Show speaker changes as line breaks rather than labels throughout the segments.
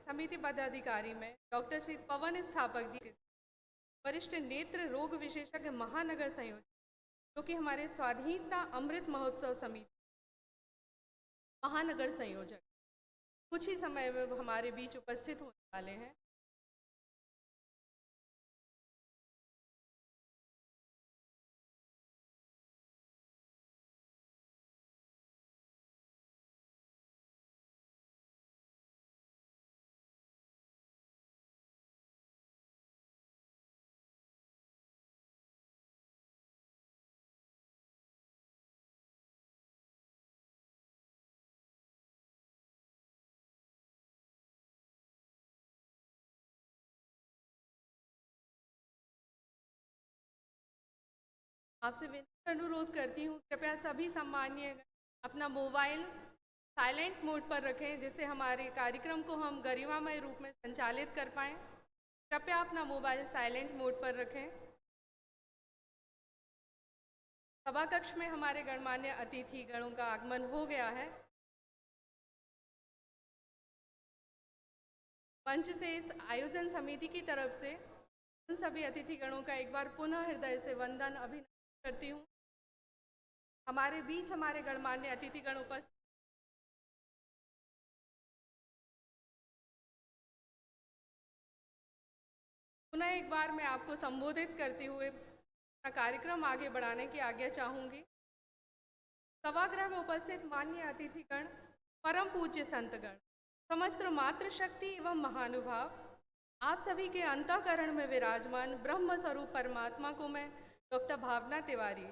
समिति पदाधिकारी में डॉक्टर श्री पवन स्थापक जी, वरिष्ठ नेत्र रोग विशेषज्ञ महानगर संयोजक, जो कि हमारे स्वाधीनता अमृत महोत्सव समिति महानगर संयोजक कुछ ही समय में हमारे बीच उपस्थित होने वाले हैं। आपसे विनम्र अनुरोध करती हूँ, कृपया सभी सम्मानीय अपना मोबाइल साइलेंट मोड पर रखें, जिससे हमारे कार्यक्रम को हम गरिमामय रूप में संचालित कर पाएँ। कृपया अपना मोबाइल साइलेंट मोड पर रखें। सभा कक्ष में हमारे गणमान्य अतिथि गणों का आगमन हो गया है। मंच से इस आयोजन समिति की तरफ से उन सभी अतिथि गणों का एक बार पुनः हृदय से वंदन अभिनंदन करती हूँ। हमारे बीच हमारे गणमान्य अतिथिगण उपस्थित, पुनः एक बार मैं आपको संबोधित करते हुए अपना कार्यक्रम आगे बढ़ाने की आज्ञा चाहूंगी। सभागृह में उपस्थित माननीय अतिथिगण, परम पूज्य संतगण, समस्त मातृशक्ति एवं महानुभाव, आप सभी के अंतःकरण में विराजमान ब्रह्म स्वरूप परमात्मा को मैं डॉक्टर भावना तिवारी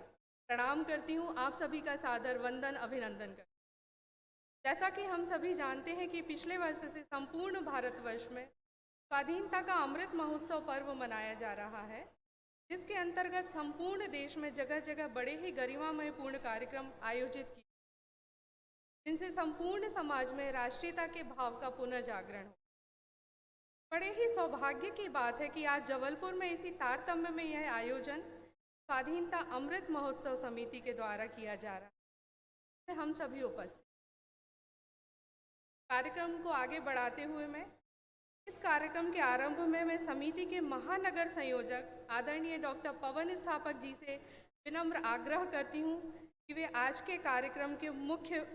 प्रणाम करती हूँ। आप सभी का सादर वंदन अभिनंदन करती हूँ। जैसा कि हम सभी जानते हैं कि पिछले वर्ष से संपूर्ण भारतवर्ष में स्वाधीनता का अमृत महोत्सव पर्व मनाया जा रहा है, जिसके अंतर्गत संपूर्ण देश में जगह जगह बड़े ही गरिमामय पूर्ण कार्यक्रम आयोजित किए, जिनसे संपूर्ण समाज में राष्ट्रीयता के भाव का पुनर्जागरण हो। बड़े ही सौभाग्य की बात है कि आज जबलपुर में इसी तारतम्य में यह आयोजन स्वाधीनता अमृत महोत्सव समिति के द्वारा किया जा रहा है। हम सभी उपस्थित कार्यक्रम को आगे बढ़ाते हुए मैं इस कार्यक्रम के आरंभ में मैं समिति के महानगर संयोजक आदरणीय डॉक्टर पवन स्थापक जी से विनम्र आग्रह करती हूँ कि वे आज के कार्यक्रम के मुख्य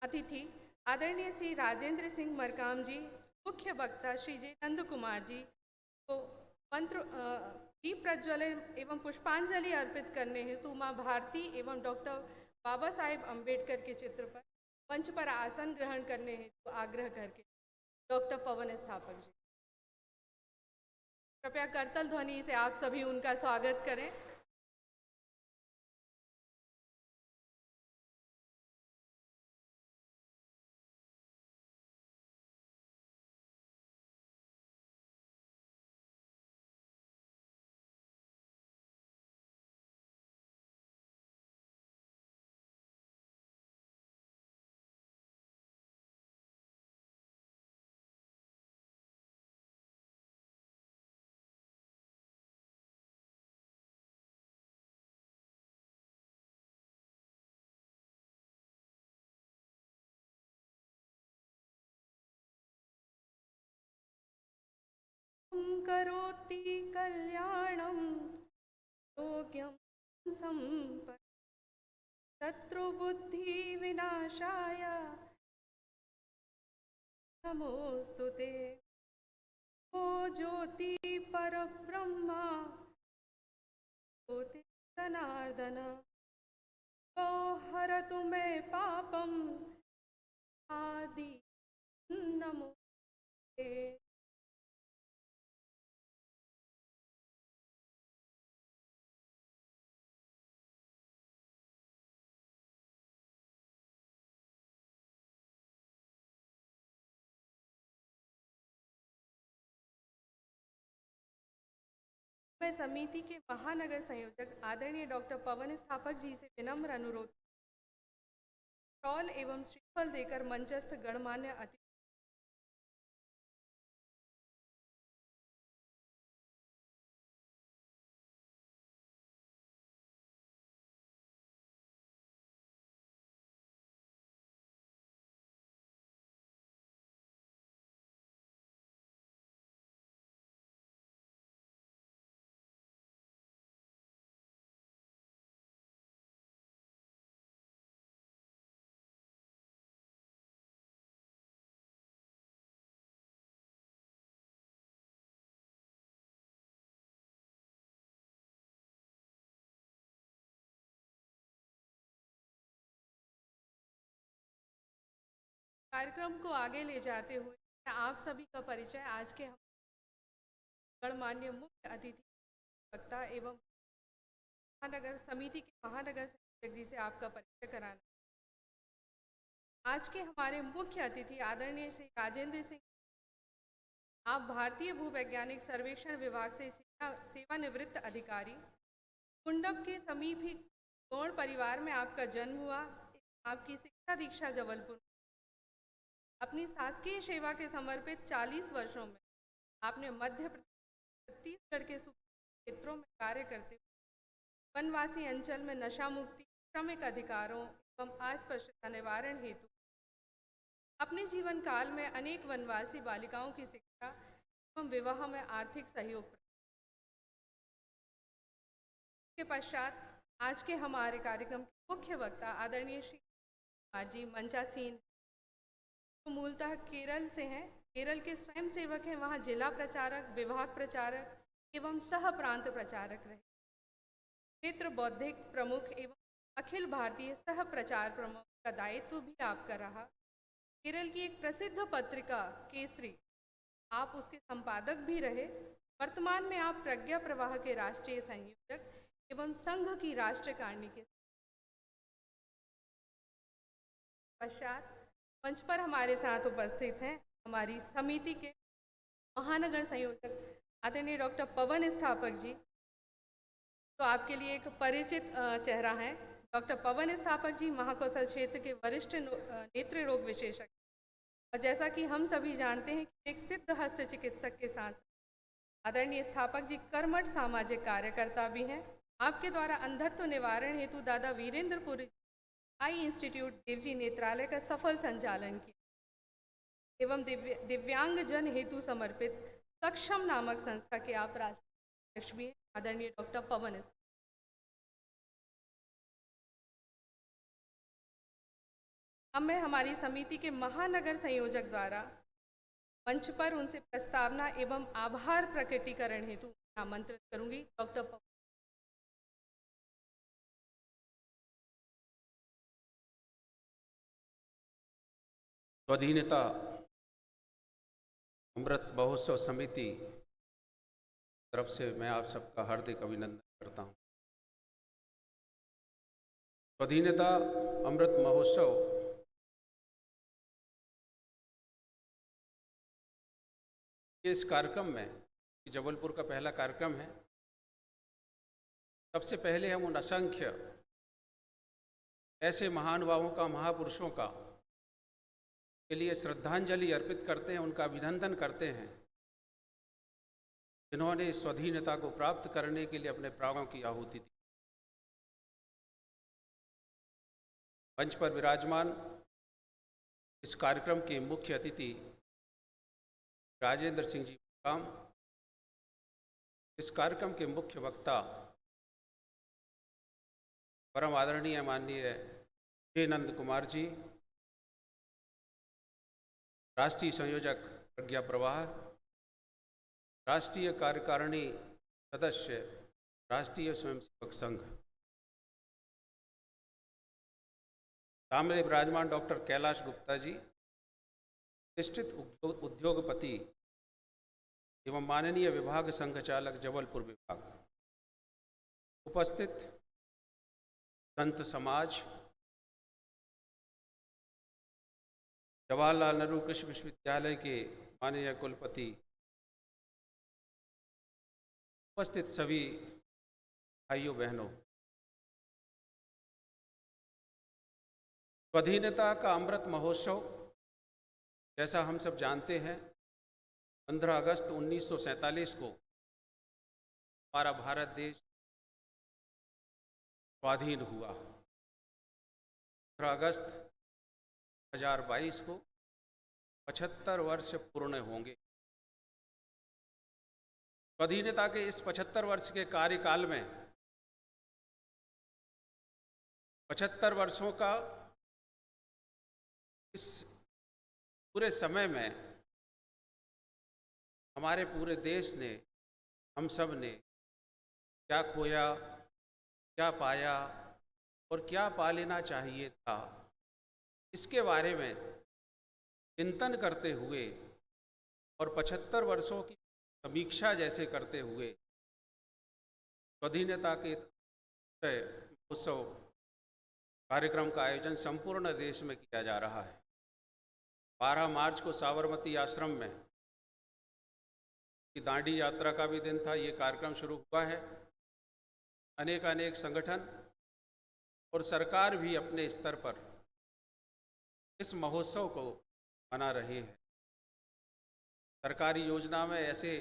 अतिथि आदरणीय श्री राजेंद्र सिंह मरकाम जी, मुख्य वक्ता श्री जे नंद कुमार जी को मंत्र दीप प्रज्वलन एवं पुष्पांजलि अर्पित करने हेतु माँ भारती एवं डॉक्टर बाबा साहेब अम्बेडकर के चित्र पर मंच पर आसन ग्रहण करने हेतु आग्रह करके डॉक्टर पवन स्थापक जी, कृपया करतल ध्वनि से आप सभी उनका स्वागत करें। करोति कल्याणं योग्यं संपत् शत्रुबुद्धि विनाशाय नमोस्तुते। ओ ज्योति परब्रह्मा ज्योति जनार्दन, ओ हरतु मे पापम आदि नमोस्तुते। मैं समिति के महानगर संयोजक आदरणीय डॉक्टर पवन स्थापक जी से विनम्र अनुरोध शॉल एवं श्रीफल देकर मंचस्थ गणमान्य अतिथि कार्यक्रम को आगे ले जाते हुए मैं आप सभी का परिचय आज के गणमान्य मुख्य अतिथि वक्ता एवं महानगर समिति के महानगर संयोजक जी से आपका परिचय कराना। आज के हमारे मुख्य अतिथि आदरणीय श्री राजेंद्र सिंह, आप भारतीय भूवैज्ञानिक सर्वेक्षण विभाग से सेवानिवृत्त अधिकारी। कुंडप के समीप ही गौड़ परिवार में आपका जन्म हुआ। आपकी शिक्षा दीक्षा जबलपुर। अपनी शासकीय सेवा के समर्पित 40 वर्षों में आपने मध्य प्रदेश छत्तीसगढ़ के क्षेत्रों में कार्य करते हुए वनवासी अंचल में नशा मुक्ति, श्रमिक अधिकारों एवं अस्पृश्यता निवारण हेतु अपने जीवन काल में अनेक वनवासी बालिकाओं की शिक्षा एवं विवाह में आर्थिक सहयोग के पश्चात आज के हमारे कार्यक्रम के मुख्य वक्ता आदरणीय श्री कुमार जी मंचासीन, तो मूलतः केरल से हैं। केरल के स्वयं सेवक हैं, वहाँ जिला प्रचारक, विभाग प्रचारक एवं सह प्रांत प्रचारक रहे। क्षेत्र बौद्धिक प्रमुख एवं अखिल भारतीय सह प्रचार प्रमुख का दायित्व भी आपका रहा। केरल की एक प्रसिद्ध पत्रिका केसरी, आप उसके संपादक भी रहे। वर्तमान में आप प्रज्ञा प्रवाह के राष्ट्रीय संयोजक एवं संघ की राष्ट्रकारिणी के पश्चात मंच पर हमारे साथ उपस्थित हैं हमारी समिति के महानगर संयोजक आदरणीय डॉक्टर पवन स्थापक जी। तो आपके लिए एक परिचित चेहरा है। डॉक्टर पवन स्थापक जी महाकौशल क्षेत्र के वरिष्ठ नेत्र रोग विशेषज्ञ, और जैसा कि हम सभी जानते हैं कि एक सिद्ध हस्त चिकित्सक के साथ आदरणीय स्थापक जी कर्मठ सामाजिक कार्यकर्ता भी हैं। आपके द्वारा अंधत्व निवारण हेतु दादा वीरेंद्रपुरी आई इंस्टीट्यूट देवजी नेत्रालय का सफल संचालन किया एवं दिव्यांग जन हेतु समर्पित सक्षम नामक संस्था के आप राष्ट्रीय अध्यक्ष भी हैं आदरणीय डॉक्टर पवन। अब मैं हमारी समिति के महानगर संयोजक द्वारा मंच पर उनसे प्रस्तावना एवं आभार प्रकटीकरण हेतु आमंत्रित करूंगी। डॉक्टर पवन।
स्वाधीनता अमृत महोत्सव समिति तरफ से मैं आप सबका हार्दिक अभिनंदन करता हूं। स्वाधीनता अमृत महोत्सव इस कार्यक्रम में जबलपुर का पहला कार्यक्रम है। सबसे पहले हम उन असंख्य ऐसे महानुभावों का, महापुरुषों का के लिए श्रद्धांजलि अर्पित करते हैं, उनका अभिनंदन करते हैं जिन्होंने स्वाधीनता को प्राप्त करने के लिए अपने प्राणों की आहुति दी। मंच पर विराजमान इस कार्यक्रम के मुख्य अतिथि राजेंद्र सिंह जी काम, इस कार्यक्रम के मुख्य वक्ता परम आदरणीय माननीय श्री नंद कुमार जी, राष्ट्रीय संयोजक प्रज्ञा प्रवाह, राष्ट्रीय कार्यकारिणी सदस्य राष्ट्रीय स्वयंसेवक संघ, सामने विराजमान डॉक्टर कैलाश गुप्ता जी, प्रतिष्ठित उद्योगपति एवं माननीय विभाग संघ चालक जबलपुर विभाग, उपस्थित संत समाज, जवाहरलाल नेहरू कृषि विश्वविद्यालय के माननीय कुलपति, उपस्थित सभी भाइयों बहनों, स्वाधीनता का अमृत महोत्सव जैसा हम सब जानते हैं 15 अगस्त 1947 को हमारा भारत देश स्वाधीन हुआ। 15 अगस्त 2022 को 75 वर्ष पूर्ण होंगे। स्वाधीनता के इस 75 वर्ष के कार्यकाल में 75 वर्षों का इस पूरे समय में हमारे पूरे देश ने, हम सब ने क्या खोया, क्या पाया और क्या पा लेना चाहिए था, इसके बारे में चिंतन करते हुए और 75 वर्षों की समीक्षा जैसे करते हुए स्वाधीनता के महोत्सव कार्यक्रम का आयोजन संपूर्ण देश में किया जा रहा है। 12 मार्च को साबरमती आश्रम में की दांडी यात्रा का भी दिन था। ये कार्यक्रम शुरू हुआ है। अनेक संगठन और सरकार भी अपने स्तर पर इस महोत्सव को मना रहे हैं। सरकारी योजना में ऐसे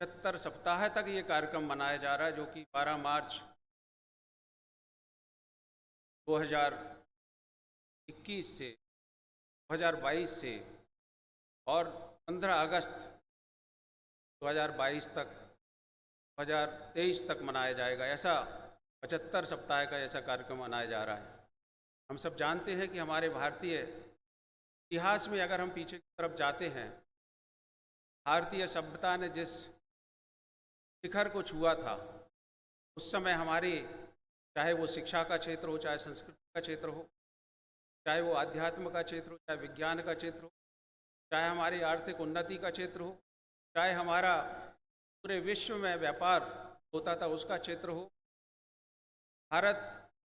75 सप्ताह तक ये कार्यक्रम मनाया जा रहा है, जो कि 12 मार्च 2021 से 2022 से और 15 अगस्त 2022 तक 2023 तक मनाया जाएगा। ऐसा 75 सप्ताह का ऐसा कार्यक्रम मनाया जा रहा है। हम सब जानते हैं कि हमारे भारतीय इतिहास में अगर हम पीछे की तरफ जाते हैं, भारतीय सभ्यता ने जिस शिखर को छुआ था, उस समय हमारे चाहे वो शिक्षा का क्षेत्र हो, चाहे संस्कृति का क्षेत्र हो, चाहे वो आध्यात्म का क्षेत्र हो, चाहे विज्ञान का क्षेत्र हो, चाहे हमारी आर्थिक उन्नति का क्षेत्र हो, चाहे हमारा पूरे विश्व में व्यापार होता था उसका क्षेत्र हो, भारत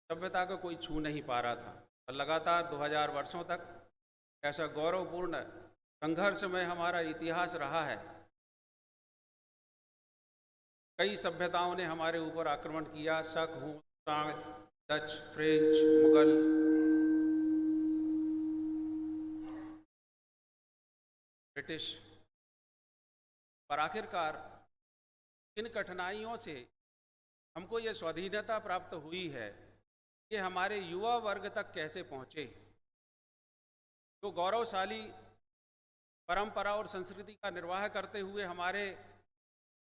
सभ्यता को कोई छू नहीं पा रहा था। और लगातार 2000 वर्षों तक ऐसा गौरवपूर्ण संघर्ष में हमारा इतिहास रहा है। कई सभ्यताओं ने हमारे ऊपर आक्रमण किया। शक, हुन, डच, फ्रेंच, मुगल, ब्रिटिश। पर आखिरकार इन कठिनाइयों से हमको ये स्वाधीनता प्राप्त हुई है, ये हमारे युवा वर्ग तक कैसे पहुंचे। जो गौरवशाली परंपरा और संस्कृति का निर्वाह करते हुए हमारे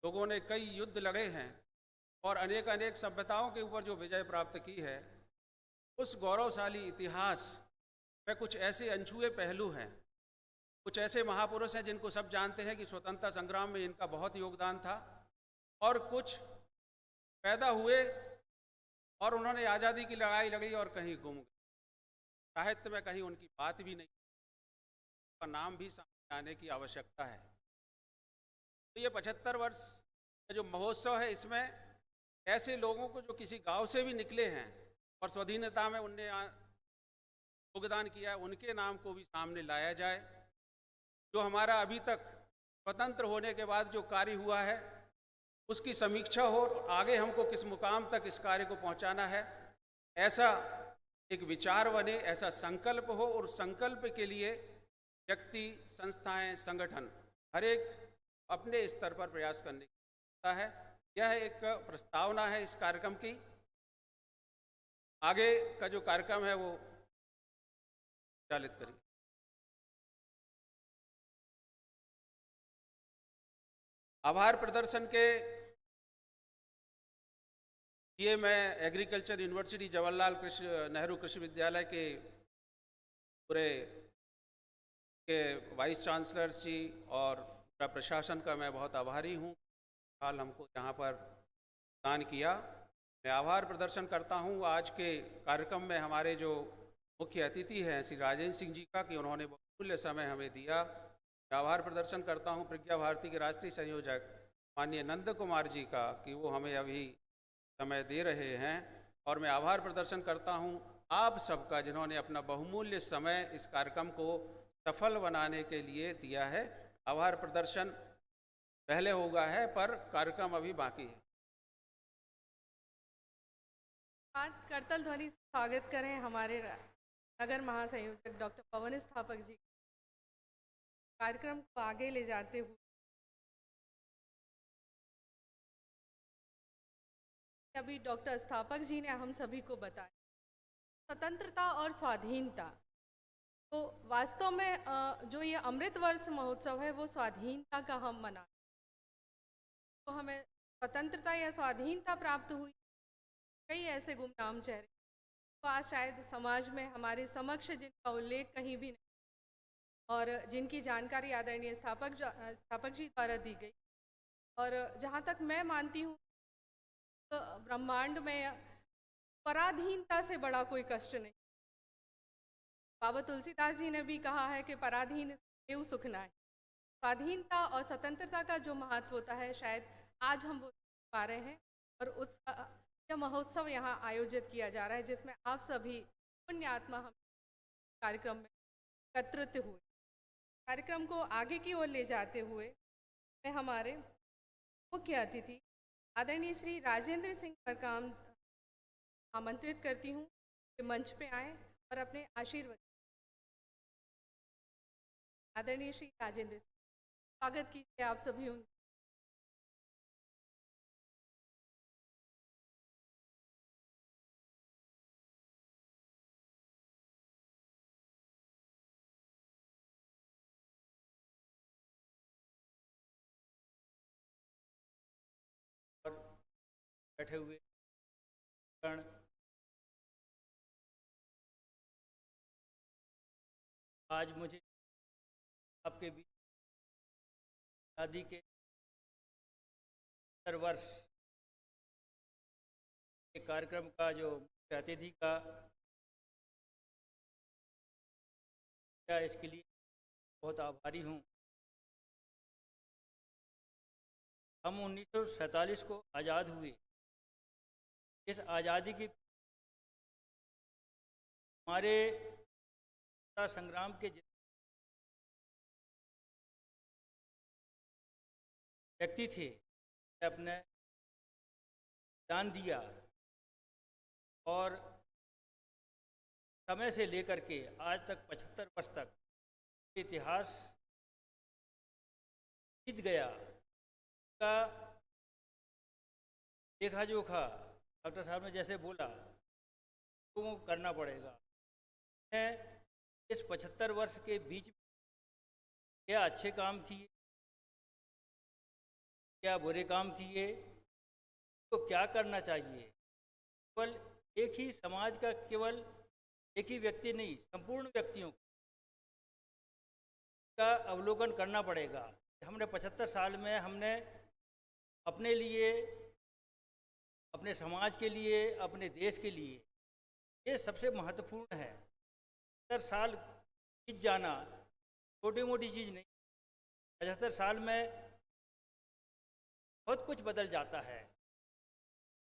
लोगों ने कई युद्ध लड़े हैं और अनेक सभ्यताओं के ऊपर जो विजय प्राप्त की है, उस गौरवशाली इतिहास में कुछ ऐसे अनछुए पहलू हैं, कुछ ऐसे महापुरुष हैं जिनको सब जानते हैं कि स्वतंत्रता संग्राम में इनका बहुत योगदान था, और कुछ पैदा हुए और उन्होंने आज़ादी की लड़ाई लड़ी और कहीं गुम गए। साहित्य में कहीं उनकी बात भी नहीं, उनका नाम भी सामने आने की आवश्यकता है। तो ये 75 वर्ष का जो महोत्सव है, इसमें ऐसे लोगों को जो किसी गांव से भी निकले हैं और स्वाधीनता में उनने योगदान किया है, उनके नाम को भी सामने लाया जाए। जो हमारा अभी तक स्वतंत्र होने के बाद जो कार्य हुआ है, उसकी समीक्षा हो, आगे हमको किस मुकाम तक इस कार्य को पहुंचाना है, ऐसा एक विचार बने, ऐसा संकल्प हो। और संकल्प के लिए व्यक्ति, संस्थाएं, संगठन हर एक अपने स्तर पर प्रयास करने की आवश्यकता है। यह एक प्रस्तावना है इस कार्यक्रम की। आगे का जो कार्यक्रम है वो संचालित करिए। आभार प्रदर्शन के लिए मैं एग्रीकल्चर यूनिवर्सिटी जवाहरलाल नेहरू कृषि विद्यालय के पूरे के वाइस चांसलर जी और पूरा प्रशासन का मैं बहुत आभारी हूँ। हाल हमको यहाँ पर दान किया, मैं आभार प्रदर्शन करता हूँ आज के कार्यक्रम में हमारे जो मुख्य अतिथि हैं श्री राजेंद्र सिंह जी का, कि उन्होंने बहुमूल्य समय हमें दिया। मैं आभार प्रदर्शन करता हूँ प्रज्ञा भारती के राष्ट्रीय संयोजक माननीय नंद कुमार जी का, कि वो हमें अभी समय दे रहे हैं। और मैं आभार प्रदर्शन करता हूँ आप सबका, जिन्होंने अपना बहुमूल्य समय इस कार्यक्रम को सफल बनाने के लिए दिया है। आभार प्रदर्शन पहले होगा है, पर कार्यक्रम अभी बाकी है।
आज करतल ध्वनि से स्वागत करें हमारे नगर महासंयोजक डॉक्टर पवन स्थापक जी। कार्यक्रम को आगे ले जाते हुए अभी डॉक्टर स्थापक जी ने हम सभी को बताया स्वतंत्रता और स्वाधीनता। तो वास्तव में जो ये अमृत वर्ष महोत्सव है वो स्वाधीनता का हम मना, तो हमें स्वतंत्रता या स्वाधीनता प्राप्त हुई। कई ऐसे गुमनाम चेहरे तो आज शायद समाज में हमारे समक्ष जिनका उल्लेख कहीं भी नहीं, और जिनकी जानकारी आदरणीय स्थापक जी द्वारा दी गई। और जहाँ तक मैं मानती हूँ, तो ब्रह्मांड में पराधीनता से बड़ा कोई कष्ट नहीं। बाबा तुलसीदास जी ने भी कहा है कि पराधीन देव सुख नाहि। स्वाधीनता और स्वतंत्रता का जो महत्व होता है, शायद आज हम वो देख पा रहे हैं। और उत्सव, यह महोत्सव यहाँ आयोजित किया जा रहा है, जिसमें आप सभी पुण्य आत्मा हम कार्यक्रम में एकत्रित हुए। कार्यक्रम को आगे की ओर ले जाते हुए मैं हमारे मुख्य अतिथि आदरणीय श्री राजेंद्र सिंह मरकाम आमंत्रित करती हूँ कि मंच पे आएं और अपने आशीर्वाद। आदरणीय श्री राजेंद्र सिंह, स्वागत कीजिए आप सभी उन।
और बैठे हुए गण, आज मुझे आपके बीच आज़ादी के 70 वर्ष के कार्यक्रम का जो मुख्य अतिथि का इसके लिए बहुत आभारी हूँ। हम 1947 को आज़ाद हुए। इस आज़ादी की हमारे संग्राम के व्यक्ति थे, अपने दान दिया और समय से लेकर के आज तक 75 वर्ष तक इतिहास बीत गया का देखा जोखा डॉक्टर साहब ने जैसे बोला तो वो करना पड़ेगा। इस 75 वर्ष के बीच में क्या अच्छे काम किए, क्या बुरे काम किए, तो क्या करना चाहिए। केवल एक ही समाज का, केवल एक ही व्यक्ति नहीं, संपूर्ण व्यक्तियों का अवलोकन करना पड़ेगा। हमने 75 साल में हमने अपने लिए, अपने समाज के लिए, अपने देश के लिए, ये सबसे महत्वपूर्ण है। 75 साल बीत जाना छोटी मोटी चीज़ नहीं। 75 साल में बहुत कुछ बदल जाता है।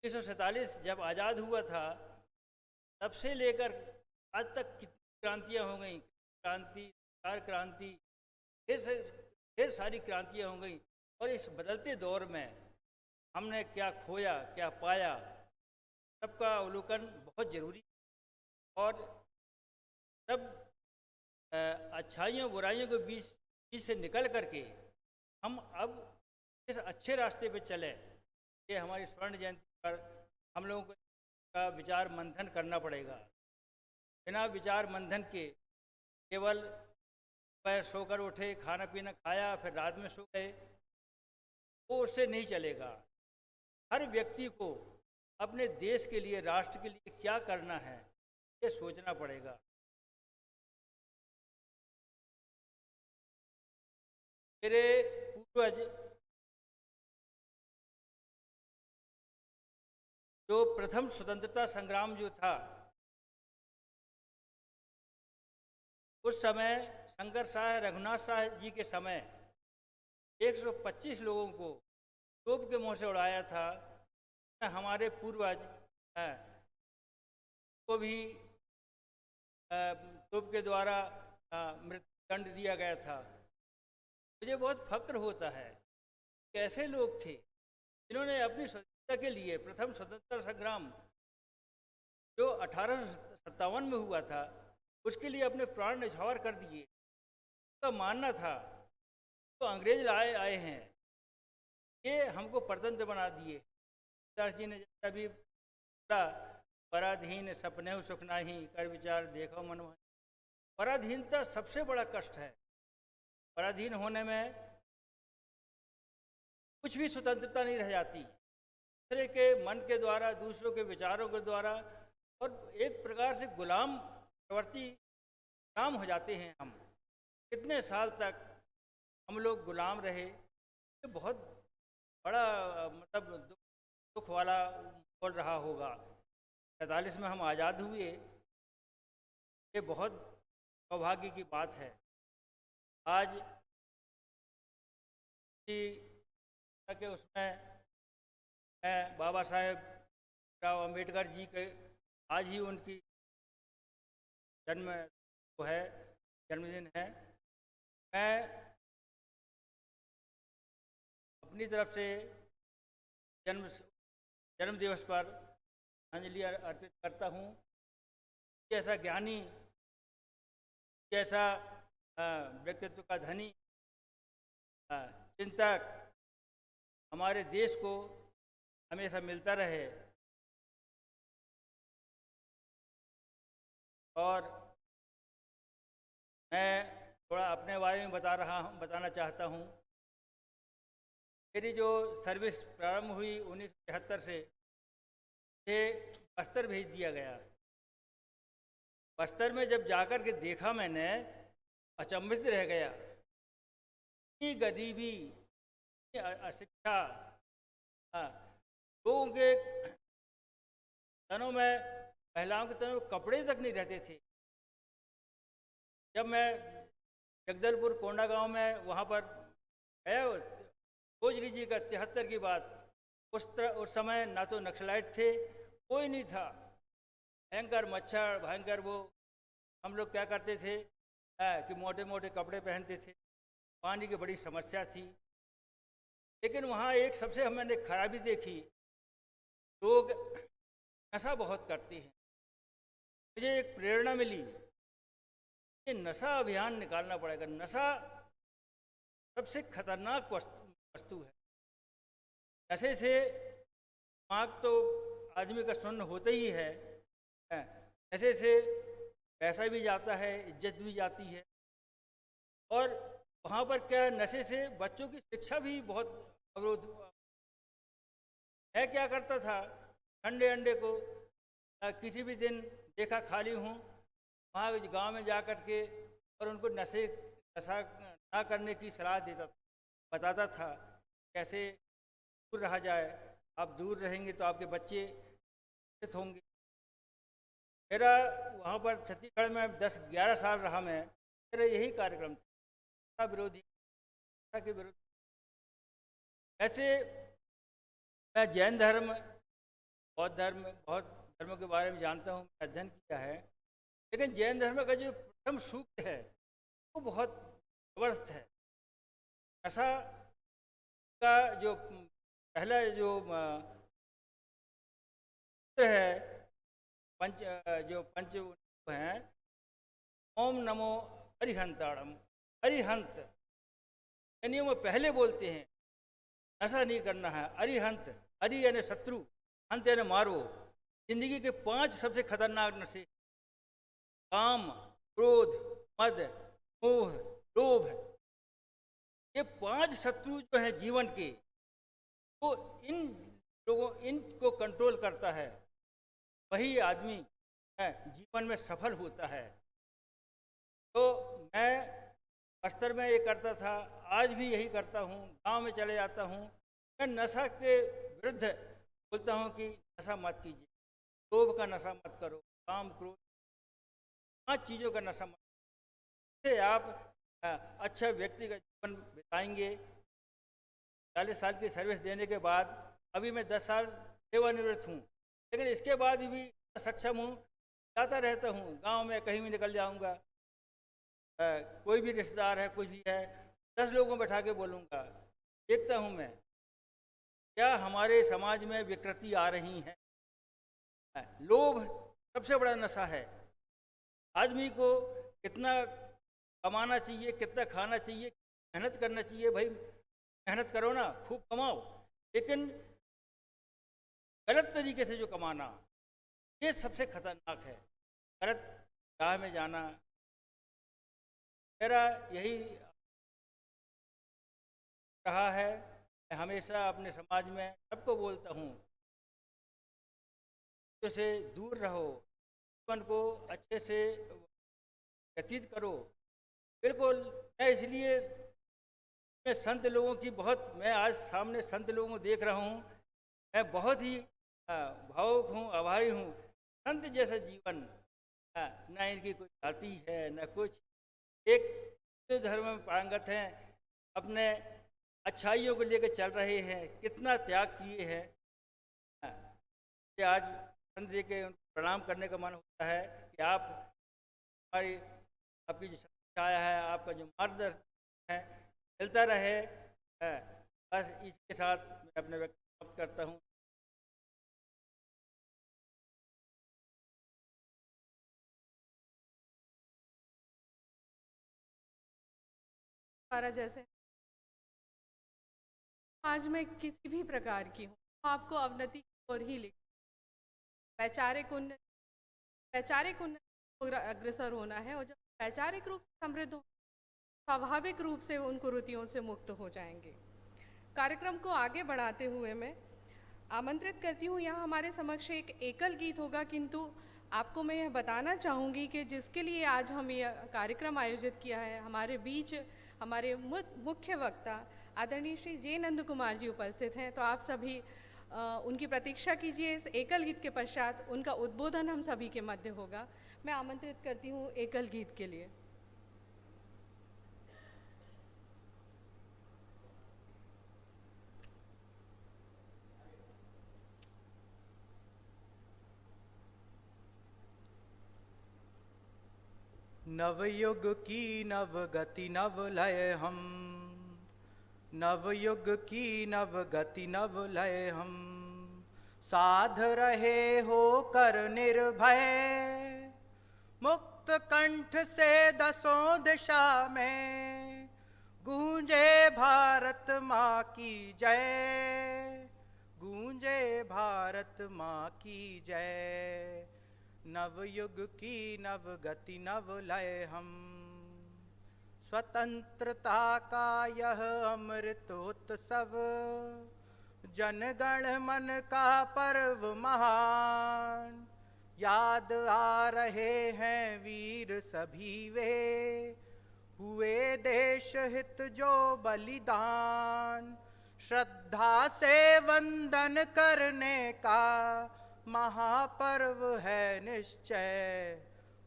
1947 जब आज़ाद हुआ था, तब से लेकर आज तक कितनी क्रांतियाँ हो गई, क्रांति, क्रांति, ढेर सारी क्रांतियाँ हो गई। और इस बदलते दौर में हमने क्या खोया, क्या पाया, सबका अवलोकन बहुत जरूरी। और सब अच्छाइयों बुराइयों के बीच से निकल करके हम अब इस अच्छे रास्ते पे चले। ये हमारी स्वर्ण जयंती पर हम लोगों को का विचार मंथन करना पड़ेगा। बिना विचार मंथन के केवल सुबह सोकर उठे, खाना पीना खाया, फिर रात में सो गए, वो उससे नहीं चलेगा। हर व्यक्ति को अपने देश के लिए, राष्ट्र के लिए क्या करना है, ये सोचना पड़ेगा। मेरे पूर्वज जो प्रथम स्वतंत्रता संग्राम जो था, उस समय शंकर शाह, रघुनाथ शाह जी के समय 125 लोगों को तोप के मुंह से उड़ाया था। हमारे पूर्वज को भी तोप के द्वारा मृत्यु दंड दिया गया था। मुझे बहुत फक्र होता है कैसे लोग थे जिन्होंने अपनी स्वतंत्रता के लिए, प्रथम स्वतंत्रता संग्राम जो 1857 में हुआ था, उसके लिए अपने प्राण न्यौछावर कर दिए। उनका मानना था तो अंग्रेज आए हैं, ये हमको परतंत्र बना दिए। दास जी ने अभी बोला, पराधीन सपने सुख नाही, कर विचार देखो मन। पराधीनता सबसे बड़ा कष्ट है। पराधीन होने में कुछ भी स्वतंत्रता नहीं रह जाती। दूसरे के मन के द्वारा, दूसरों के विचारों के द्वारा, और एक प्रकार से गुलाम प्रवृत्ति, गुलाम हो जाते हैं हम। कितने साल तक हम लोग गुलाम रहे, ये बहुत बड़ा मतलब दुख वाला बोल रहा होगा। 47 में हम आज़ाद हुए, ये बहुत सौभाग्य की बात है। आज के उसमें मैं बाबा साहेब राव अम्बेडकर जी के आज ही उनकी जन्म वो है जन्मदिन है। मैं अपनी तरफ से जन्म दिवस पर अंजलि अर्पित करता हूँ। जैसा ज्ञानी, जैसा व्यक्तित्व का धनी चिंतक हमारे देश को हमेशा मिलता रहे। और मैं थोड़ा अपने बारे में बताना चाहता हूँ। मेरी जो सर्विस प्रारंभ हुई 1973 से, मुझे बस्तर भेज दिया गया। बस्तर में जब जाकर के देखा मैंने, अचंभित रह गया। इतनी गरीबी, इतनी अशिक्षा, लोगों के तनों में, महिलाओं के तनों में कपड़े तक नहीं रहते थे। जब मैं जगदलपुर कोंडागांव में वहाँ पर गया, खोज लीजिए का 73 की बात, उस समय ना तो नक्सलाइट थे, कोई नहीं था। भयंकर मच्छर, भयंकर वो हम लोग क्या करते थे कि मोटे मोटे कपड़े पहनते थे। पानी की बड़ी समस्या थी। लेकिन वहाँ एक सबसे मैंने खराबी देखी, लोग नशा बहुत करते हैं। मुझे एक प्रेरणा मिली कि नशा अभियान निकालना पड़ेगा। नशा सबसे खतरनाक वस्तु है। नशे से दिमाग तो आदमी का सुन्न होता ही है। नशे से पैसा भी जाता है, इज्जत भी जाती है। और वहाँ पर क्या, नशे से बच्चों की शिक्षा भी बहुत अवरोध। मैं क्या करता था, ठंडे अंडे को किसी भी दिन देखा खाली हूँ, वहाँ गांव में जा कर के और उनको नशा ना करने की सलाह देता था, बताता था कैसे दूर रहा जाए। आप दूर रहेंगे तो आपके बच्चे शिक्षित होंगे। मेरा वहाँ पर छत्तीसगढ़ में 10-11 साल रहा मैं। मेरा यही कार्यक्रम था, विरोधी के विरोध। ऐसे मैं जैन धर्म, बौद्ध धर्म, बहुत धर्मों के बारे में जानता हूँ, अध्ययन किया है। लेकिन जैन धर्म का जो प्रथम सूक्त है वो बहुत जबरदस्त है। नशा का जो पहला जो है, पंच हैं, ओम नमो अरिहंताड़म। अरिहंत यानी वो पहले बोलते हैं नशा नहीं करना है। अरिहंत, अरि यानी शत्रु, हंत यानी मारो। जिंदगी के 5 सबसे खतरनाक नशे, काम, क्रोध, मद, मोह, लोभ। ये 5 शत्रु जो हैं जीवन के, तो इनको कंट्रोल करता है, वही आदमी जीवन में सफल होता है। तो मैं बस्तर में ये करता था, आज भी यही करता हूँ। गांव में चले जाता हूँ, मैं नशा के विरुद्ध बोलता हूँ कि नशा मत कीजिए, लोभ का नशा मत करो, काम, क्रोध, 5 चीज़ों का नशा मत। इससे आप अच्छा व्यक्ति का जीवन बिताएंगे। 40 साल की सर्विस देने के बाद अभी मैं 10 साल सेवानिवृत्त हूँ, लेकिन इसके बाद भी सक्षम हूँ, जाता रहता हूँ। गांव में कहीं भी निकल जाऊँगा, कोई भी रिश्तेदार है, कुछ भी है, 10 लोगों को बैठा के बोलूँगा। देखता हूँ मैं क्या हमारे समाज में विकृति आ रही है। लोभ सबसे बड़ा नशा है। आदमी को कितना कमाना चाहिए, कितना खाना चाहिए, मेहनत करना चाहिए। भाई मेहनत करो ना, खूब कमाओ, लेकिन गलत तरीके से जो कमाना, ये सबसे खतरनाक है। गलत राह में जाना। मेरा यही रहा है। मैं हमेशा अपने समाज में सबको बोलता हूँ, से दूर रहो, जीवन को अच्छे से व्यतीत करो। बिल्कुल, मैं इसलिए मैं संत लोगों की मैं आज सामने संत लोगों को देख रहा हूँ, मैं बहुत ही भावुक हूँ, आभारी हूँ। संत जैसा जीवन ना इनकी कोई जाति है न कुछ, एक हिंदू धर्म में पारंगत हैं, अपने अच्छाइयों को लेकर चल रहे हैं, कितना त्याग किए हैं। कि आज चंद्र जी के उनको प्रणाम करने का मन होता है कि आप हमारी आपकी जो छाया है, आपका जो मार्गदर्शन है चलता रहे। बस इसके साथ मैं अपने व्यक्ति समाप्त करता हूँ।
हमारा जैसे आज मैं किसी भी प्रकार की हूँ, आपको अवनति की ओर ही ले वैचारिक उन्नति को अग्रसर होना है, और जब वैचारिक रूप से समृद्ध हो, स्वाभाविक रूप से उन कुरीतियों से मुक्त हो जाएंगे। कार्यक्रम को आगे बढ़ाते हुए मैं आमंत्रित करती हूँ, यहाँ हमारे समक्ष एक एकल गीत होगा, किंतु आपको मैं यह बताना चाहूँगी कि जिसके लिए आज हम यह कार्यक्रम आयोजित किया है, हमारे बीच हमारे मुख्य वक्ता आदरणीय श्री जे नंद कुमार जी उपस्थित हैं। तो आप सभी उनकी प्रतीक्षा कीजिए। इस एकल गीत के पश्चात उनका उद्बोधन हम सभी के मध्य होगा। मैं आमंत्रित करती हूँ एकल गीत के लिए।
नवयुग की नवगति नवलय हम, नवयुग की नवगति नवलय हम, साध रहे हो कर निर्भय, मुक्त कंठ से दसों दिशा में गूंजे भारत माँ की जय, गूंजे भारत माँ की जय। नवयुग की नवगति नवलय हम, स्वतंत्रता का यह अमृतोत्सव, जनगण मन का पर्व महान, याद आ रहे हैं वीर सभी वे, हुए देश हित जो बलिदान, श्रद्धा से वंदन करने का महापर्व है निश्चय,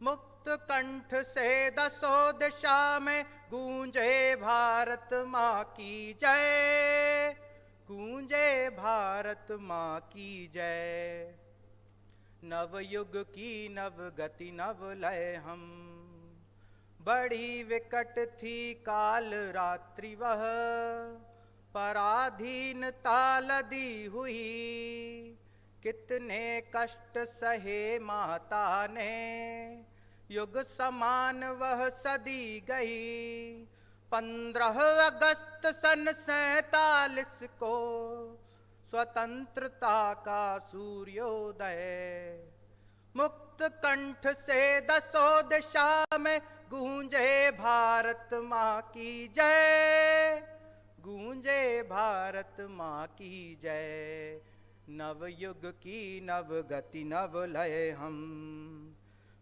मुक्त कंठ से दसों दिशा में गूंजे भारत माँ की जय, गूंजे भारत माँ की जय। नवयुग की नवगति नवलय हम, बड़ी विकट थी काल रात्रि वह, पराधीनता लदी हुई, कितने कष्ट सहे माता ने, युग समान वह सदी गई। 15 अगस्त सन 47 को स्वतंत्रता का सूर्योदय, मुक्त कंठ से दसों दिशा में गूंजे भारत माँ की जय, गूंजे भारत माँ की जय। नवयुग की नवगति नवलय हम,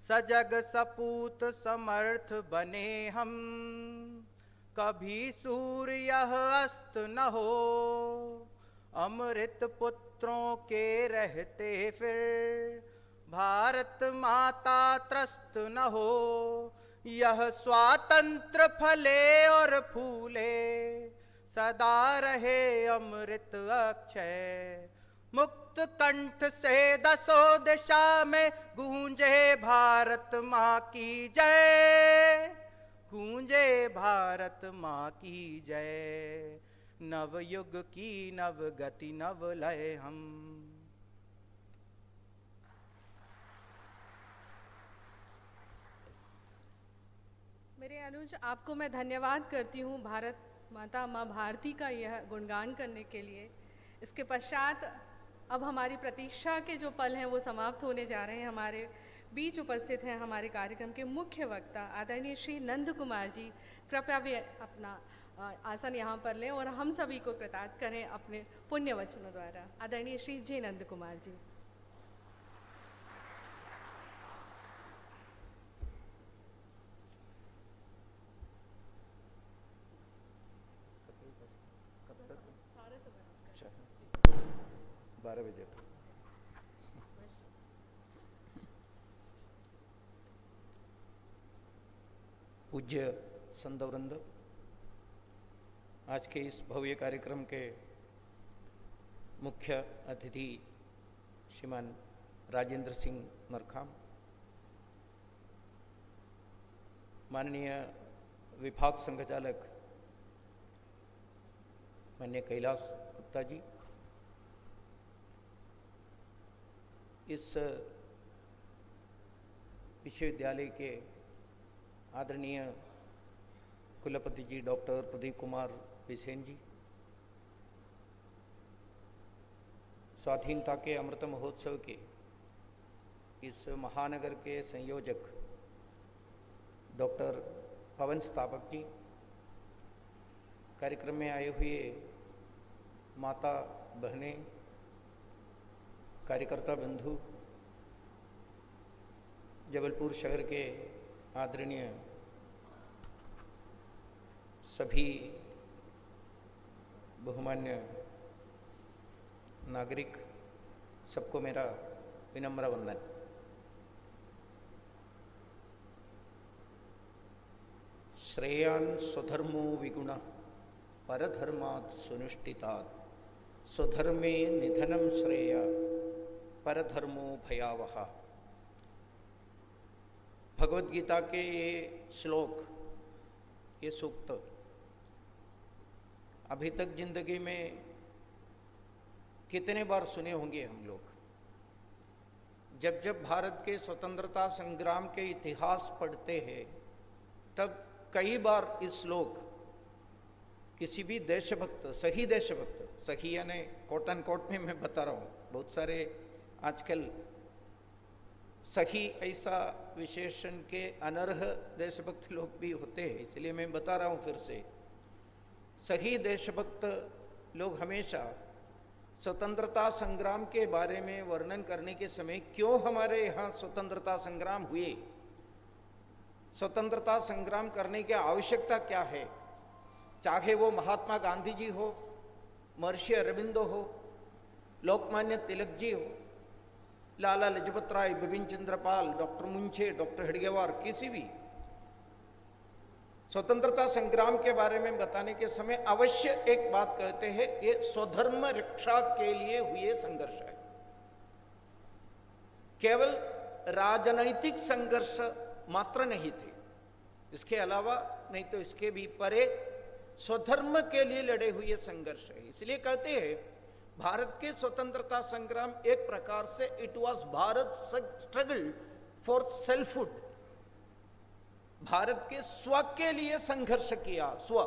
सजग सपूत समर्थ बने हम, कभी सूर्य यह अस्त न हो, अमृत पुत्रों के रहते फिर भारत माता त्रस्त न हो। यह स्वातंत्र फले और फूले, सदा रहे अमृत अक्षय, मुक्त कंठ से दसों दिशा में गूंजे भारत माँ की जय, गूंजे भारत माँ की जय। नवयुग की नवगति नवलय हम।
मेरे अनुज, आपको मैं धन्यवाद करती हूँ भारत माता माँ भारती का यह गुणगान करने के लिए। इसके पश्चात अब हमारी प्रतीक्षा के जो पल हैं वो समाप्त होने जा रहे हैं। हमारे बीच उपस्थित हैं हमारे कार्यक्रम के मुख्य वक्ता आदरणीय श्री नंद कुमार जी। कृपया वे अपना आसन यहाँ पर लें और हम सभी को कृतार्थ करें अपने पुण्य वचनों द्वारा। आदरणीय श्री जे नंद कुमार जी।
कब तक? 12 बजे।
पूज्य संतवृंद, आज के इस भव्य कार्यक्रम के मुख्य अतिथि श्रीमान राजेंद्र सिंह मरकाम, माननीय विभाग संघचालक माननीय कैलाश गुप्ता जी, इस विश्वविद्यालय के आदरणीय कुलपति जी डॉक्टर प्रदीप कुमार बिसेन जी, स्वाधीनता के अमृत महोत्सव के इस महानगर के संयोजक डॉक्टर पवन स्थापक जी, कार्यक्रम में आए हुए माता बहनें, कार्यकर्ता बंधु, जबलपुर शहर के आदरणीय सभी बहुमान्य नागरिक, सबको मेरा विनम्र वंदन। श्रेयान् स्वधर्मो विगुण परधर्मात् सुनिष्ठितात् स्वधर्मे निधनं श्रेय परधर्मो भयावह। भगवत गीता के ये श्लोक, ये सूक्त अभी तक जिंदगी में कितने बार सुने होंगे हम लोग। जब जब भारत के स्वतंत्रता संग्राम के इतिहास पढ़ते हैं तब कई बार इस श्लोक किसी भी देशभक्त, सही देशभक्त, सही यानी कोट एंड कोट में मैं बता रहा हूँ, बहुत सारे आजकल सही ऐसा विशेषण के अनर्ह देशभक्त लोग भी होते हैं, इसलिए मैं बता रहा हूँ फिर से। सही देशभक्त लोग हमेशा स्वतंत्रता संग्राम के बारे में वर्णन करने के समय क्यों हमारे यहाँ स्वतंत्रता संग्राम हुए, स्वतंत्रता संग्राम करने की आवश्यकता क्या है, चाहे वो महात्मा गांधी जी हो, महर्षि अरबिंदो हो, लोकमान्य तिलक जी हो, लाला लजपत राय, बिपिन चंद्र पाल, डॉक्टर मुंशे, डॉक्टर हेडगेवार, किसी भी स्वतंत्रता संग्राम के बारे में बताने के समय अवश्य एक बात कहते हैं, ये स्वधर्म रक्षा के लिए हुए संघर्ष है। केवल राजनैतिक संघर्ष मात्र नहीं थे, इसके अलावा नहीं तो इसके भी परे स्वधर्म के लिए लड़े हुए संघर्ष है। इसलिए कहते हैं भारत के स्वतंत्रता संग्राम एक प्रकार से it was Bharat struggle for selfhood, Bharat के स्व के लिए संघर्ष किया। स्व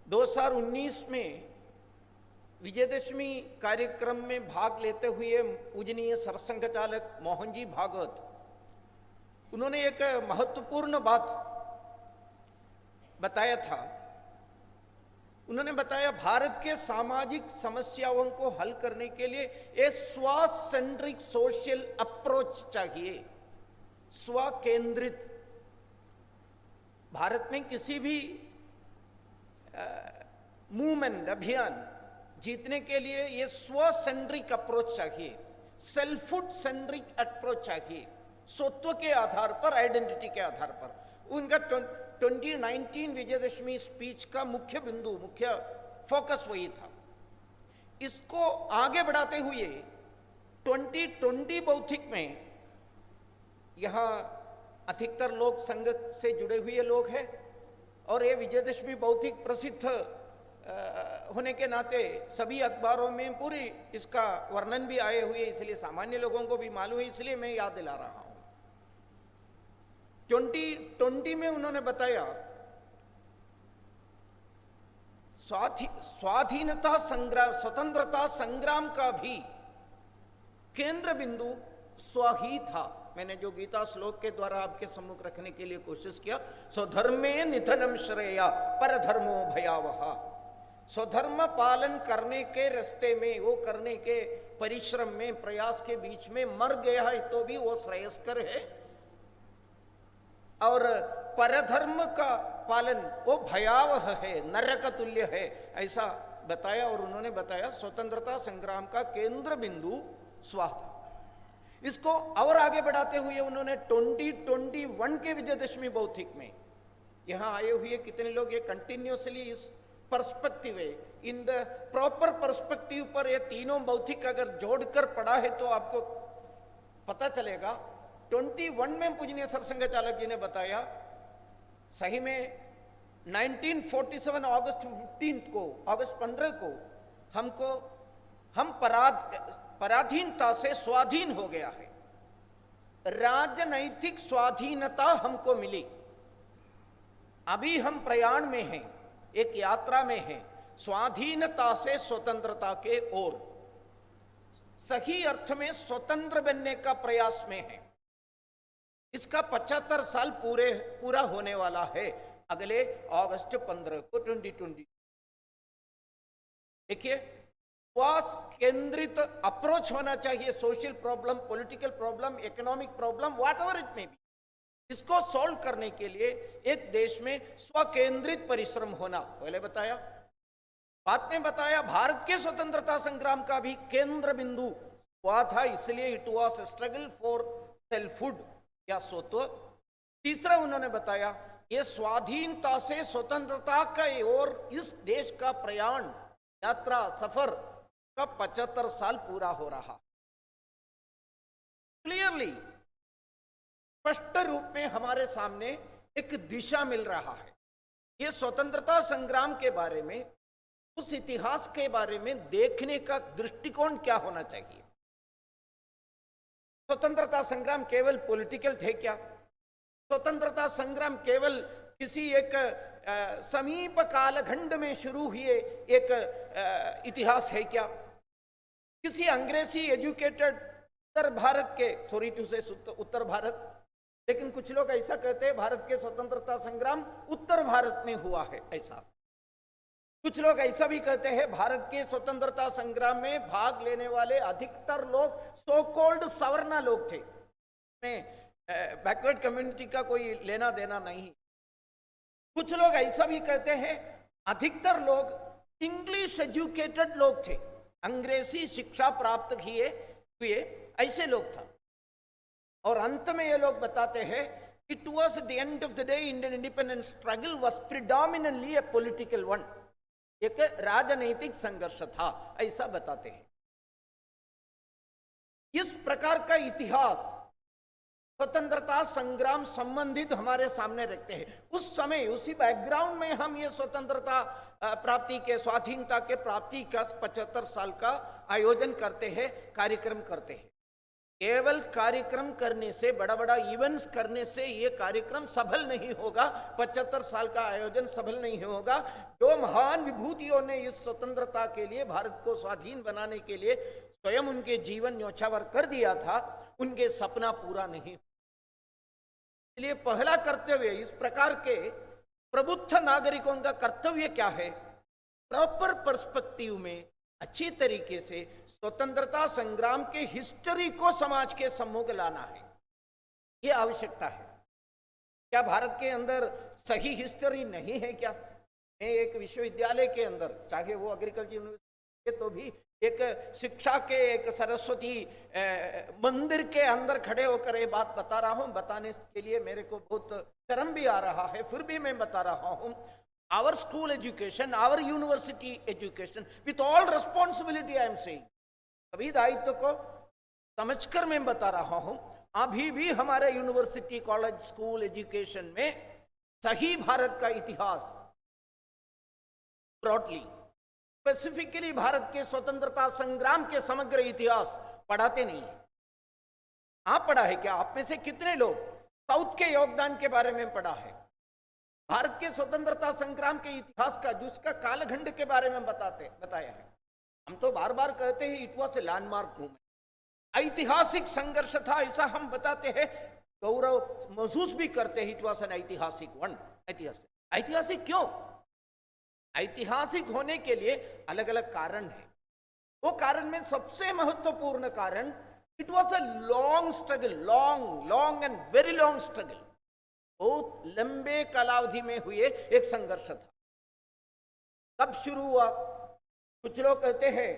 2019 में विजयदशमी कार्यक्रम में भाग लेते हुए पूजनीय सरसंघ चालक मोहन जी भागवत, उन्होंने एक महत्वपूर्ण बात बताया था। उन्होंने बताया भारत के सामाजिक समस्याओं को हल करने के लिए एक स्व सेंट्रिक सोशल अप्रोच चाहिए, स्व केंद्रित। भारत में किसी भी मूवमेंट, अभियान जीतने के लिए ये स्व सेंट्रिक अप्रोच चाहिए, सेल्फहुड सेंट्रिक अप्रोच चाहिए, स्वत्व के आधार पर, आइडेंटिटी के आधार पर। उनका 2019 विजयदशमी स्पीच का मुख्य बिंदु, मुख्य फोकस वही था। इसको आगे बढ़ाते हुए 2020 बौद्धिक में, यहां अधिकतर लोग संघ से जुड़े हुए लोग हैं और ये विजयदशमी बौद्धिक प्रसिद्ध होने के नाते सभी अखबारों में पूरी इसका वर्णन भी आए हुए, इसलिए सामान्य लोगों को भी मालूम है, इसलिए मैं याद दिला रहा हूं। 2020 में उन्होंने बताया स्वाधीनता संग्राम, स्वतंत्रता संग्राम का भी केंद्र बिंदु स्व ही था। मैंने जो गीता श्लोक के द्वारा आपके सम्मुख रखने के लिए कोशिश किया, स्वधर्मे निधनम श्रेया परधर्मो भयावह। स्वधर्म पालन करने के रास्ते में, वो करने के परिश्रम में, प्रयास के बीच में मर गया है तो भी वो श्रेयस्कर है, और परधर्म का पालन वो भयावह है, नरक तुल्य है, ऐसा बताया। और उन्होंने बताया स्वतंत्रता संग्राम का केंद्र बिंदु स्व था। इसको और आगे बढ़ाते हुए उन्होंने 2021 के विजयदशमी भौतिक में यहां आए हुए कितने लोग ये कंटिन्यूसली इस पर्सपेक्टिव है, इन द प्रॉपर पर्सपेक्टिव पर ये तीनों भौतिक अगर जोड़कर पढ़ा है तो आपको पता चलेगा। 21 में पूजनीय सरसंघ चालक जी ने बताया, सही में 1947 अगस्त 15 को हम पराधीनता से स्वाधीन हो गया है, राजनैतिक स्वाधीनता हमको मिली। अभी हम प्रयाण में हैं, एक यात्रा में हैं, स्वाधीनता से स्वतंत्रता के ओर, सही अर्थ में स्वतंत्र बनने का प्रयास में है। इसका 75 साल पूरा होने वाला है अगले अगस्त 15 को 2020। देखिए, स्वास्थ्य केंद्रित अप्रोच होना चाहिए। Social problem, political problem, economic problem, what ever it may be, इसको सॉल्व करने के लिए एक देश में स्वकेंद्रित परिश्रम होना, पहले बताया। बाद में बताया भारत के स्वतंत्रता संग्राम का भी केंद्र बिंदु हुआ था, इसलिए it was struggle for selfhood या स्वत्व। तीसरा उन्होंने बताया ये स्वाधीनता से स्वतंत्रता का और इस देश का प्रयाण, यात्रा, सफर का 75 साल पूरा हो रहा। क्लियरली, स्पष्ट रूप में हमारे सामने एक दिशा मिल रहा है। ये स्वतंत्रता संग्राम के बारे में, उस इतिहास के बारे में देखने का दृष्टिकोण क्या होना चाहिए। स्वतंत्रता संग्राम केवल पॉलिटिकल थे क्या? स्वतंत्रता संग्राम केवल किसी एक समीप कालखंड में शुरू हुए एक इतिहास है क्या? किसी अंग्रेजी एजुकेटेड उत्तर भारत के, सॉरी टू से उत्तर भारत, लेकिन कुछ लोग ऐसा कहते हैं भारत के स्वतंत्रता संग्राम उत्तर भारत में हुआ है, ऐसा। कुछ लोग ऐसा भी कहते हैं भारत के स्वतंत्रता संग्राम में भाग लेने वाले अधिकतर लोग सो कॉल्ड सवर्णा लोग थे, बैकवर्ड कम्युनिटी का कोई लेना देना नहीं। कुछ लोग ऐसा भी कहते हैं अधिकतर लोग इंग्लिश एजुकेटेड लोग थे, अंग्रेजी शिक्षा प्राप्त हुए ऐसे लोग था। और अंत में ये लोग बताते हैं it was the end of the day Indian independence struggle was predominantly A political one, एक राजनीतिक संघर्ष था, ऐसा बताते हैं। इस प्रकार का इतिहास स्वतंत्रता संग्राम संबंधित हमारे सामने रखते हैं। उस समय उसी बैकग्राउंड में हम ये स्वतंत्रता प्राप्ति के, स्वाधीनता के प्राप्ति का 75 साल का आयोजन करते हैं, कार्यक्रम करते हैं। केवल कार्यक्रम करने से, बड़ा बड़ा इवेंट्स करने से ये कार्यक्रम सफल नहीं होगा, 75 साल का आयोजन सफल नहीं होगा। जो महान विभूतियों ने इस स्वतंत्रता के लिए, भारत को स्वाधीन बनाने के लिए स्वयं उनके जीवन न्योछावर कर दिया था, उनके सपना पूरा नहीं। इसलिए पहला कर्तव्य इस प्रकार के प्रबुद्ध नागरिकों का कर्तव्य क्या है? प्रॉपर पर्सपेक्टिव में अच्छी तरीके से स्वतंत्रता संग्राम के हिस्ट्री को समाज के सम्मुख लाना है, यह आवश्यकता है। क्या भारत के अंदर सही हिस्ट्री नहीं है क्या? मैं एक विश्वविद्यालय के अंदर, चाहे वो एग्रीकल्चर यूनिवर्सिटी, तो भी एक शिक्षा के, एक सरस्वती मंदिर के अंदर खड़े होकर ये बात बता रहा हूं। बताने के लिए मेरे को बहुत शर्म भी आ रहा है, फिर भी मैं बता रहा हूं। Our school education, our university education, with all responsibility I am saying, सभी दायित्व को समझकर मैं बता रहा हूं, अभी भी हमारे यूनिवर्सिटी, कॉलेज, स्कूल एजुकेशन में सही भारत का इतिहास ब्रॉडली, स्पेसिफिकली भारत के स्वतंत्रता संग्राम के समग्र इतिहास पढ़ाते नहीं है। आप पढ़ा है क्या? आप में से कितने लोग साउथ के योगदान के बारे में पढ़ा है? भारत के स्वतंत्रता संग्राम के इतिहास का, जिसका कालखंड के बारे में बताया है। हम तो बार बार कहते हैं it was a landmark movement, ऐतिहासिक संघर्ष था, ऐसा हम बताते हैं, गौरव महसूस भी करते हैं। इट वाज एन ऐतिहासिक वन। ऐतिहासिक क्यों? ऐतिहासिक होने के लिए अलग अलग कारण है। वो कारण में सबसे महत्वपूर्ण कारण, it was a long struggle, long and very long struggle, बहुत लंबे कालावधि में हुए एक संघर्ष था। कब शुरू हुआ? कुछ लोग कहते हैं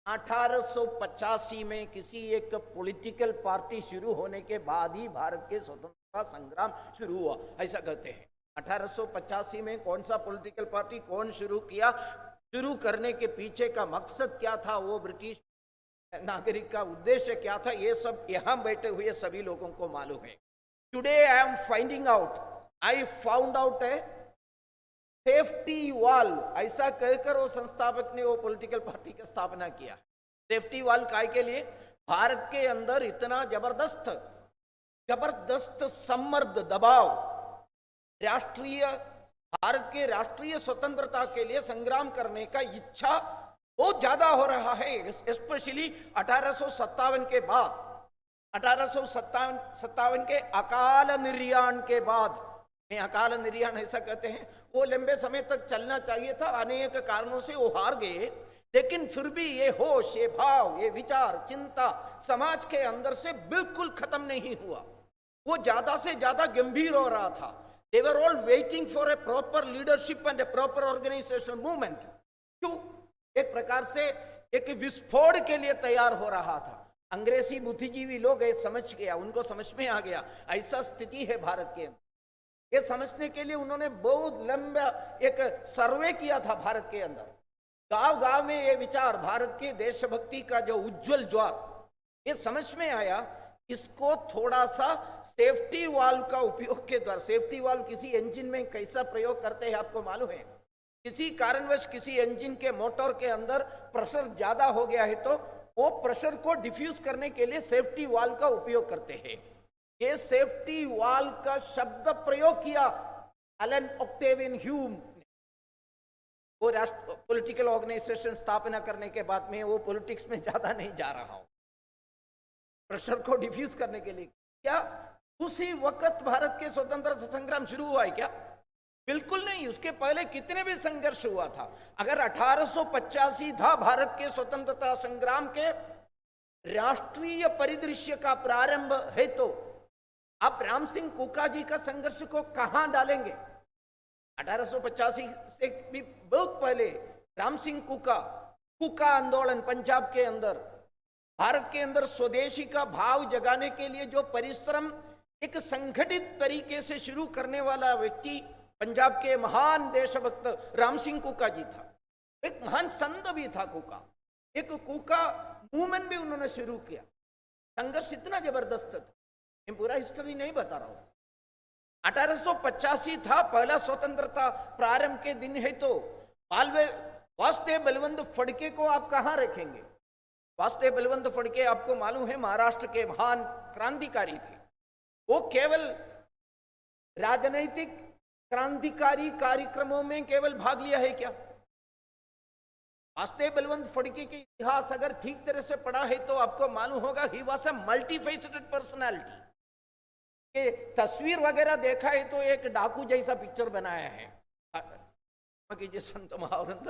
1885 में किसी एक पॉलिटिकल पार्टी शुरू होने के बाद ही भारत के स्वतंत्रता संग्राम शुरू हुआ, ऐसा कहते हैं। 1885 में कौन सा पॉलिटिकल पार्टी कौन शुरू किया, शुरू करने के पीछे का मकसद क्या था, वो ब्रिटिश नागरिक का उद्देश्य क्या था, ये सब यहां बैठे हुए सभी लोगों को मालूम है। Today I am finding out, I found out A safety wall, ऐसा कहकर वो संस्थापक ने वो पॉलिटिकल पार्टी की स्थापना किया। सेफ्टी वॉल काय के लिए, भारत के अंदर इतना जबरदस्त सम्मर्द दबाव, भारत के राष्ट्रीय स्वतंत्रता के लिए संग्राम करने का इच्छा बहुत ज्यादा हो रहा है, स्पेशली 1857 के बाद, 1857 के अकाल निर्याण के बाद। में अकाल निर्याण ऐसा कहते हैं, वो लंबे समय तक चलना चाहिए था, अनेक कारणों से वो हार गए, लेकिन फिर भी ये होश, ये भाव, ये विचार, चिंता समाज के अंदर से बिल्कुल खत्म नहीं हुआ। वो ज्यादा से ज्यादा गंभीर हो रहा था। They were all waiting for a proper leadership and a proper organization movement। क्यों? एक प्रकार से एक विस्फोट के लिए तैयार हो रहा था। अंग्रेजी बुद्धिजीवी लोग ये समझ गया, उनको समझ में आ गया ऐसा स्थिति है भारत के अंदर। ये समझने के लिए उन्होंने बहुत लंबा एक सर्वे किया था भारत के अंदर। गांव गांव में ये विचार, भारत के देशभक्ति का जो उज्जवल ज्वार, ये समझ में आया। इसको थोड़ा सा सेफ्टी वाल्व का उपयोग के द्वारा, सेफ्टी वाल्व किसी इंजन में कैसा प्रयोग करते हैं आपको मालूम है। किसी कारणवश किसी इंजन के मोटर के अंदर प्रेशर ज्यादा हो गया है तो वो प्रेशर को डिफ्यूज करने के लिए सेफ्टी वाल्व का उपयोग करते हैं। ये सेफ्टी वाल्व का शब्द प्रयोग किया एलन ऑक्टेवियन ह्यूम ने। वो राष्ट्र पॉलिटिकल ऑर्गेनाइजेशन स्थापना करने के बाद में, वो पॉलिटिक्स में ज्यादा नहीं जा रहा हूं, प्रेशर को डिफ्यूज करने के लिए। क्या उसी वक्त भारत के स्वतंत्रता संग्राम शुरू हुआ है क्या? बिल्कुल नहीं, उसके पहले कितने भी संघर्ष हुआ था। अगर 1885 था भारत के स्वतंत्रता संग्राम के राष्ट्रीय परिदृश्य का प्रारंभ है, तो आप राम सिंह कुका जी का संघर्ष को कहां डालेंगे? 1885 से भी बहुत पहले राम सिंह कुका आंदोलन पंजाब के अंदर, भारत के अंदर स्वदेशी का भाव जगाने के लिए जो परिश्रम एक संगठित तरीके से शुरू करने वाला व्यक्ति पंजाब के महान देशभक्त राम सिंह कुका जी था। एक महान संत भी था कुका, एक कुका मूवमेंट भी उन्होंने शुरू किया। संघर्ष इतना जबरदस्त था, मैं पूरा हिस्ट्री नहीं बता रहा हूं। 1885 था पहला स्वतंत्रता प्रारंभ के दिन है, तो वासुदेव बलवंत फड़के को आप कहां रखेंगे? वासुदेव बलवंत फड़के आपको मालूम है महाराष्ट्र के महान क्रांतिकारी थे। वो केवल राजनैतिक क्रांतिकारी कार्यक्रमों में केवल भाग लिया है क्या? वासुदेव बलवंत फड़के के इतिहास अगर ठीक तरह से पढ़ा है तो आपको मालूम होगा he was a multifaceted personality. के तस्वीर वगैरह देखा है तो एक डाकू जैसा पिक्चर बनाया है संत महावरंत।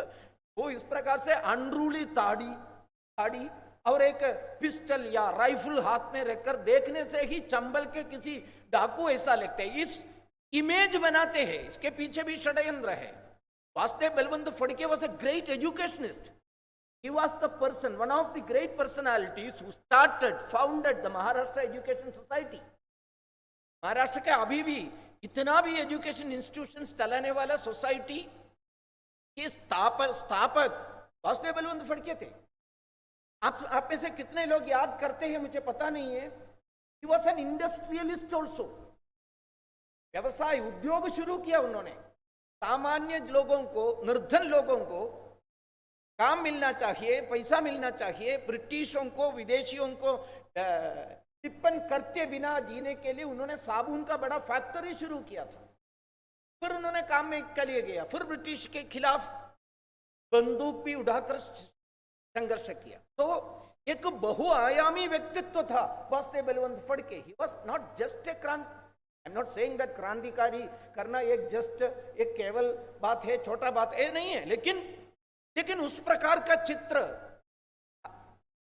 वो इस प्रकार से अनरूली दाढ़ी और एक पिस्टल या राइफल हाथ में रखकर देखने से ही चंबल के किसी डाकू ऐसा लगता है, इस इमेज बनाते हैं। इसके पीछे भी षड्यंत्र है। Vasudev Balwant Phadke was a great educationist. He was the person, one of the great personalities who founded the Maharashtra Education Society. Maharashtra के अभी भी इतना भी एजुकेशन इंस्टीट्यूशंस चलाने वाला सोसाइटी के स्थापक वासुदेव बलवंत फड़के थे। आप में से कितने लोग याद करते हैं मुझे पता नहीं है। He was an industrialist also. व्यवसाय उद्योग शुरू किया उन्होंने। सामान्य लोगों को, निर्धन लोगों को काम मिलना चाहिए, पैसा मिलना चाहिए। ब्रिटिशों को, विदेशियों को टिप्पण करते बिना जीने के लिए उन्होंने साबुन का बड़ा फैक्ट्री शुरू किया था। फिर उन्होंने काम में के लिए गया, फिर ब्रिटिश के खिलाफ बंदूक भी उठाकर संघर्ष किया। तो एक बहुआयामी व्यक्तित्व था Vasudev Balwant Phadke. He was not just a क्रांति, I am not saying that क्रांतिकारी करना एक जस्ट एक केवल बात है, छोटा बात है नहीं है, लेकिन उस प्रकार का चित्र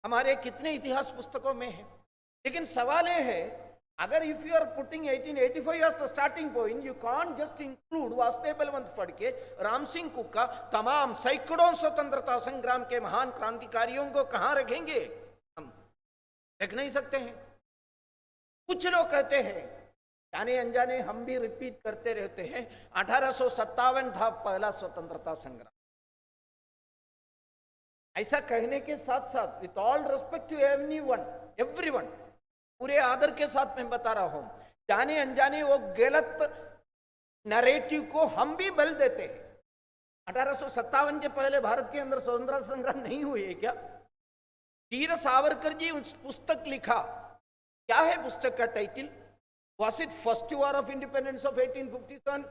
हमारे कितने इतिहास पुस्तकों में है। लेकिन सवाल यह है अगर if you are putting 1885 as the starting point, you can't just include Vasudev Balwant Phadke, Ram Singh Kuka, तमाम सैकड़ों स्वतंत्रता संग्राम के महान क्रांतिकारियों को कहां रखेंगे? हम रख नहीं सकते हैं। कुछ लोग कहते हैं, जाने अनजाने हम भी रिपीट करते रहते हैं, 1857 था पहला स्वतंत्रता संग्राम। ऐसा कहने के साथ साथ, with all respect to everyone, पूरे आदर के साथ मैं बता रहा हूं, जाने अनजाने वो गलत नैरेटिव को हम भी बल देते हैं। 1857 के पहले भारत के अंदर स्वतंत्रता संग्राम नहीं हुई है क्या? वीर सावरकर जी उस पुस्तक लिखा, क्या है पुस्तक का title? Was it first war of independence of 1857?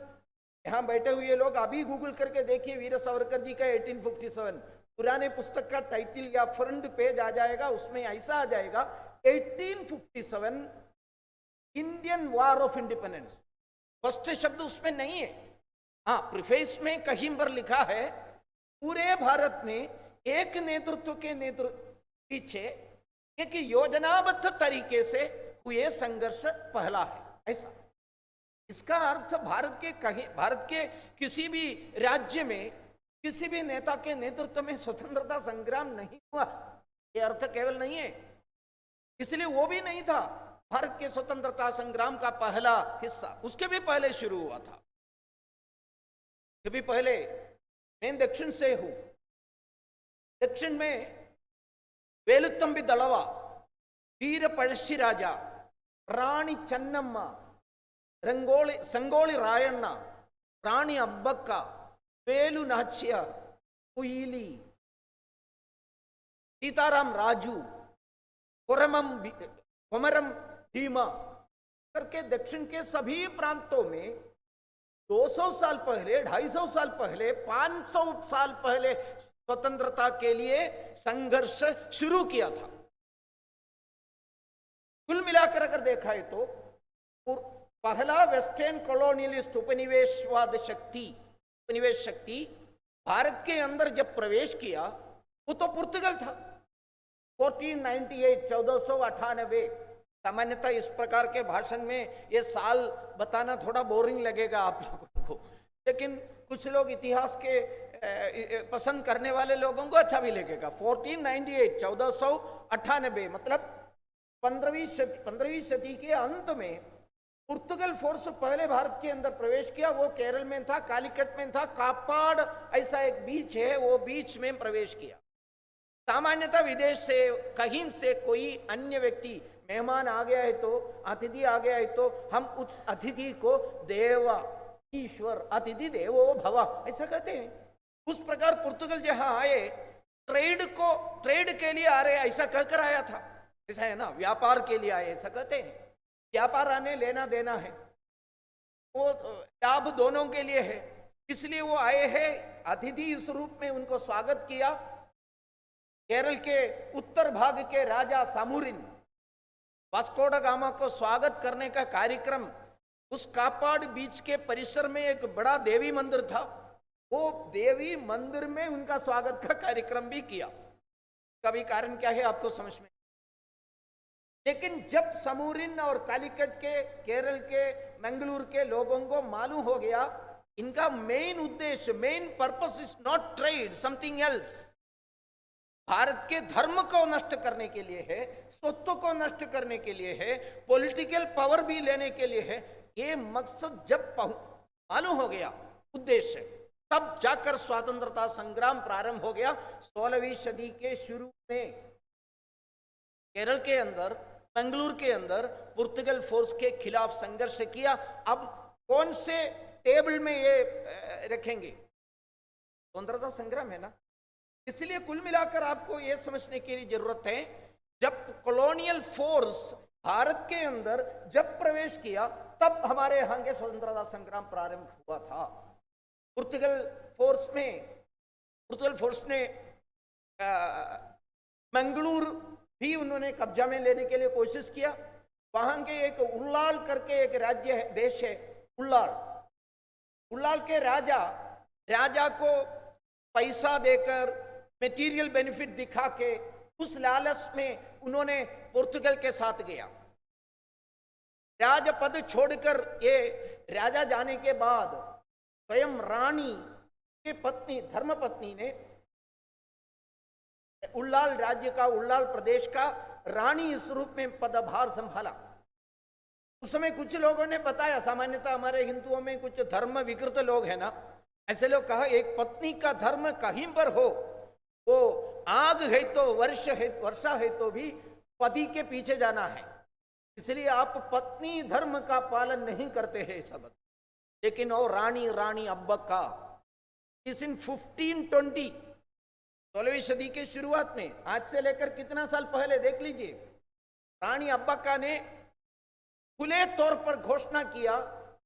यहां बैठे हुए लोग अभी गूगल करके देखिए वीर सावरकर जी का 1857, पुराने पुस्तक का टाइटल या फ्रंट पेज आ जाएगा, उसमें ऐसा आ जाएगा 1857 Indian war of independence. First शब्द उसमें नहीं है। हाँ, प्रीफेस में कहीं पर लिखा है पूरे भारत में एक नेतृत्व के पीछे एक योजनाबद्ध तरीके से हुए संघर्ष पहला है, ऐसा। इसका अर्थ भारत के किसी भी राज्य में किसी भी नेता के नेतृत्व में स्वतंत्रता संग्राम नहीं हुआ, यह अर्थ केवल नहीं है। इसलिए वो भी नहीं था भारत के स्वतंत्रता संग्राम का पहला हिस्सा, उसके भी पहले शुरू हुआ था। ये भी पहले मैं दक्षिण से हूं। दक्षिण में वेलुत्तंबी दलवा, वीर पழश्ശி राजा, रानी चन्नम्मा, संगोली रायण्ण, रानी अब्बक्का, वेलु नाचियार, कुयिली, सीताराम राजू, कोमरम भीमा करके दक्षिण के सभी प्रांतों में 200 साल पहले, 250 साल पहले, 500 साल पहले स्वतंत्रता के लिए संघर्ष शुरू किया था। कुल मिलाकर अगर देखा है तो पहला वेस्टर्न कॉलोनियलिस्ट उपनिवेश शक्ति भारत के अंदर जब प्रवेश किया वो तो पुर्तगाल था। 1498, 1498। सामान्यतः इस प्रकार के भाषण में ये साल बताना थोड़ा बोरिंग लगेगा आप लोगों को, लेकिन कुछ लोग इतिहास के पसंद करने वाले लोगों को अच्छा भी लगेगा। 1498, 1498 मतलब 15वीं सदी के अंत में पुर्तगाल फोर्स पहले भारत के अंदर प्रवेश किया। वो केरल में था, कालीकट में था, कापाड ऐसा एक बीच है, वो बीच में प्रवेश किया। सामान्यतः विदेश से कहीं से कोई अन्य व्यक्ति मेहमान आ गया है तो, अतिथि आ गया है तो हम उस अतिथि को देवा, ईश्वर, अतिथि देवो भव ऐसा कहते हैं। उस प्रकार पुर्तगाल जहां आए ट्रेड के लिए आ रहे ऐसा कहकर आया था, ऐसा है ना, व्यापार के लिए आए ऐसा कहते हैं। व्यापार आने लेना देना है, वो लाभ दोनों के लिए है, इसलिए वो आए हैं। अतिथि इस रूप में उनको स्वागत किया। केरल के उत्तर भाग के राजा सामूरिन वास्को ड गामा को स्वागत करने का कार्यक्रम, उस कापाड बीच के परिसर में एक बड़ा देवी मंदिर था, वो देवी मंदिर में उनका स्वागत का कार्यक्रम भी किया। कभी कारण क्या है आपको समझ में। लेकिन जब समूरिन और कालीकट के, केरल के, मंगलूर के लोगों को मालूम हो गया इनका मेन उद्देश्य, main purpose is not trade, something else, Bharat के धर्म को नष्ट करने के लिए है, स्वत्व को नष्ट करने के लिए है, पॉलिटिकल पावर भी लेने के लिए है, ये मकसद जब मालूम हो गया उद्देश्य, तब जाकर स्वतंत्रता संग्राम प्रारंभ हो गया। 16वीं सदी के शुरू में केरल के अंदर, मंगलूर के अंदर पुर्तगाल फोर्स के खिलाफ संघर्ष किया। अब कौन से टेबल में ये रखेंगे? स्वतंत्रता संग्राम है ना। इसलिए कुल मिलाकर आपको यह समझने की जरूरत है, जब कॉलोनियल फोर्स भारत के अंदर जब प्रवेश किया तब हमारे यहां के स्वतंत्रता संग्राम प्रारंभ हुआ था। पुर्तगाल फोर्स ने मंगलूर भी उन्होंने कब्जा में लेने के लिए कोशिश किया। वहां के एक उल्लाल करके एक राज्य है, देश है उल्लाल के राजा को पैसा देकर, मेटीरियल बेनिफिट दिखा के, उस लालच में उन्होंने पुर्तगाल के साथ गया। राजपद छोड़कर ये राजा जाने के बाद स्वयं रानी के पत्नी धर्मपत्नी ने उल्लाल राज्य का, उल्लाल प्रदेश का रानी इस रूप में पदभार संभाला। उस समय कुछ लोगों ने बताया, सामान्यतः हमारे हिंदुओं में कुछ धर्म विकृत लोग हैं ना, ऐसे लोग कहा एक पत्नी का धर्म कहीं पर हो, वो आग है तो वर्षा है तो भी पति के पीछे जाना है, इसलिए आप पत्नी धर्म का पालन नहीं करते हैं सब। लेकिन वो रानी अब्बक्का इस इन 1520 16वीं सदी के शुरुआत में, आज से लेकर कितना साल पहले देख लीजिए, रानी अब्बक्का ने खुले तौर पर घोषणा किया,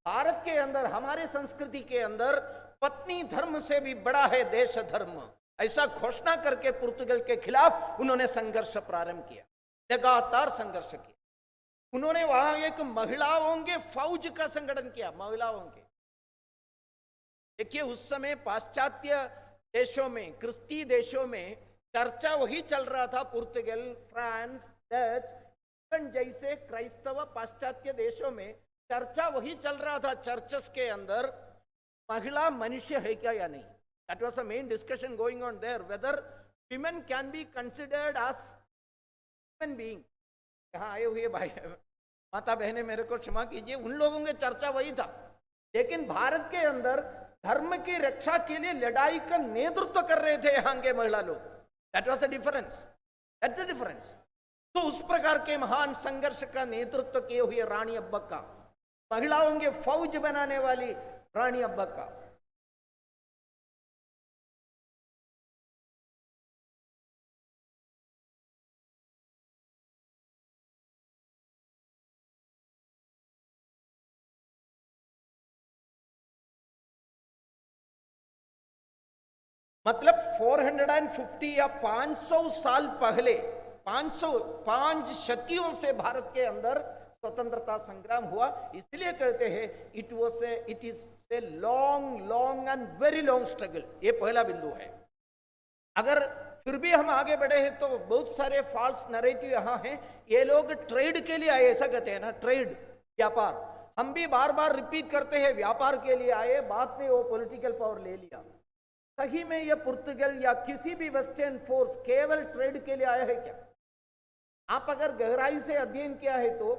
भारत के अंदर, हमारे संस्कृति के अंदर पत्नी धर्म से भी बड़ा है देश धर्म। ऐसा घोषणा करके पुर्तगाल के खिलाफ उन्होंने संघर्ष प्रारंभ किया, लगातार संघर्ष किया। उन्होंने वहां एक महिलाओं के फौज का संगठन किया, महिलाओं के। देखिए उस समय पाश्चात्य देशों में, क्रिस्ती देशों में चर्चा वही चल रहा था, पुर्तगाल, फ्रांस, डच जैसे क्राइस्तव पाश्चात्य देशों में चर्चा वही चल रहा था चर्चेस के अंदर, महिला मनुष्य है क्या या नहीं। That was the main discussion going on there, whether women can be considered as human being. यहाँ आए हुए भाई माता बहने मेरे को क्षमा कीजिए, उन लोगों की चर्चा वही था। लेकिन भारत के अंदर धर्म की रक्षा के लिए लड़ाई का नेतृत्व कर रहे थे यहाँ के महिला लोग। That was the difference, that's the difference. तो उस प्रकार के महान संघर्ष का नेतृत्व किए हुए रानी अब्बक्का, महिलाओं के फौज बनाने वाली रानी अब्बक्का। मतलब 450 या 500 साल पहले, 505 शतियों से भारत के अंदर स्वतंत्रता संग्राम हुआ। इसलिए कहते हैं it is a long and very long struggle. ये पहला बिंदु है। अगर फिर भी हम आगे बढ़े हैं तो बहुत सारे फॉल्स नैरेटिव यहाँ हैं। ये लोग ट्रेड के लिए आए, ऐसा कहते हैं ना, ट्रेड, व्यापार। हम भी बार बार रिपीट करते हैं, व्यापार के लिए आए, बाद में वो पॉलिटिकल पावर ले लिया। सही में ये पुर्तगाल या किसी भी वेस्टर्न फोर्स केवल ट्रेड के लिए आया है क्या? आप अगर गहराई से अध्ययन किया है तो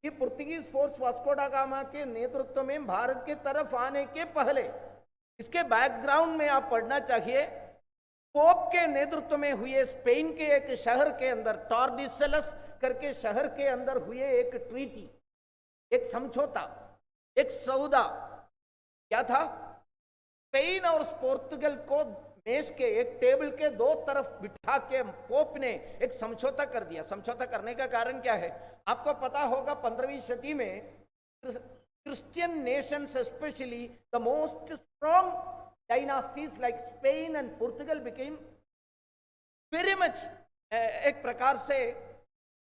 ये पुर्तगीज फोर्स वास्को दा गामा के नेतृत्व में भारत के तरफ आने के पहले, इसके बैकग्राउंड में आप पढ़ना चाहिए, पोप के नेतृत्व में हुए स्पेन के एक शहर के अंदर, टॉर्डिसेलस करके शहर के अंदर हुए एक ट्रीटी, एक समझौता, एक सौदा। क्या था? स्पेन और पोर्तुगल को मेज के एक टेबल के दो तरफ बिठा के पोप ने एक समझौता कर दिया। समझौता करने का कारण क्या है? आपको पता होगा 15वीं सदी में Christian Nations, specially the most strong dynasties like Spain and Portugal became very much, एक प्रकार से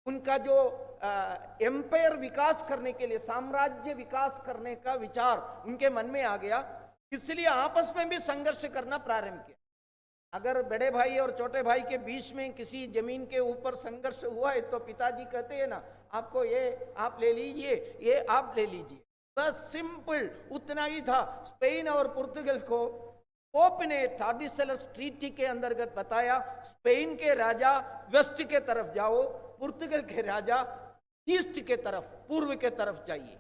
उनका जो एम्पायर विकास करने के लिए, साम्राज्य विकास करने का विचार उनके मन में आ गया। इसलिए आपस में भी संघर्ष करना प्रारंभ किया। अगर बड़े भाई और छोटे भाई के बीच में किसी जमीन के ऊपर संघर्ष हुआ है तो पिताजी कहते हैं ना, आपको ये आप ले लीजिए, ये आप ले लीजिए, बस सिंपल उतना ही था। स्पेन और पुर्तगाल को पोप ने टॉर्डिसेलस ट्रीटी के अंतर्गत बताया, स्पेन के राजा वेस्ट के तरफ जाओ, पुर्तगाल के राजा ईस्ट के तरफ, पूर्व के तरफ जाइए।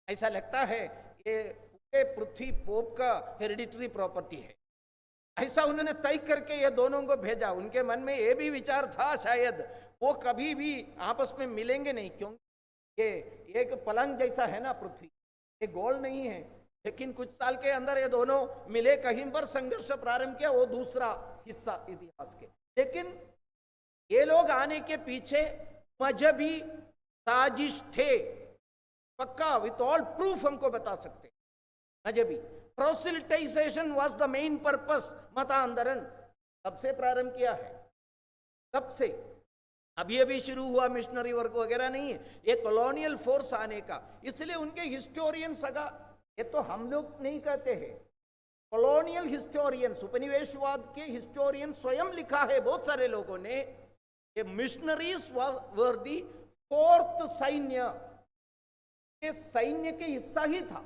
ऐसा लगता है ये पृथ्वी पोप का हेरिडिटरी प्रॉपर्टी है, ऐसा उन्होंने तय करके ये दोनों को भेजा। उनके मन में ये भी विचार था शायद वो कभी भी आपस में मिलेंगे नहीं, क्योंकि ये एक पलंग जैसा है ना पृथ्वी, ये गोल नहीं है। लेकिन कुछ साल के अंदर ये दोनों मिले, कहीं पर संघर्ष प्रारंभ किया, वो दूसरा हिस्सा इतिहास के। लेकिन ये लोग आने के पीछे मजहबी साजिश थे, पक्का, विथ ऑल प्रूफ हमको बता सकते। मजहबी प्रोसिल्टाइजेशन वाज द मेन पर्पस, मतांतरण कब से प्रारंभ किया है, कब से? अभी अभी शुरू हुआ, मिशनरी वर्क वगैरह नहीं है, ये कॉलोनियल फोर्स आने का। इसलिए उनके हिस्टोरियंस, ये तो हम लोग नहीं कहते हैं, कॉलोनियल हिस्टोरियंस, उपनिवेशवाद के हिस्टोरियन स्वयं लिखा है बहुत सारे लोगों ने, ये मिशनरीज वर दी फोर्थ सैन्य के सैन्य के हिस्सा ही था।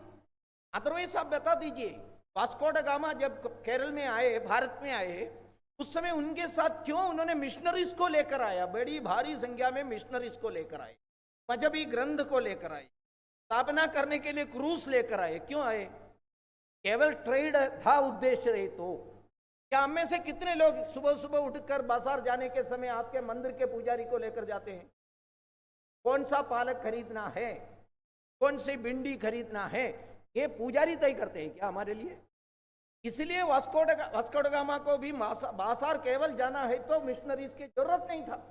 अदरवाइज आप बता दीजिए, वास्को ड गामा जब केरल में आए, भारत में आए, उस समय उनके साथ क्यों उन्होंने मिशनरीज को लेकर आया, बड़ी भारी संख्या में मिशनरीज को लेकर आए, मजहबी ग्रंथ को लेकर आए, स्थापना करने के लिए क्रूस लेकर आए। क्यों आए? केवल ट्रेड था उद्देश्य है। तो क्या हम में से कितने लोग सुबह सुबह उठकर बाजार जाने के समय आपके मंदिर के पुजारी को लेकर जाते हैं? कौन सा पालक खरीदना है, कौन सी भिंडी खरीदना है, ये पुजारी तय करते हैं क्या हमारे लिए? इसलिए वास्को ड गामा को भी बाजार केवल जाना है तो मिशनरीज की जरूरत नहीं था।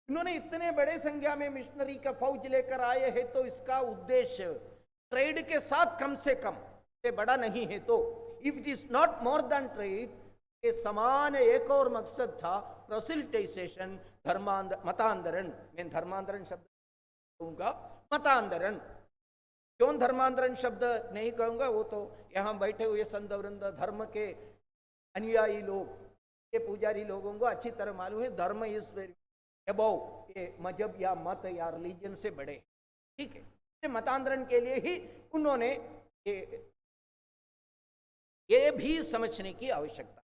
इन्होंने इतने बड़े संख्या में मिशनरी का फौज लेकर आए हैं तो इसका उद्देश्य ट्रेड के साथ कम से कम से बड़ा नहीं है। तो if it is not more than trade, के समान एक और मकसद था, प्रोसिल्टेशन, मतांतरण। मैं धर्मांतरण शब्द कहूंगा, मतांतरण क्यों धर्मांतरण शब्द नहीं कहूंगा, वो तो यहाँ बैठे हुए संत वृंद, धर्म के अनुयायी लोग, ये पुजारी लोगों को अच्छी तरह मालूम है, धर्म इज वेरी अबव, ये मजहब या मत या रिलीजन से बड़े, ठीक है। मतांतरण के लिए ही उन्होंने ये भी समझने की आवश्यकता,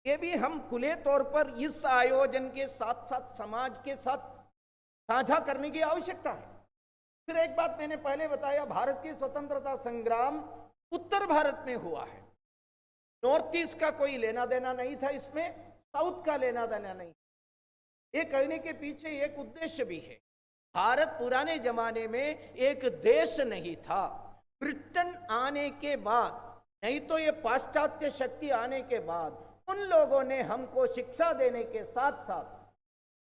ये भी हम खुले तौर पर इस आयोजन के साथ साथ समाज के साथ साझा करने की आवश्यकता है। फिर एक बात मैंने पहले बताया, भारत की स्वतंत्रता संग्राम उत्तर भारत में हुआ है, नॉर्थ ईस्ट का कोई लेना देना नहीं था इसमें, साउथ का लेना देना नहीं। ये कहने के पीछे एक उद्देश्य भी है, भारत पुराने जमाने में एक देश नहीं था। ब्रिटेन आने के बाद, नहीं तो ये पाश्चात्य शक्ति आने के बाद, उन लोगों ने हमको शिक्षा देने के साथ साथ,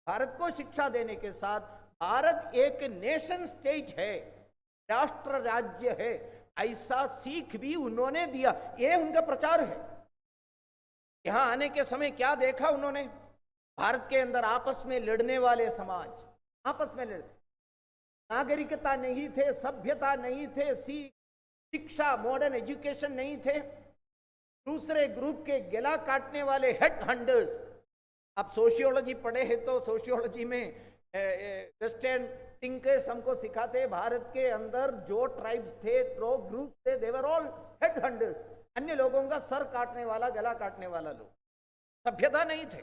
भारत को शिक्षा देने के साथ, भारत एक नेशन स्टेट है, राष्ट्र राज्य है, ऐसा सीख भी उन्होंने दिया। ये उनका प्रचार है। यहां आने के समय क्या देखा उन्होंने? भारत के अंदर आपस में लड़ने वाले समाज, आपस में लड़, नागरिकता नहीं थे, सभ्यता नहीं थे, शिक्षा, मॉडर्न एजुकेशन नहीं थे, दूसरे ग्रुप के गला काटने वाले हेड हंटर्स। आप सोशियोलॉजी पढ़े हैं तो सोशियोलॉजी में वेस्टर्न थिंकर्स हमको सिखाते हैं, भारत के अंदर जो ट्राइब्स थे, जो ग्रुप थे, दे वर ऑल हेड हंटर्स, अन्य लोगों का सर काटने वाला, गला काटने वाला लोग, सभ्यता नहीं थे।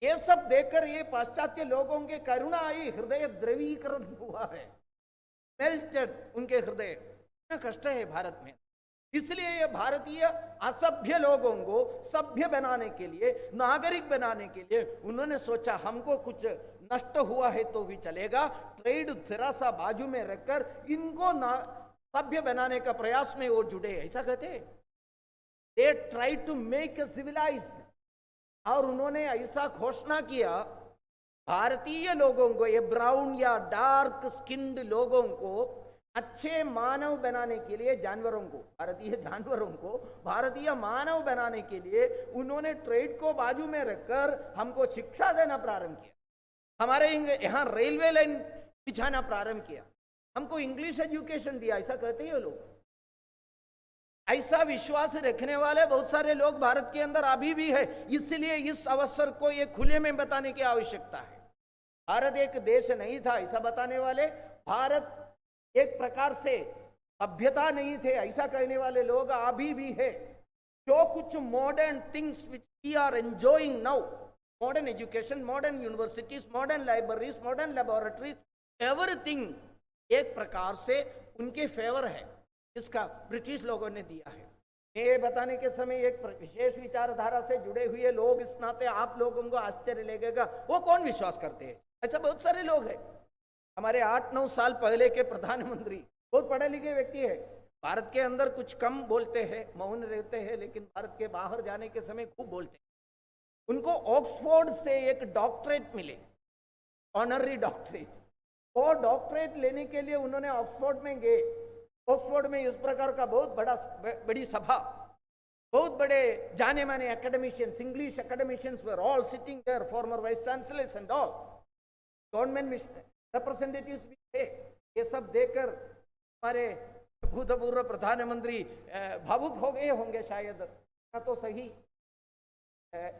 ये सब देखकर ये पाश्चात्य लोगों के करुणा आई, हृदय द्रवीकरण हुआ है, मेल्टेड उनके हृदय। इतना कष्ट है भारत में, इसलिए ये भारतीय असभ्य लोगों को सभ्य बनाने के लिए, नागरिक बनाने के लिए उन्होंने सोचा हमको कुछ नष्ट हुआ है तो भी चलेगा, ट्रेड थोड़ा सा बाजू में रखकर इनको सभ्य बनाने का प्रयास में वो जुड़े। ऐसा कहते हैं, they try to make civilised. और उन्होंने ऐसा घोषणा किया, भारतीय लोगों को, ये ब्राउन या डार्क स्किन्ड लोगों को अच्छे मानव बनाने के लिए, जानवरों को, भारतीय जानवरों को भारतीय मानव बनाने के लिए उन्होंने ट्रेड को बाजू में रखकर हमको शिक्षा देना प्रारंभ किया। हमारे यहाँ रेलवे लाइन बिछाना प्रारंभ किया, हमको इंग्लिश एजुकेशन दिया, ऐसा कहते हैं लोग। ऐसा विश्वास रखने वाले बहुत सारे लोग भारत के अंदर अभी भी है, इसलिए इस अवसर को ये खुले में बताने की आवश्यकता है। भारत एक देश नहीं था ऐसा बताने वाले, भारत एक प्रकार से सभ्यता नहीं थे ऐसा कहने वाले लोग अभी भी है। जो कुछ modern things which we are enjoying now, modern education, modern universities, modern libraries, modern laboratories, everything एक प्रकार से उनके फेवर है, जिसका ब्रिटिश लोगों ने दिया है। ये बताने के समय एक विशेष विचारधारा से जुड़े हुए लोग, इस नाते आप लोगों को आश्चर्य लगेगा, वो कौन विश्वास करते हैं? ऐसा बहुत सारे लोग हैं। हमारे 8-9 साल पहले के प्रधानमंत्री बहुत पढ़े लिखे व्यक्ति है, भारत के अंदर कुछ कम बोलते हैं, मौन रहते हैं, लेकिन भारत के बाहर जाने के समय खूब बोलते हैं। उनको ऑक्सफोर्ड से एक डॉक्टरेट मिले, ऑनररी डॉक्टरेट। वो डॉक्टरेट लेने के लिए उन्होंने ऑक्सफोर्ड में गए। ऑक्सफोर्ड में इस प्रकार का बहुत बड़ी सभा, बहुत बड़े जाने माने academicians, English academicians were all sitting there, former vice chancellors and all, government representatives भी थे। ये सब देखकर हमारे भूतपूर्व प्रधानमंत्री भावुक हो गए होंगे शायद। तो सही,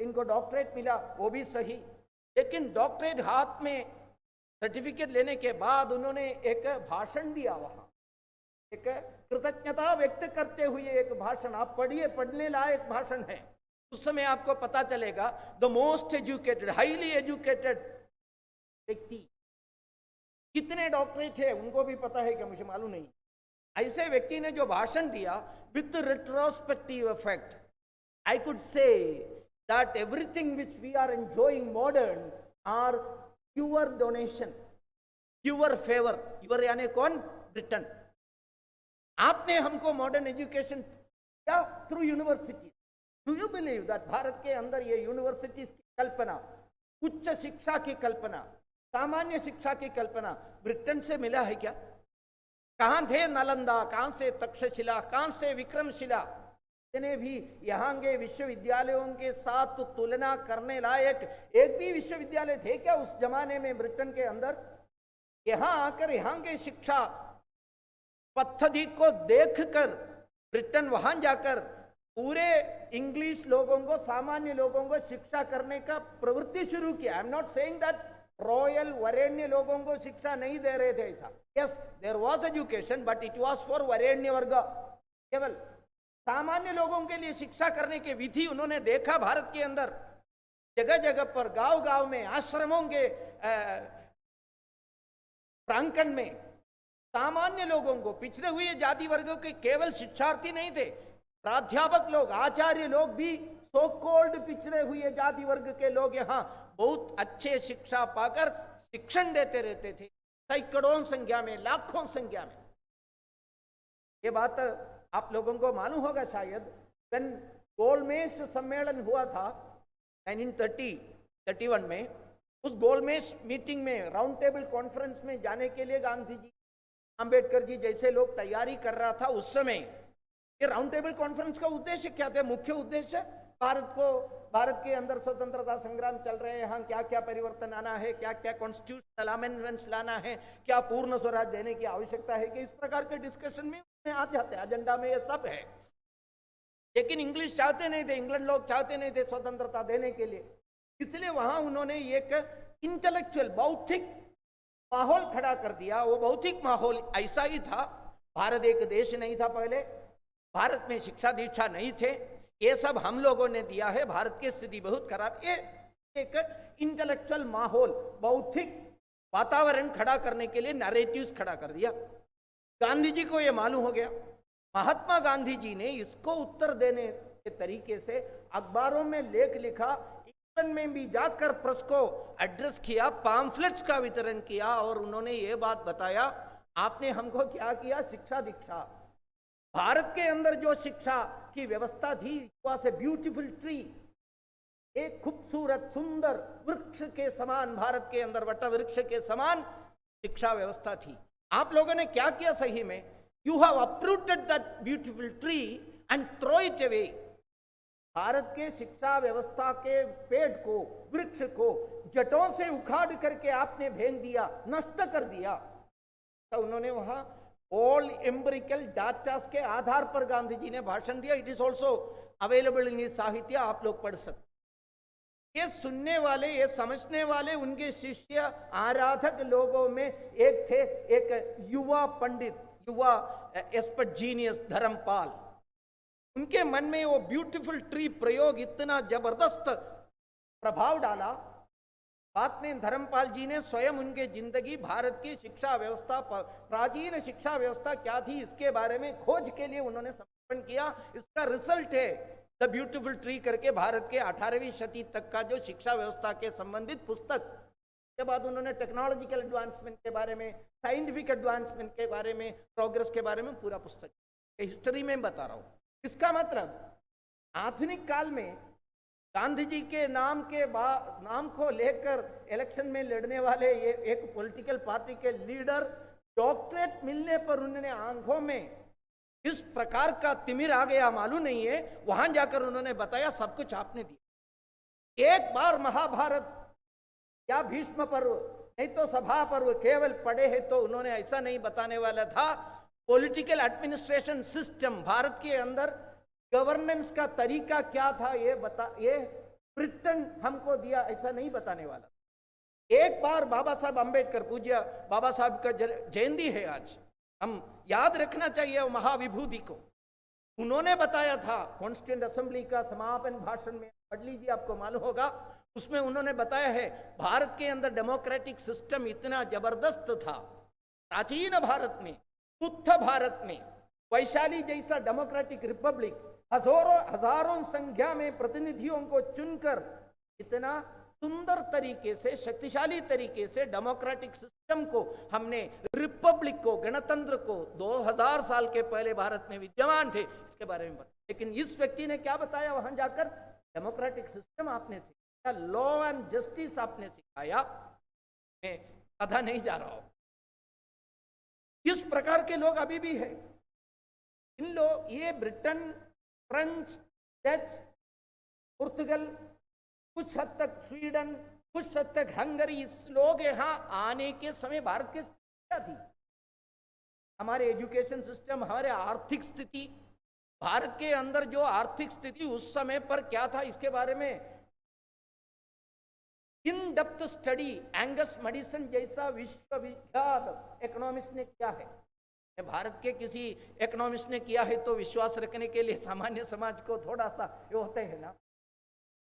इनको डॉक्टरेट मिला वो भी सही, लेकिन डॉक्टरेट हाथ में सर्टिफिकेट लेने के बाद उन्होंने एक भाषण दिया वहां, एक कृतज्ञता व्यक्त करते हुए एक भाषण, आप पढ़िए, पढ़ने लायक भाषण है। उस समय आपको पता चलेगा the most educated, highly educated व्यक्ति, कितने डॉक्टरेट है उनको भी पता है कि मुझे मालूम नहीं, ऐसे व्यक्ति ने जो भाषण दिया, with retrospective effect, I could say that everything which we are enjoying modern are your donation, your favour. Your यानी कौन? ब्रिटेन। आपने हमको मॉडर्न एजुकेशन दिया through university. Do you believe that Bharat के अंदर ये यूनिवर्सिटीज की कल्पना, उच्च शिक्षा की कल्पना, सामान्य शिक्षा की कल्पना ब्रिटेन से मिला है क्या? कहां थे नालंदा, कहां से तक्षशिला, कहां से विक्रमशिला? जितने भी यहाँ के विश्वविद्यालयों के साथ तुलना करने लायक एक भी विश्वविद्यालय थे क्या उस जमाने में ब्रिटेन के अंदर? यहाँ आकर यहाँ के शिक्षा पद्धति को देखकर ब्रिटेन वहां जाकर पूरे इंग्लिश लोगों को, सामान्य लोगों को शिक्षा करने का प्रवृत्ति शुरू किया। I am not saying that royal वरेण्य लोगों को शिक्षा नहीं दे रहे थे, ऐसा। Yes, there was education but it was for वरेण्य वर्ग। केवल सामान्य लोगों के लिए शिक्षा करने के विधि उन्होंने देखा भारत के अंदर, जगह जगह पर, गांव गांव में, आश्रमों के प्रांगण में सामान्य लोगों को, पिछड़े हुए जाति वर्गों के केवल शिक्षार्थी नहीं थे, प्राध्यापक लोग, आचार्य लोग भी, सो कॉल्ड पिछड़े हुए जाति वर्ग के लोग यहाँ बहुत अच्छे शिक्षा पाकर शिक्षण देते रहते थे, सैकड़ों संख्या में, लाखों संख्या में। ये बात आप लोगों को मालूम होगा शायद, when गोलमेज सम्मेलन हुआ था 1931 में, उस गोलमेज मीटिंग में, राउंड टेबल कॉन्फ्रेंस में जाने के लिए गांधी जी, अंबेडकर जी जैसे लोग तैयारी कर रहा था उस समय, ये राउंड टेबल कॉन्फ्रेंस का उद्देश्य क्या था? मुख्य उद्देश्य भारत के अंदर स्वतंत्रता संग्राम चल रहे हैं, यहाँ क्या क्या परिवर्तन आना है, क्या क्या कॉन्स्टिट्यूशनल अमेंडमेंट्स लाना है, क्या पूर्ण स्वराज देने की आवश्यकता है, कि इस प्रकार के डिस्कशन में आ जाते हैं, एजेंडा में ये सब है। लेकिन इंग्लिश चाहते नहीं थे, इंग्लैंड लोग चाहते नहीं थे स्वतंत्रता देने के लिए, इसलिए वहां उन्होंने एक इंटेलेक्चुअल, बौद्धिक माहौल खड़ा कर दिया। वो बौद्धिक माहौल ऐसा ही था, भारत एक देश नहीं था पहले, भारत में शिक्षा दीक्षा नहीं थे, ये सब हम लोगों ने दिया है, भारत की स्थिति बहुत खराब। ये एक इंटेलेक्चुअल माहौल, बौद्धिक वातावरण खड़ा करने के लिए नैरेटिव्स खड़ा कर दिया। गांधी जी को ये मालूम हो गया, महात्मा गांधी जी ने इसको उत्तर देने के तरीके से अखबारों में लेख लिखा, इंग्लैंड में भी जाकर प्रेस को एड्रेस किया, पैम्फलेट्स का वितरण किया, और उन्होंने ये बात बताया, आपने हमको क्या किया? शिक्षा दीक्षा। भारत के अंदर जो शिक्षा की व्यवस्था थी, वॉज ए ब्यूटीफुल ट्री, एक खूबसूरत सुंदर वृक्ष के समान, भारत के अंदर वट वृक्ष के समान शिक्षा व्यवस्था थी। आप लोगों ने क्या किया सही में? You have uprooted that beautiful tree and throw it away. Bharat के शिक्षा व्यवस्था के पेड़ को, वृक्ष को जटों से उखाड़ करके आपने फेंक दिया, नष्ट कर दिया। तो उन्होंने वहां ऑल एम्पिरिकल डाटास के आधार पर गांधी जी ने भाषण दिया। It is also available in साहित्य, आप लोग पढ़ सकते। ये सुनने वाले, ये समझने वाले उनके शिष्य आराधक लोगों में एक थे, एक युवा पंडित, युवा एक्सपर्ट जीनियस धर्मपाल। उनके मन में वो ब्यूटीफुल ट्री प्रयोग इतना जबरदस्त प्रभाव डाला। बाद में धर्मपाल जी ने स्वयं उनके जिंदगी, भारत की शिक्षा व्यवस्था, प्राचीन शिक्षा व्यवस्था क्या थी, इसके बारे में खोज के लिए उन्होंने समर्पण किया। इसका रिजल्ट है द ब्यूटीफुल ट्री करके भारत के 18वीं शती तक का जो शिक्षा व्यवस्था के संबंधित पुस्तक। के बाद उन्होंने टेक्नोलॉजिकल एडवांसमेंट के बारे में, साइंटिफिक एडवांसमेंट के बारे में, प्रोग्रेस के बारे में पूरा पुस्तक, हिस्ट्री में बता रहा हूं। इसका मतलब आधुनिक काल में गांधी जी के नाम को लेकर इलेक्शन में लड़ने वाले ये एक पॉलिटिकल पार्टी के लीडर, डॉक्टरेट मिलने पर उन्होंने आंखों में इस प्रकार का तिमिर आ गया, मालूम नहीं है, वहां जाकर उन्होंने बताया सब कुछ आपने दिया। एक बार महाभारत या भीष्म पर्व, नहीं तो सभा पर्व केवल पढ़े हैं तो उन्होंने ऐसा नहीं बताने वाला था। पॉलिटिकल एडमिनिस्ट्रेशन सिस्टम, भारत के अंदर गवर्नेंस का तरीका क्या था, ये ब्रिटेन हमको दिया, ऐसा नहीं बताने वाला। एक बार बाबा साहब अंबेडकर, पूज्य बाबा साहब का जयंती है आज, हम याद रखना चाहिए वो महाविभूति को। उन्होंने बताया था कॉन्स्टिट्यूंट असेंबली का समापन भाषण में, पढ़ लीजिए आपको मालूम होगा, उसमें उन्होंने बताया है भारत के अंदर डेमोक्रेटिक सिस्टम इतना जबरदस्त था। प्राचीन भारत में, शुद्ध भारत में वैशाली जैसा डेमोक्रेटिक रिपब्लिक हजारों संख्या में प्रतिनिधियों को चुनकर इतना सुंदर तरीके से, शक्तिशाली तरीके से डेमोक्रेटिक सिस्टम को हमने, रिपब्लिक को, गणतंत्र को 2000 साल के पहले भारत में विद्यमान थे, इसके बारे में बताया। लेकिन इस व्यक्ति ने क्या बताया वहां जाकर? डेमोक्रेटिक सिस्टम आपने सिखाया, लॉ एंड जस्टिस आपने सिखाया, मैं आधा नहीं जा रहा हूं। इस प्रकार के लोग अभी भी है। इन लोग, ये ब्रिटेन, फ्रेंच, डच, पुर्तगाल, कुछ हद तक स्वीडन, कुछ हद तक हंगरी, इस लोग यहां आने के समय भारत की क्या थी? हमारे एजुकेशन सिस्टम, हमारे आर्थिक स्थिति, भारत के अंदर जो आर्थिक स्थिति उस समय पर क्या था, इसके बारे में in depth study Angus Maddison जैसा विश्वविख्यात इकोनॉमिस्ट ने किया है। भारत के किसी इकोनॉमिस्ट ने किया है तो विश्वास रखने के लिए सामान्य समाज को थोड़ा सा ये होते हैं ना,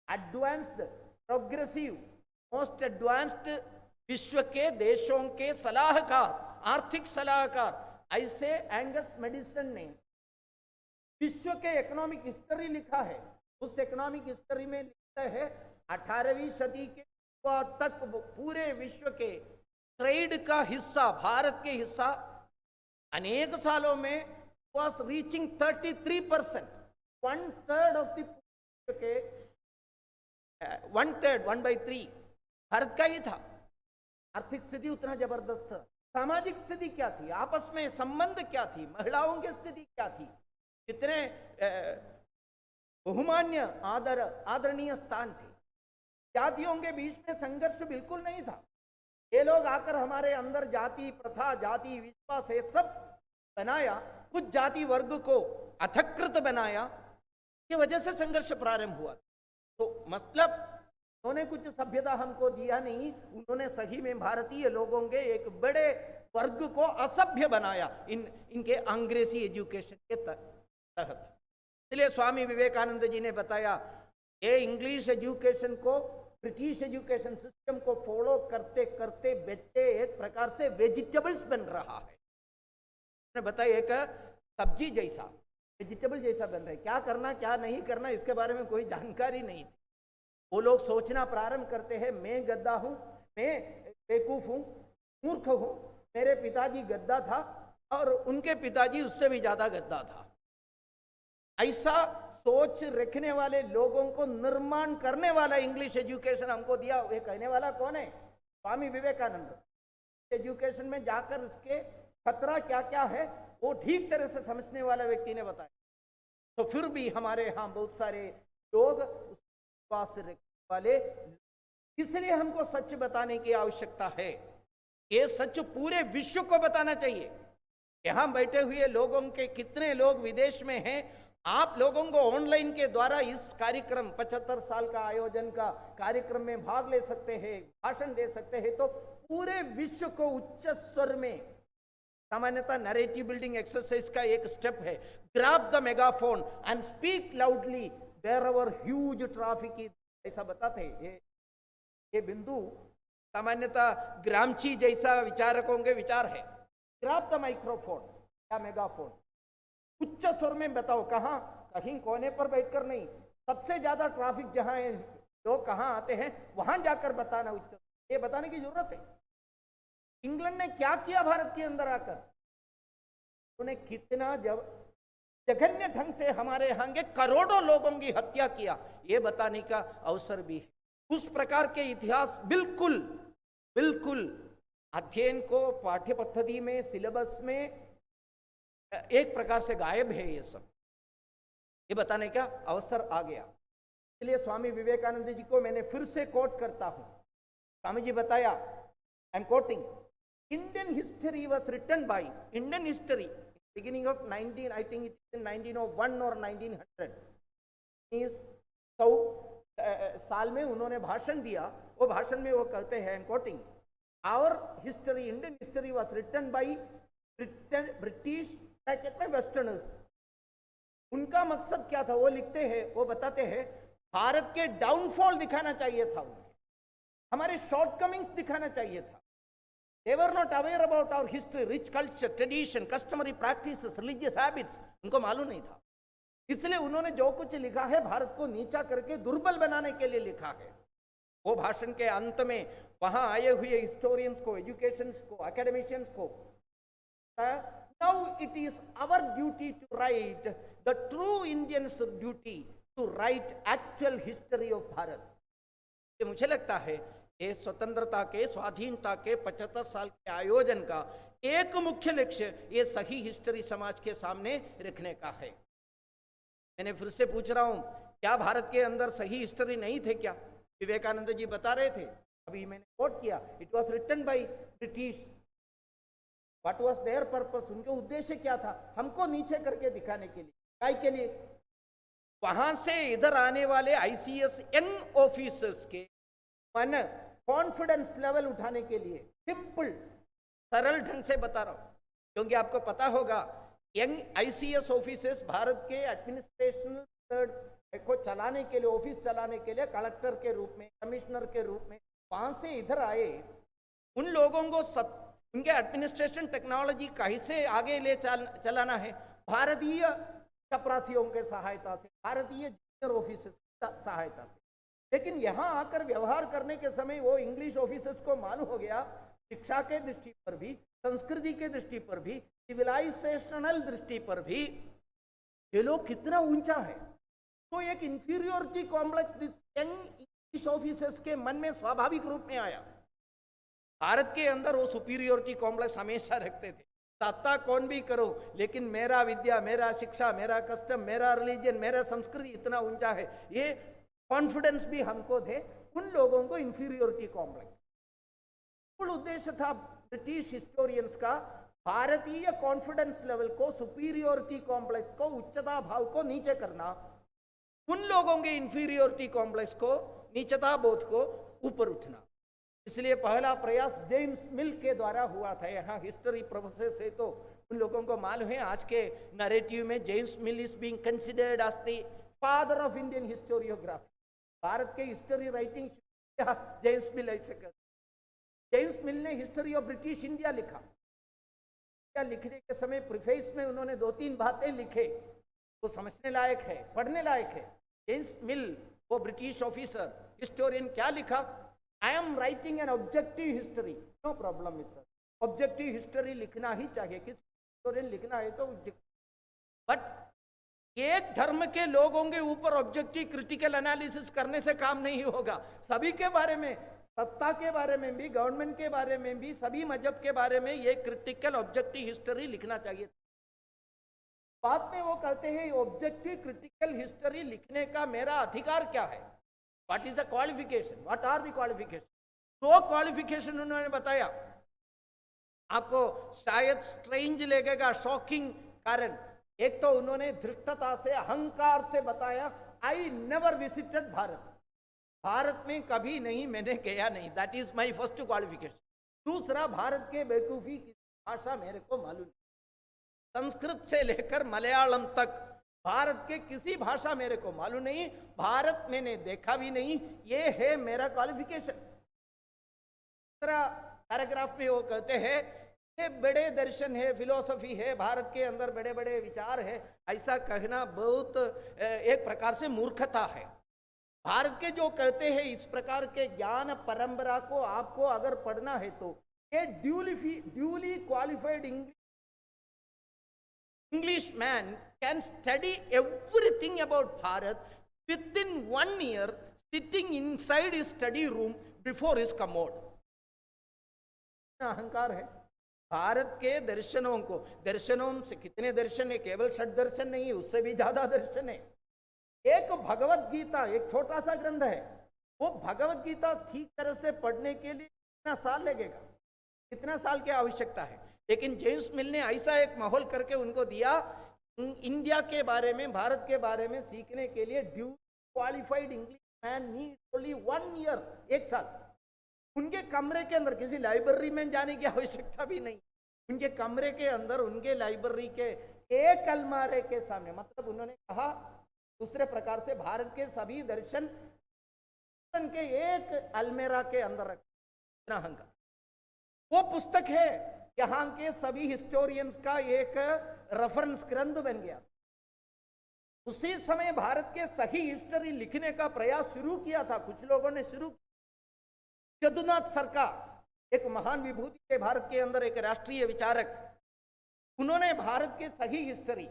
एडवांस्ड, प्रोग्रेसिव, मोस्ट एडवांस्ड विश्व के देशों के सलाहकार, आर्थिक सलाहकार, ऐसे एंगस मैडिसन ने विश्व के इकोनॉमिक हिस्ट्री लिखा है। उस इकोनॉमिक हिस्ट्री में लिखता है 18वीं सदी के तक पूरे विश्व के ट्रेड का हिस्सा, भारत के हिस्सा अनेक सालों में was reaching 33%, 1/3 ऑफ द के 1/3, 1/3 भारत का ही था। आर्थिक स्थिति उतना जबरदस्त था। सामाजिक स्थिति क्या थी, आपस में संबंध क्या थी, महिलाओं की स्थिति क्या थी, कितने बहुमान्य आदरणीय स्थान थे। जातियों के बीच में संघर्ष बिल्कुल नहीं था। ये लोग आकर हमारे अंदर जाति प्रथा, जाति विश्वास ये सब बनाया, कुछ जाति वर्ग को अधकृत बनाया, की वजह से संघर्ष प्रारंभ हुआ। तो मतलब उन्होंने कुछ सभ्यता हमको दिया नहीं, उन्होंने सही में भारतीय लोगों के एक बड़े वर्ग को असभ्य बनाया इनके अंग्रेजी एजुकेशन के तहत। इसलिए स्वामी विवेकानंद जी ने बताया ये इंग्लिश एजुकेशन को, ब्रिटिश एजुकेशन सिस्टम को फॉलो करते करते बच्चे एक प्रकार से वेजिटेबल्स बन रहा है। उन्होंने बताया एक सब्जी जैसा, वेजिटेबल जैसा बन रहा है। क्या करना क्या नहीं करना इसके बारे में कोई जानकारी नहीं थी। वो लोग सोचना प्रारंभ करते हैं, मैं गद्दा हूं, मैं बेवकूफ हूं, मूर्ख हूं, मेरे पिताजी गद्दा था और उनके पिताजी उससे भी ज्यादा गद्दा था। ऐसा सोच रखने वाले लोगों को निर्माण करने वाला इंग्लिश एजुकेशन हमको दिया। ये कहने वाला कौन है? स्वामी विवेकानंद। एजुकेशन में जाकर इसके खतरा क्या क्या है वो ठीक तरह से समझने वाला व्यक्ति ने बताया। तो फिर भी हमारे यहाँ बहुत सारे लोग विश्वास रखने वाले, इसलिए हमको सच बताने की आवश्यकता है। ये सच पूरे विश्व को बताना चाहिए। यहाँ बैठे हुए लोगों के कितने लोग विदेश में हैं, आप लोगों को ऑनलाइन के द्वारा इस कार्यक्रम 75 साल का आयोजन का कार्यक्रम में भाग ले सकते हैं, भाषण दे सकते हैं। तो पूरे विश्व को उच्च स्वर में, सामान्यतः नैरेटिव बिल्डिंग एक्सरसाइज का एक स्टेप है, grab the megaphone and speak loudly wherever huge traffic is, ऐसा बताते हैं। ये बिंदु सामान्यतः ग्रामची जैसा विचारकों के विचार है। ग्रैब द माइक्रोफोन या मेगाफोन, उच्च स्वर में बताओ। कहां? कहीं कोने पर बैठकर नहीं, सबसे ज्यादा ट्रैफिक जहां है, लोग कहां आते हैं वहां जाकर बताना। उच्च ये बताने की जरूरत है। इंग्लैंड ने क्या किया भारत के अंदर आकर? उन्हें कितना जघन्य ढंग से हमारे यहाँ के करोड़ों लोगों की हत्या किया, ये बताने का अवसर भी है। उस प्रकार के इतिहास बिल्कुल बिल्कुल अध्ययन को पाठ्य पद्धति में, सिलेबस में एक प्रकार से गायब है। ये सब ये बताने का अवसर आ गया। इसलिए स्वामी विवेकानंद जी को मैंने फिर से कोट करता हूं। स्वामी जी बताया, I am quoting, Indian history was written by, Indian history beginning of 19, I think it is 1901 और 1900 इस 100 साल में उन्होंने भाषण दिया। वो भाषण में वो कहते हैं, I am quoting, our history, Indian history was written by British bracket में वेस्टर्नर्स, उनका मकसद क्या था वो लिखते हैं, वो बताते हैं भारत के डाउनफॉल दिखाना चाहिए था उन्हें, हमारे शॉर्टकमिंग्स दिखाना चाहिए था। They were not aware about our history, rich culture, tradition, customary practices, religious habits, उनको मालूम नहीं था। इसलिए उन्होंने जो कुछ लिखा है भारत को नीचा करके दुर्बल बनाने के लिए लिखा है। वो भाषण के अंत में वहां आए हुए हिस्टोरियंस को, एजुकेशंस को, एकेडमिशियंस को, now it is our duty to write the true Indian duty to write actual history of Bharat. ये मुझे लगता है ये स्वतंत्रता के, स्वाधीनता के 75 साल के आयोजन का एक मुख्य लक्ष्य ये सही हिस्ट्री समाज के सामने रखने का है। मैंने फिर से पूछ रहा हूं, क्या भारत के अंदर सही हिस्ट्री नहीं थे क्या? विवेकानंद जी बता रहे थे, अभी मैंने कोट किया, it was written by British. What was their purpose? उनके उद्देश्य क्या था? हमको नीचे करके दिखाने के लिए। काय के लिए? वहां से इधर आने वाले आईसीएस यंग ऑफिसर्स के मन कॉन्फिडेंस लेवल उठाने के लिए। सिंपल सरल ढंग से बता रहा हूं, क्योंकि आपको पता होगा यंग आईसीएस ऑफिसर्स भारत के एडमिनिस्ट्रेशन को चलाने के लिए, ऑफिस चलाने के लिए कलेक्टर के रूप में, कमिश्नर के रूप में वहां से इधर आए। उन लोगों को उनके एडमिनिस्ट्रेशन टेक्नोलॉजी कैसे आगे ले चलाना है? भारतीय चपरासियों के सहायता से, भारतीय जूनियर ऑफिसर्स की सहायता से। लेकिन यहां आकर व्यवहार करने के समय वो इंग्लिश ऑफिसर्स को मालूम हो गया, शिक्षा के दृष्टि पर भी, संस्कृति के दृष्टि पर भी, सिविलाइजेशनल दृष्टि पर भी ये लोग कितना ऊंचा है। तो एक inferiority complex this young English officers के मन में स्वाभाविक रूप में आया। भारत के अंदर वो सुपीरियोरिटी कॉम्प्लेक्स हमेशा रखते थे, सत्ता कौन भी करो, लेकिन मेरा विद्या, मेरा शिक्षा, मेरा कस्टम, मेरा रिलीजन, मेरा संस्कृति इतना ऊंचा है, ये कॉन्फिडेंस भी हमको थे। उन लोगों को इंफीरियोरिटी कॉम्प्लेक्स। मूल उद्देश्य था ब्रिटिश हिस्टोरियंस का भारतीय कॉन्फिडेंस लेवल को, सुपीरियोरिटी कॉम्प्लेक्स को, उच्चता भाव को नीचे करना, उन लोगों के इंफीरियोरिटी कॉम्प्लेक्स को, नीचता बोध को ऊपर उठना। इसलिए पहला प्रयास जेम्स मिल के द्वारा हुआ था। यहाँ हिस्ट्री प्रोफेसर से तो उन लोगों को मालूम है, आज के नैरेटिव में James Mill is being considered as the father of Indian historiography. Bharat के हिस्ट्री राइटिंग जेम्स मिल ऐसे कर। जेम्स मिल ने हिस्ट्री ऑफ ब्रिटिश इंडिया लिखा। क्या लिखने के समय प्रीफेस में उन्होंने 2-3 बातें लिखे, वो समझने लायक है, पढ़ने लायक है। जेम्स मिल, वो ब्रिटिश ऑफिसर हिस्टोरियन, क्या लिखा? I am writing an objective history, no problem with that. Objective history लिखना ही चाहिए, किस हिस्टोरियन लिखना है तो। बट एक धर्म के लोगों के ऊपर ऑब्जेक्टिव क्रिटिकल एनालिसिस करने से काम नहीं होगा। सभी के बारे में, सत्ता के बारे में भी, गवर्नमेंट के बारे में भी, सभी मजहब के बारे में ये क्रिटिकल ऑब्जेक्टिव हिस्ट्री लिखना चाहिए। बाद में वो कहते हैं ऑब्जेक्टिव क्रिटिकल हिस्ट्री लिखने का मेरा अधिकार क्या है? What is the qualification, what are the qualification? 2 qualification उन्होंने बताया। आपको शायद स्ट्रेंज लगेगा, शॉकिंग कारण। एक तो उन्होंने धृष्टता से, अहंकार से बताया, I never visited Bharat, Bharat में कभी नहीं, मैंने गया नहीं, that is my first qualification. दूसरा, भारत के बेवकूफी की भाषा मेरे को मालूम, संस्कृत से लेकर मलयालम तक भारत के किसी भाषा मेरे को मालूम नहीं, भारत मैंने देखा भी नहीं, ये है मेरा क्वालिफिकेशन। दूसरा पैराग्राफ में वो कहते हैं ये बड़े दर्शन है, फिलोसफी है, भारत के अंदर बड़े बड़े विचार है, ऐसा कहना बहुत एक प्रकार से मूर्खता है। भारत के जो कहते हैं इस प्रकार के ज्ञान परंपरा को आपको अगर पढ़ना है तो ये duly qualified English man can study everything about Bharat within 1 year, sitting inside his study room before his commode. अहंकार है भारत के दर्शनों को। दर्शनों से कितने दर्शन है? केवल 6 दर्शन नहीं है, उससे भी ज्यादा दर्शन है। एक भगवत गीता, एक छोटा सा ग्रंथ है, वो भगवत गीता ठीक तरह से पढ़ने के लिए कितना साल लगेगा, कितना साल की आवश्यकता है? लेकिन जेम्स मिल ने ऐसा एक माहौल करके उनको दिया, इंडिया के बारे में, भारत के बारे में सीखने के लिए due qualified English man need only 1 year, 1 साल। उनके कमरे के अंदर किसी लाइब्रेरी में जाने की आवश्यकता भी नहीं, उनके कमरे के अंदर, उनके लाइब्रेरी के एक अलमारे के सामने, मतलब उन्होंने कहा दूसरे प्रकार से, भारत के सभी दर्शन के एक अलमेरा के अंदर रखा अहंकार। वो पुस्तक है यहाँ के सभी हिस्टोरियंस का एक रेफरेंस ग्रंथ बन गया। उसी समय भारत के सही हिस्ट्री लिखने का प्रयास शुरू किया था, कुछ लोगों ने शुरू किया। यदुनाथ सरकार एक महान विभूति थे भारत के अंदर, एक राष्ट्रीय विचारक, उन्होंने भारत के सही हिस्ट्री,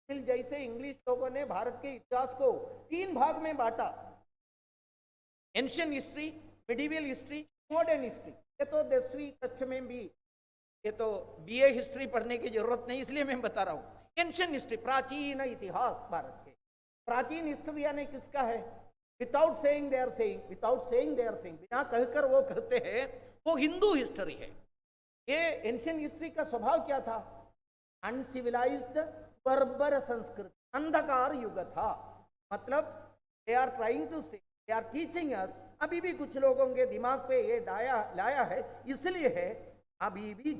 जैसे इंग्लिश लोगों ने भारत के इतिहास को 3 भाग में बांटा, ancient history, medieval history, modern history. ये तो 10वीं कक्षा में भी, ये तो बीए हिस्ट्री पढ़ने की जरूरत नहीं, इसलिए मैं बता रहा हूं। एंशियंट हिस्ट्री, प्राचीन इतिहास भारत के। प्राचीन हिस्ट्री यानी किसका है? Without saying they are saying, without saying they are saying, बिना कहकर वो कहते हैं, वो हिंदू हिस्ट्री है। ये एंशियंट हिस्ट्री का स्वभाव क्या था? अनसिविलाइज्ड, बर्बर संस्कृति, अंधकार युग था। मतलब दे आर ट्राइंग टू से, दे आर टीचिंग अस, अभी भी कुछ लोगों के दिमाग पे ये लाया है, इसलिए है, अभी भी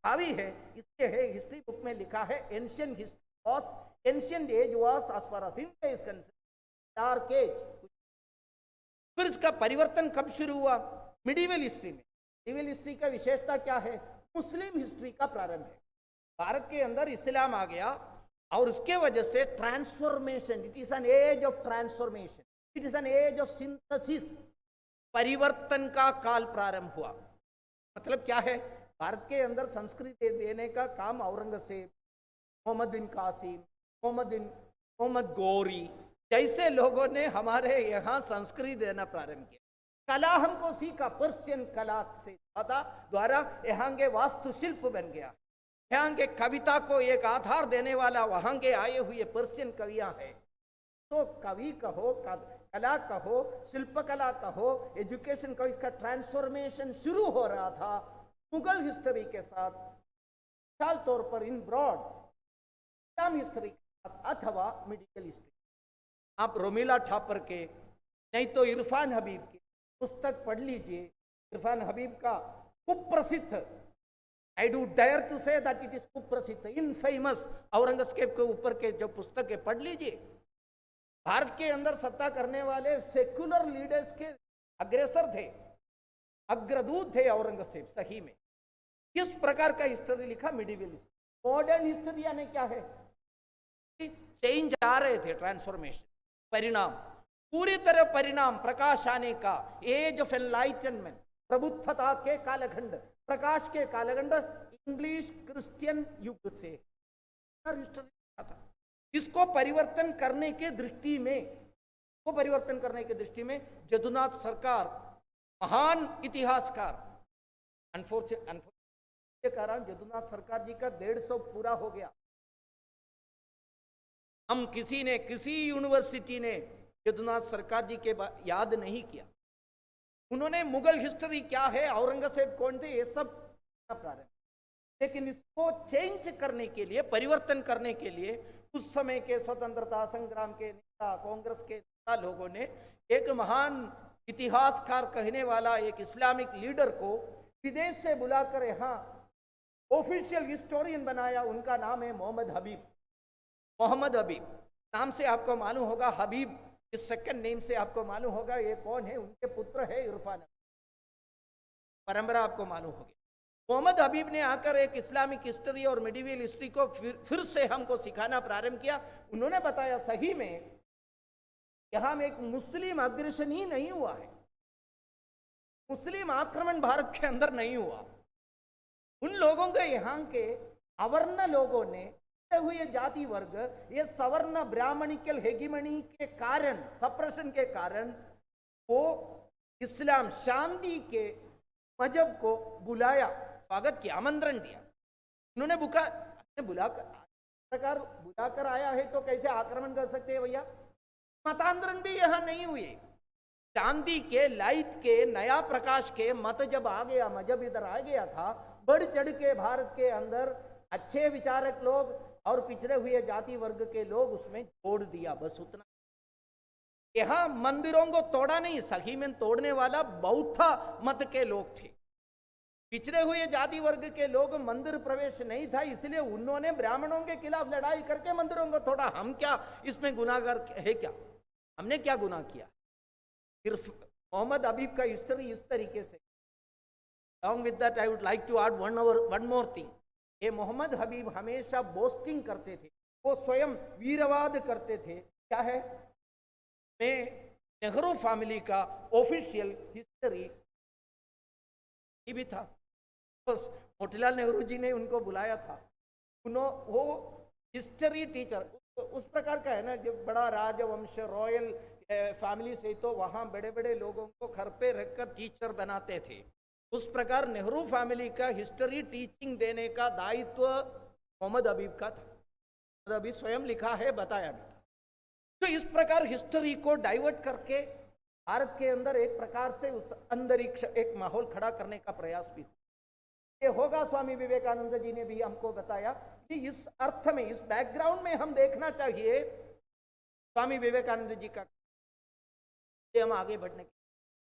हावी है, इसलिए है हिस्ट्री बुक में लिखा है ancient history was, ancient age was as far as India is concerned dark age. फिर इसका परिवर्तन कब शुरू हुआ? मिडिवल हिस्ट्री में। मिडिवल हिस्ट्री का विशेषता क्या है? मुस्लिम हिस्ट्री का प्रारंभ है। भारत के अंदर इस्लाम आ गया और उसके वजह से transformation, it is an age of transformation, it is an age of synthesis, परिवर्तन का काल प्रारंभ हुआ। मतलब क्या है? भारत के अंदर संस्कृति देने का काम औरंगजेब, मोहम्मद बिन कासिम, मोहम्मद गौरी जैसे लोगों ने हमारे यहाँ संस्कृति देना प्रारंभ किया। कला हमको सीखा, पर्शियन कला से द्वारा यहाँ के वास्तुशिल्प बन गया। यहाँ के कविता को एक आधार देने वाला वहां के आए हुए पर्शियन कवियां हैं। तो कवि कहो, कला कहो, शिल्पकला कहो, एजुकेशन कहो, इसका ट्रांसफॉर्मेशन शुरू हो रहा था मुगल हिस्ट्री के साथ, विशाल तौर पर इन ब्रॉड इस्लाम हिस्ट्री के साथ, अथवा मिडिवल हिस्ट्री। आप रोमिला ठापर के, नहीं तो इरफान हबीब की पुस्तक पढ़ लीजिए। इरफान हबीब का कुप्रसिद्ध, I do dare to say that it is कुप्रसिद्ध, इनफेमस, औरंगजेब के ऊपर के जो पुस्तक है पढ़ लीजिए। भारत के अंदर सत्ता करने वाले सेक्युलर लीडर्स के अग्रेसर थे, अग्रदूत थे औरंगजेब सही में। किस प्रकार का हिस्ट्री लिखा? Medieval history. मॉडर्न हिस्ट्री यानी क्या है? चेंज आ रहे थे, ट्रांसफॉर्मेशन, परिणाम, पूरी तरह परिणाम, प्रकाश आने का, एज ऑफ एनलाइटनमेंट, प्रबुद्धता के कालखंड, प्रकाश के कालखंड, इंग्लिश क्रिश्चियन युग से था। इसको परिवर्तन करने के दृष्टि में, यदुनाथ सरकार, महान इतिहासकार, अनफॉर्चुनेट के कारण यदुनाथ सरकार जी का 150 पूरा हो गया। हम किसी यूनिवर्सिटी ने यदुनाथ सरकार जी के याद नहीं किया। उन्होंने मुगल हिस्ट्री क्या है, औरंगजेब कौन थे, ये सब प्रारंभ, लेकिन इसको चेंज करने के लिए, परिवर्तन करने के लिए उस समय के स्वतंत्रता संग्राम के नेता, कांग्रेस के नेता लोगों ने एक महान इतिहासकार कहने वाला एक इस्लामिक लीडर को विदेश से बुलाकर यहाँ ऑफिशियल हिस्टोरियन बनाया। उनका नाम है मोहम्मद हबीब। नाम से आपको मालूम होगा, हबीब इस सेकंड नेम से आपको मालूम होगा ये कौन है। उनके पुत्र है इरफान, परंपरा आपको मालूम होगी। मोहम्मद हबीब ने आकर एक इस्लामिक हिस्ट्री और मिडिवल हिस्ट्री को फिर से हमको सिखाना प्रारंभ किया। उन्होंने बताया सही में यहां में एक मुस्लिम अग्रेशन ही नहीं हुआ है, मुस्लिम आक्रमण भारत के अंदर नहीं हुआ। उन लोगों के यहाँ के अवर्ण लोगों ने हुए जाति वर्ग, ये सवर्ण ब्राह्मणिकल हेगिमनी के कारण, सप्रेशन के कारण, वो इस्लाम शांति के मजहब को बुलाया, स्वागत किया, आमंत्रण दिया। उन्होंने बुलाकर आया है तो कैसे आक्रमण कर सकते हैं भैया? मतांतरण भी यहां नहीं हुए। चांदी के, लाइट के, नया प्रकाश के मत जब आ गया, मजहब इधर आ गया था, बढ़ चढ़ के भारत के अंदर अच्छे विचारक लोग और पिछड़े हुए जाति वर्ग के लोग उसमें जोड़ दिया, बस उतना। यहां मंदिरों को तोड़ा नहीं, सही में तोड़ने वाला बौद्ध मत के लोग थे। पिछड़े हुए जाति वर्ग के लोग मंदिर प्रवेश नहीं था, इसलिए उन्होंने ब्राह्मणों के खिलाफ लड़ाई करके मंदिरों को तोड़ा। हम क्या इसमें गुनाहगार है? क्या हमने क्या गुनाह किया? सिर्फ मोहम्मद हबीब का हिस्ट्री इस तरीके से। Along with that, I would like to add one more thing. ये मोहम्मद हबीब हमेशा बोस्टिंग करते थे, वो स्वयं वीरवाद करते थे। क्या है? मैं नेहरू फैमिली का ऑफिशियल हिस्ट्री भी था, बस मोतीलाल नेहरू जी ने उनको बुलाया था। वो हिस्ट्री टीचर उस प्रकार का है ना, जब बड़ा राजवंश रॉयल फैमिली से, तो वहां बड़े बड़े लोगों को घर पे रखकर टीचर बनाते थे। उस प्रकार नेहरू फैमिली का हिस्ट्री टीचिंग देने का दायित्व मोहम्मद हबीब का था। मोहम्मद हबीब स्वयं लिखा है, बताया भी था। तो इस प्रकार हिस्ट्री को डाइवर्ट करके भारत के अंदर एक प्रकार से उस अंतरिक्ष, एक माहौल खड़ा करने का प्रयास भी ये होगा। स्वामी विवेकानंद जी ने भी हमको बताया कि इस अर्थ में, इस बैकग्राउंड में हम देखना चाहिए स्वामी विवेकानंद जी का, हम आगे बढ़ने की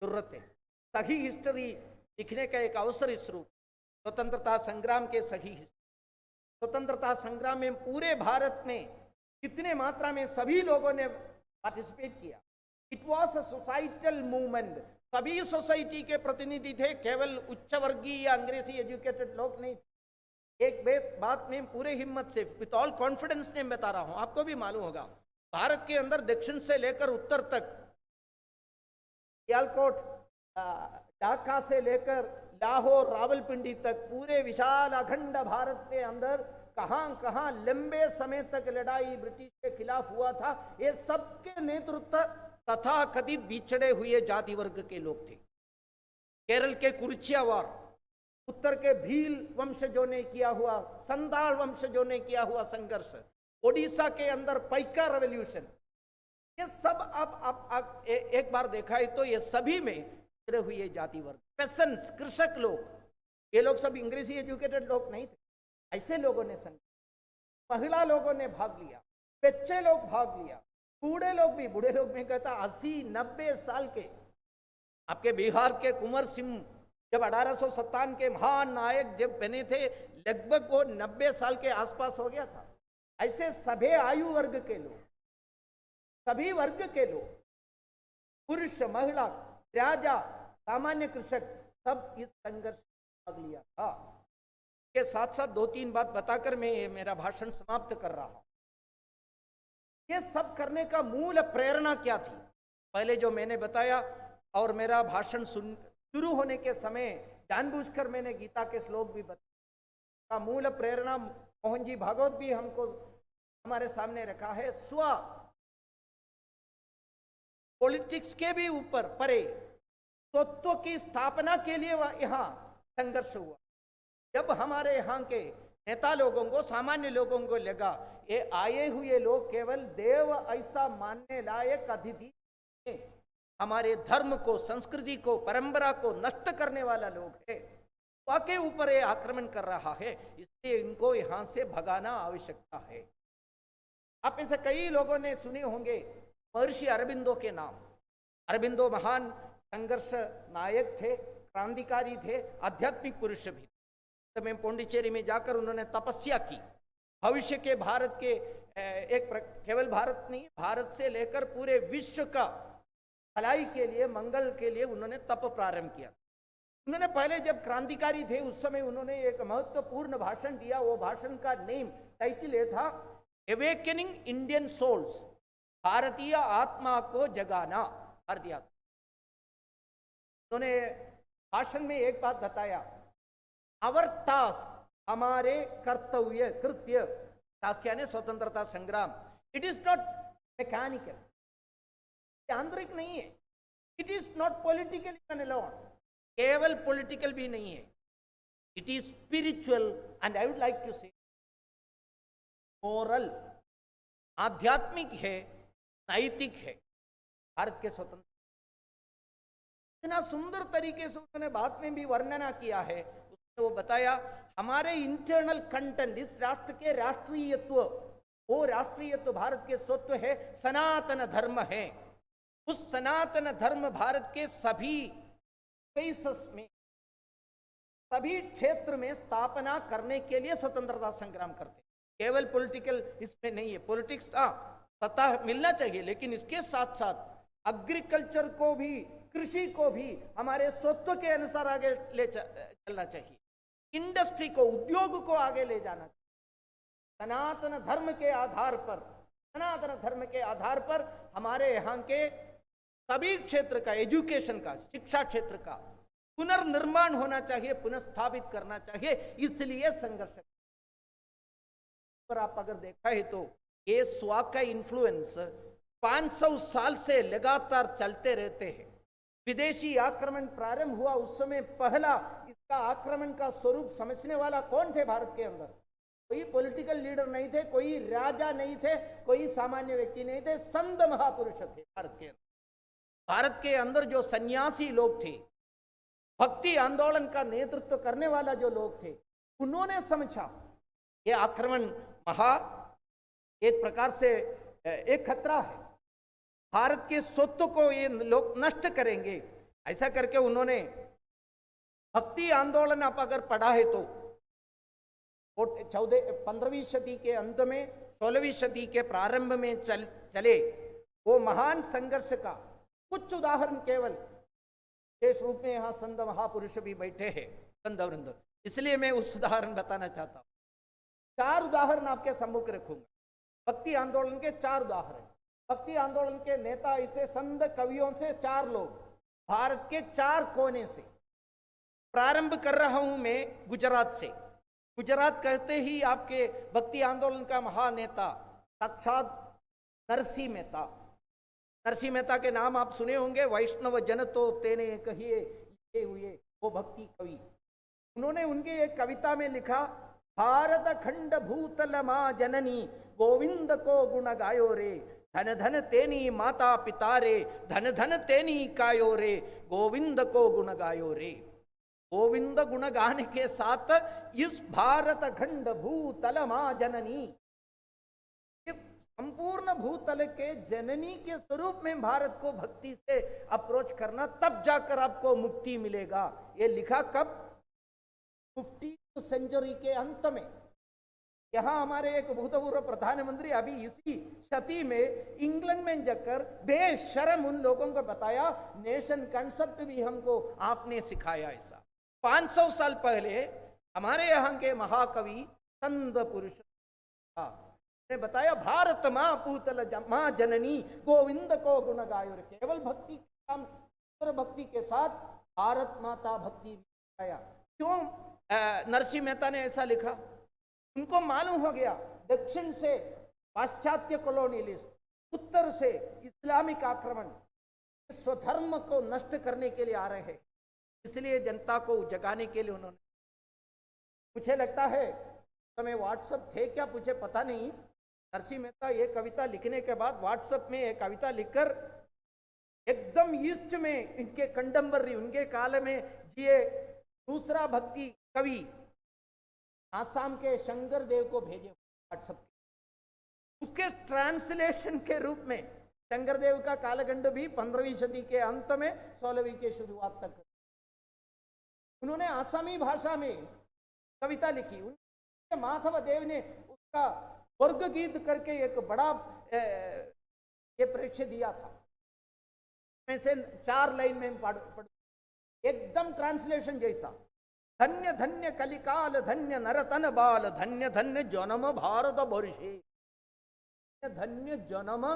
जरूरत है। सही हिस्ट्री लिखने का एक अवसर इस रूप, स्वतंत्रता संग्राम के सही स्वतंत्रता संग्राम में पूरे भारत में कितने मात्रा में सभी लोगों ने पार्टिसिपेट किया। It was a societal movement. सभी सोसाइटी के प्रतिनिधि थे, केवल उच्च वर्गीय या अंग्रेजी एजुकेटेड लोग नहीं थे। एक बात में पूरे हिम्मत से, विथ ऑल कॉन्फिडेंस ने बता रहा हूं, आपको भी मालूम होगा, भारत के अंदर दक्षिण से लेकर उत्तर तक, सियालकोट, ढाका से लेकर लाहौर, रावलपिंडी तक, पूरे विशाल अखंड भारत के अंदर कहां कहां लंबे समय तक लड़ाई ब्रिटिश के खिलाफ हुआ था। ये सबके नेतृत्व तथा कथित बिछड़े हुए जाति वर्ग के लोग थे। केरल के कुरुचिया वार, उत्तर के भील वंशजों ने किया हुआ, संताल वंशजों ने किया हुआ संघर्ष, ओडिशा के अंदर पैका रेवोल्यूशन, ये सब अब एक बार देखा है तो ये सभी में हुए जाति वर्ग, पेसेंट्स, कृषक लोग, ये लोग सब अंग्रेजी एजुकेटेड लोग नहीं थे। ऐसे लोगों ने संघर्ष, महिला लोगों ने भाग लिया, बच्चे लोग भाग लिया, बूढ़े लोग भी, बूढ़े लोग में कहता 80-90 साल के, आपके बिहार के कुंवर सिंह जब 1857 के महान नायक जब बने थे, लगभग वो 90 साल के आसपास हो गया था। ऐसे सभी आयु वर्ग के लोग, सभी वर्ग के लोग, पुरुष, महिला, राजा, सामान्य कृषक, सब इस संघर्ष में भाग लिया था। के साथ साथ 2-3 बात बताकर मैं मेरा भाषण समाप्त कर रहा हूं। ये सब करने का मूल प्रेरणा क्या थी? पहले जो मैंने बताया, और मेरा भाषण शुरू होने के समय जानबूझकर मैंने गीता के श्लोक भी बताया। मूल प्रेरणा मोहन जी भागवत भी हमको हमारे सामने रखा है। स्व पॉलिटिक्स के भी ऊपर परे तत्व की स्थापना के लिए यहाँ संघर्ष हुआ। जब हमारे यहाँ के नेता लोगों को, सामान्य लोगों को लगा ये आए हुए लोग केवल देव ऐसा मानने लायक अतिथि, हमारे धर्म को, संस्कृति को, परंपरा को नष्ट करने वाला लोग है, वाके ऊपर ये आक्रमण कर रहा है, इसलिए इनको यहाँ से भगाना आवश्यकता है। आप में से कई लोगों ने सुने होंगे महर्षि अरबिंदो के नाम। अरबिंदो महान संघर्ष नायक थे, क्रांतिकारी थे, आध्यात्मिक पुरुष भी। तो मैं पौंडीचेरी में जाकर उन्होंने तपस्या की। भविष्य के भारत के केवल भारत नहीं, भारत से लेकर पूरे विश्व का भलाई के लिए, मंगल के लिए उन्होंने तप प्रारंभ किया। उन्होंने पहले जब क्रांतिकारी थे उस समय उन्होंने एक महत्वपूर्ण भाषण दिया। वो भाषण का टाइटल ये था, एवेकनिंग इंडियन सोल्स, भारतीय आत्मा को जगाना, भारतीय आत्मा। उन्होंने भाषण में एक बात बताया, आवर टास्क, हमारे कर्तव्य, कृत्य, टास्क यानी स्वतंत्रता संग्राम, इट इज नॉट मैकेनिकल, आंतरिक नहीं है, it is not political alone, केवल पॉलिटिकल भी नहीं है, it is spiritual and I would like to say moral, आध्यात्मिक है, नैतिक है। भारत के स्वतंत्र इतना सुंदर तरीके से उन्होंने बात में भी वर्णना किया है। उसने वो बताया हमारे इंटरनल कंटेंट, इस राष्ट्र के राष्ट्रीयत्व, वो राष्ट्रीयत्व भारत के स्वत्व है, सनातन धर्म है। उस सनातन धर्म भारत के सभी स्पेसेस में सभी क्षेत्र में स्थापना करने के लिए स्वतंत्रता संग्राम करते हैं। केवल पॉलिटिकल इसमें नहीं है, पॉलिटिक्स सत्ता मिलना चाहिए, लेकिन इसके साथ साथ एग्रीकल्चर को भी, कृषि को भी हमारे स्वत्व के अनुसार आगे ले चलना चाहिए। इंडस्ट्री को, उद्योग को आगे ले जाना चाहिए। सनातन धर्म के आधार पर, सनातन धर्म के आधार पर हमारे यहाँ के सभी क्षेत्र का, एजुकेशन का, शिक्षा क्षेत्र का पुनर्निर्माण होना चाहिए, पुनर्स्थापित करना चाहिए। इसलिए संघर्ष पर आप अगर देखा है तो ये स्वा का इन्फ्लुएंस 500 साल से लगातार चलते रहते हैं। विदेशी आक्रमण प्रारंभ हुआ उस समय पहला इसका आक्रमण का स्वरूप समझने वाला कौन थे भारत के अंदर? कोई पॉलिटिकल लीडर नहीं थे, कोई राजा नहीं थे, कोई सामान्य व्यक्ति नहीं थे, संत महापुरुष थे भारत के अंदर। भारत के अंदर जो सन्यासी लोग थे, भक्ति आंदोलन का नेतृत्व करने वाला जो लोग थे, उन्होंने समझा ये आक्रमण एक प्रकार से एक खतरा है, भारत के स्वत्व को ये लोग नष्ट करेंगे। ऐसा करके उन्होंने भक्ति आंदोलन आप अगर पढ़ा है तो 15वीं सदी के अंत में, 16वीं सदी के प्रारंभ में चले वो महान संघर्ष का कुछ उदाहरण केवल विशेष रूप में यहाँ संत महापुरुष भी बैठे हैं, संत वृंद, इसलिए मैं उस उदाहरण बताना चाहता हूँ। 4 उदाहरण आपके सम्मुख रखूंगा, भक्ति आंदोलन के 4 उदाहरण। भक्ति आंदोलन के नेता ऐसे संत कवियों से 4 लोग, भारत के 4 कोने से। प्रारंभ कर रहा हूं मैं गुजरात से। गुजरात कहते ही आपके भक्ति आंदोलन का महानेता साक्षात नरसिंह मेहता। नरसिंह मेहता के नाम आप सुने होंगे, वैष्णव जन तो तेने कहिए ये हुए, वो भक्ति कवि। उन्होंने उनकी एक कविता में लिखा, भारत खंड भूतल माँ जननी गोविंद को गुण गायो रे, धन धन तेनी माता पिता रे, धन धन तेनी कायो रे, गोविंद को गुण गायो रे। गोविंद गुण गाने के साथ इस भारत खंड भूतल माँ जननी, संपूर्ण भूतल के जननी के स्वरूप में भारत को भक्ति से अप्रोच करना, तब जाकर आपको मुक्ति मिलेगा। ये लिखा कब? 15वीं सेंचुरी के अंत में। यहां हमारे एक भूतपूर्व प्रधानमंत्री अभी इसी शती में इंग्लैंड में जाकर बेशर्म उन लोगों को बताया, नेशन कंसेप्ट भी हमको आपने सिखाया। ऐसा 500 साल पहले हमारे यहाँ के महाकवि संत पुरुष ने बताया, भारत माँ पूतल माँ जननी गोविंद को गुण गायो। केवल भक्ति भक्ति के साथ भारत माता भक्ति गाया। क्यों नरसिंह मेहता ने ऐसा लिखा? उनको मालूम हो गया दक्षिण से पाश्चात्य कॉलोनियलिस्ट, उत्तर से इस्लामिक आक्रमण स्वधर्म को नष्ट करने के लिए आ रहे हैं। इसलिए जनता को जगाने के लिए उन्होंने, मुझे लगता है समय व्हाट्सएप थे क्या मुझे पता नहीं, नरसिंह मेहता ये कविता लिखने के बाद व्हाट्सएप में एक कविता लिखकर एकदम ईस्ट में इनके कंटेम्पररी, उनके काल में जिए दूसरा भक्ति कवि आसाम के शंकर देव को भेजे व्हाट्सएप के। उसके ट्रांसलेशन के रूप में शंकर देव का कालखंड भी 15वीं सदी के अंत में 16वीं के शुरुआत तक उन्होंने आसामी भाषा में कविता लिखी। उनके माधव देव ने उसका वर्ग गीत करके एक बड़ा ये परिचय दिया था। मैं से 4 लाइन में पढ़ एकदम ट्रांसलेशन जैसा। धन्य धन्य कलिकाल, धन्य नरतन बाल, धन्य धन्य जन्म भारत बोरिशे, धन्य जन्म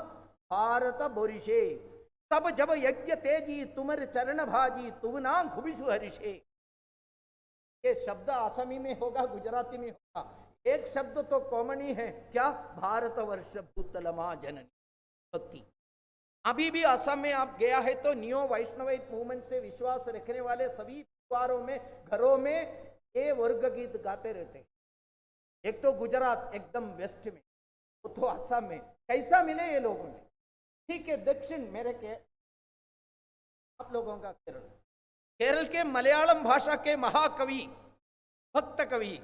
भारत बोरिशे, तब जब यज्ञ तेजी तुमर चरण भाजी, तुवना खुबिशु हरिशे। ये शब्द आसामी में होगा, गुजराती में होगा, एक शब्द तो कॉमन ही है, क्या? भारतवर्ष भूतलमा जननी भक्ति। अभी भी असम में आप गया है तो नियो वैष्णवाइट मूवमेंट से विश्वास रखने वाले सभी परिवारों में, घरों में ये वर्ग गीत गाते रहते हैं। एक तो गुजरात एकदम वेस्ट में, वो तो असम में। कैसा मिले ये लोगों ने? ठीक है, दक्षिण मेरे के आप लोगों का केरल, केरल के मलयालम भाषा के महाकवि भक्त कवि,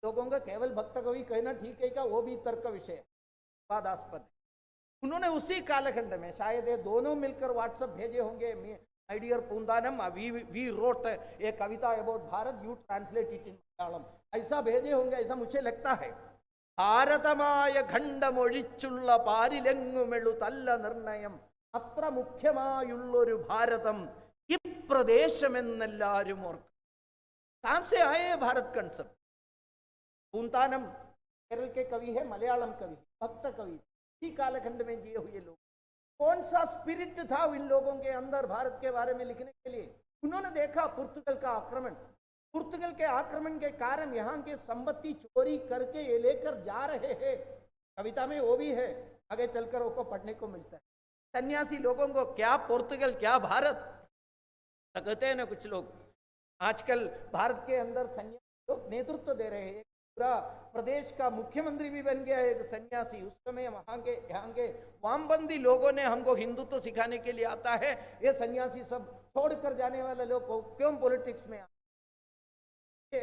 लोगों का केवल भक्त कवि कहना ठीक है क्या? वो भी तर्क विषय विवादास्पद है। उन्होंने उसी कालखंड में शायद ये दोनों मिलकर व्हाट्सएप भेजे होंगे, My dear Pundanam, we wrote a kavita about Bharat, you translate it in Malayalam. ऐसा भेजे होंगे, ऐसा मुझे लगता है. ഭാരതമായ ഖണ്ഡമൊഴിച്ചുള്ള പാരിലെങ്ങുമെഴുതല്ല നിർണയം, അത്ര മുഖ്യമായുള്ളൊരു ഭാരതം ഇപ്രദേശമെന്നെല്ലാരും ഓർക്കും. कहां से आए भारत कंसेप्ट? पूंतानम केरल के कवि है, मलयालम कवि, भक्त कवि, इसी कालखंड में जिए हुए लोग. कौन सा स्पिरिट था इन लोगों के अंदर भारत के बारे में लिखने के लिए? उन्होंने देखा पुर्तगाल का आक्रमण, पुर्तगाल के आक्रमण के कारण यहाँ के संपत्ति चोरी करके ये लेकर जा रहे हैं. कविता में वो भी है, आगे चलकर वो पढ़ने को मिलता है. सन्यासी लोगों को क्या पुर्तगाल क्या भारत, कहते हैं ना कुछ लोग. आजकल भारत के अंदर सन्यासी लोग नेतृत्व दे रहे हैं. पूरा प्रदेश का मुख्यमंत्री भी बन गया है एक सन्यासी. उस समय वहां के यहाँ के वामपंथी लोगों ने हमको हिंदुत्व सिखाने के लिए आता है, ये सन्यासी सब छोड़कर जाने वाले लोग क्यों पॉलिटिक्स में आते?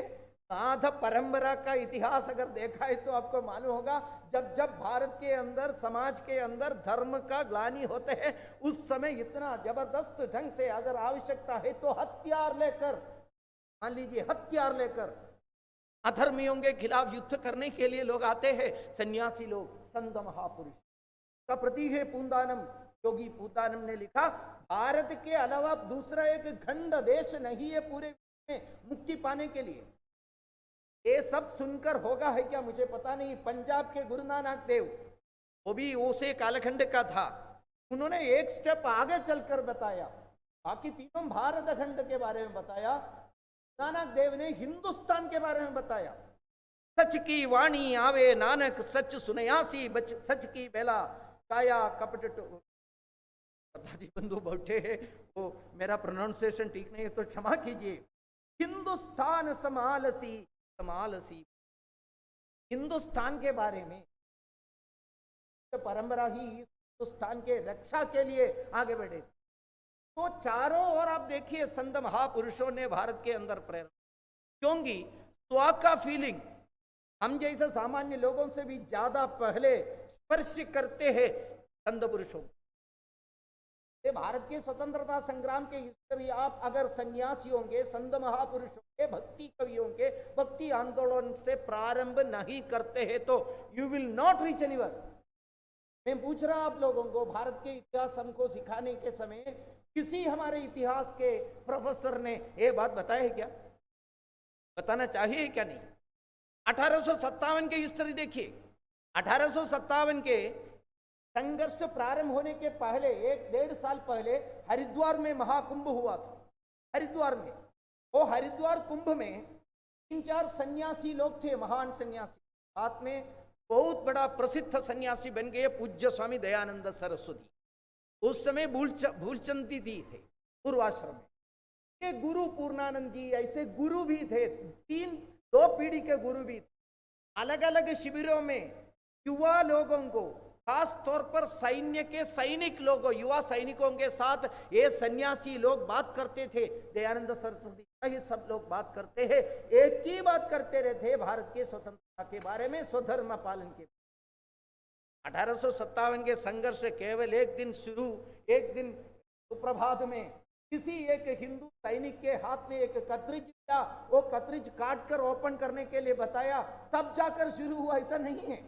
नाथ परंपरा का इतिहास अगर देखा है तो आपको मालूम होगा, जब जब भारत के अंदर समाज के अंदर धर्म का ग्लानि होते हैं, उस समय इतना जबरदस्त ढंग से अगर आवश्यकता है तो हथियार लेकर, मान लीजिए हथियार लेकर अधर्मियों के खिलाफ युद्ध करने के लिए लोग आते हैं. सन्यासी लोग, संत महापुरुष का प्रतीक है पूंदानम. योगी पूंदानम ने लिखा, भारत के अलावा दूसरा एक खंड देश नहीं है पूरे विश्व में मुक्ति पाने के लिए. ये सब सुनकर होगा है क्या मुझे पता नहीं. पंजाब के गुरु नानक देव, वो भी उसे कालखंड का था, उन्होंने एक स्टेप आगे चलकर बताया. बाकी तीनों भारत खंड के बारे में बताया, नानक देव ने हिंदुस्तान के बारे में बताया. सच की वाणी आवे नानक, सच सुनयासी बच, सच की बेला काया कपट. दादी बंधु बैठे हैं, वो मेरा प्रोनाउंसिएशन ठीक नहीं है तो क्षमा कीजिए. हिंदुस्तान समालसी, समालसी, हिंदुस्तान के बारे में परंपरा ही हिंदुस्तान के रक्षा के लिए आगे बढ़े. तो चारों ओर आप देखिए संत महापुरुषों ने भारत के अंदर प्रेरणा, क्योंकि स्व का फीलिंग हम जैसे सामान्य लोगों से भी ज्यादा पहले स्पर्श करते हैं संत पुरुषों. ये भारत के स्वतंत्रता संग्राम के हिस्ट्री आप अगर सन्यासियों के, संत महापुरुषों के, भक्ति कवियों के भक्ति आंदोलन से प्रारंभ नहीं करते हैं तो you will not reach anywhere. मैं पूछ रहा आप लोगों को, भारत के इतिहास हमको सिखाने के समय किसी हमारे इतिहास के प्रोफेसर ने ये बात बताया है क्या? बताना चाहिए क्या नहीं? 1857 की हिस्ट्री देखिए. 1857 के संघर्ष प्रारंभ होने के पहले 1-1.5 साल पहले हरिद्वार में महाकुंभ हुआ था. हरिद्वार में, वो हरिद्वार कुंभ में 3-4 सन्यासी लोग थे, महान सन्यासी. साथ में बहुत बड़ा प्रसिद्ध सन्यासी बन गए पूज्य स्वामी दयानंद सरस्वती. उस समय भूलचंदी जी थे पूर्वाश्रम में. ये गुरु पूर्णानंद जी ऐसे गुरु भी थे, 2 पीढ़ी के गुरु भी थे. अलग अलग शिविरों में युवा लोगों को, खास तौर पर सैन्य के सैनिक लोगों, युवा सैनिकों के साथ ये सन्यासी लोग बात करते थे. दयानंद सरस्वती ये सब लोग बात करते हैं, एक ही बात करते रहते भारत के स्वतंत्रता के बारे में, स्वधर्म पालन के. 1857 के संघर्ष केवल एक दिन शुरू, एक दिन सुप्रभात में किसी एक हिंदू सैनिक के हाथ में एक कतरिज दिया, वो कतरिज काट कर ओपन करने के लिए बताया, तब जाकर शुरू हुआ, ऐसा नहीं है.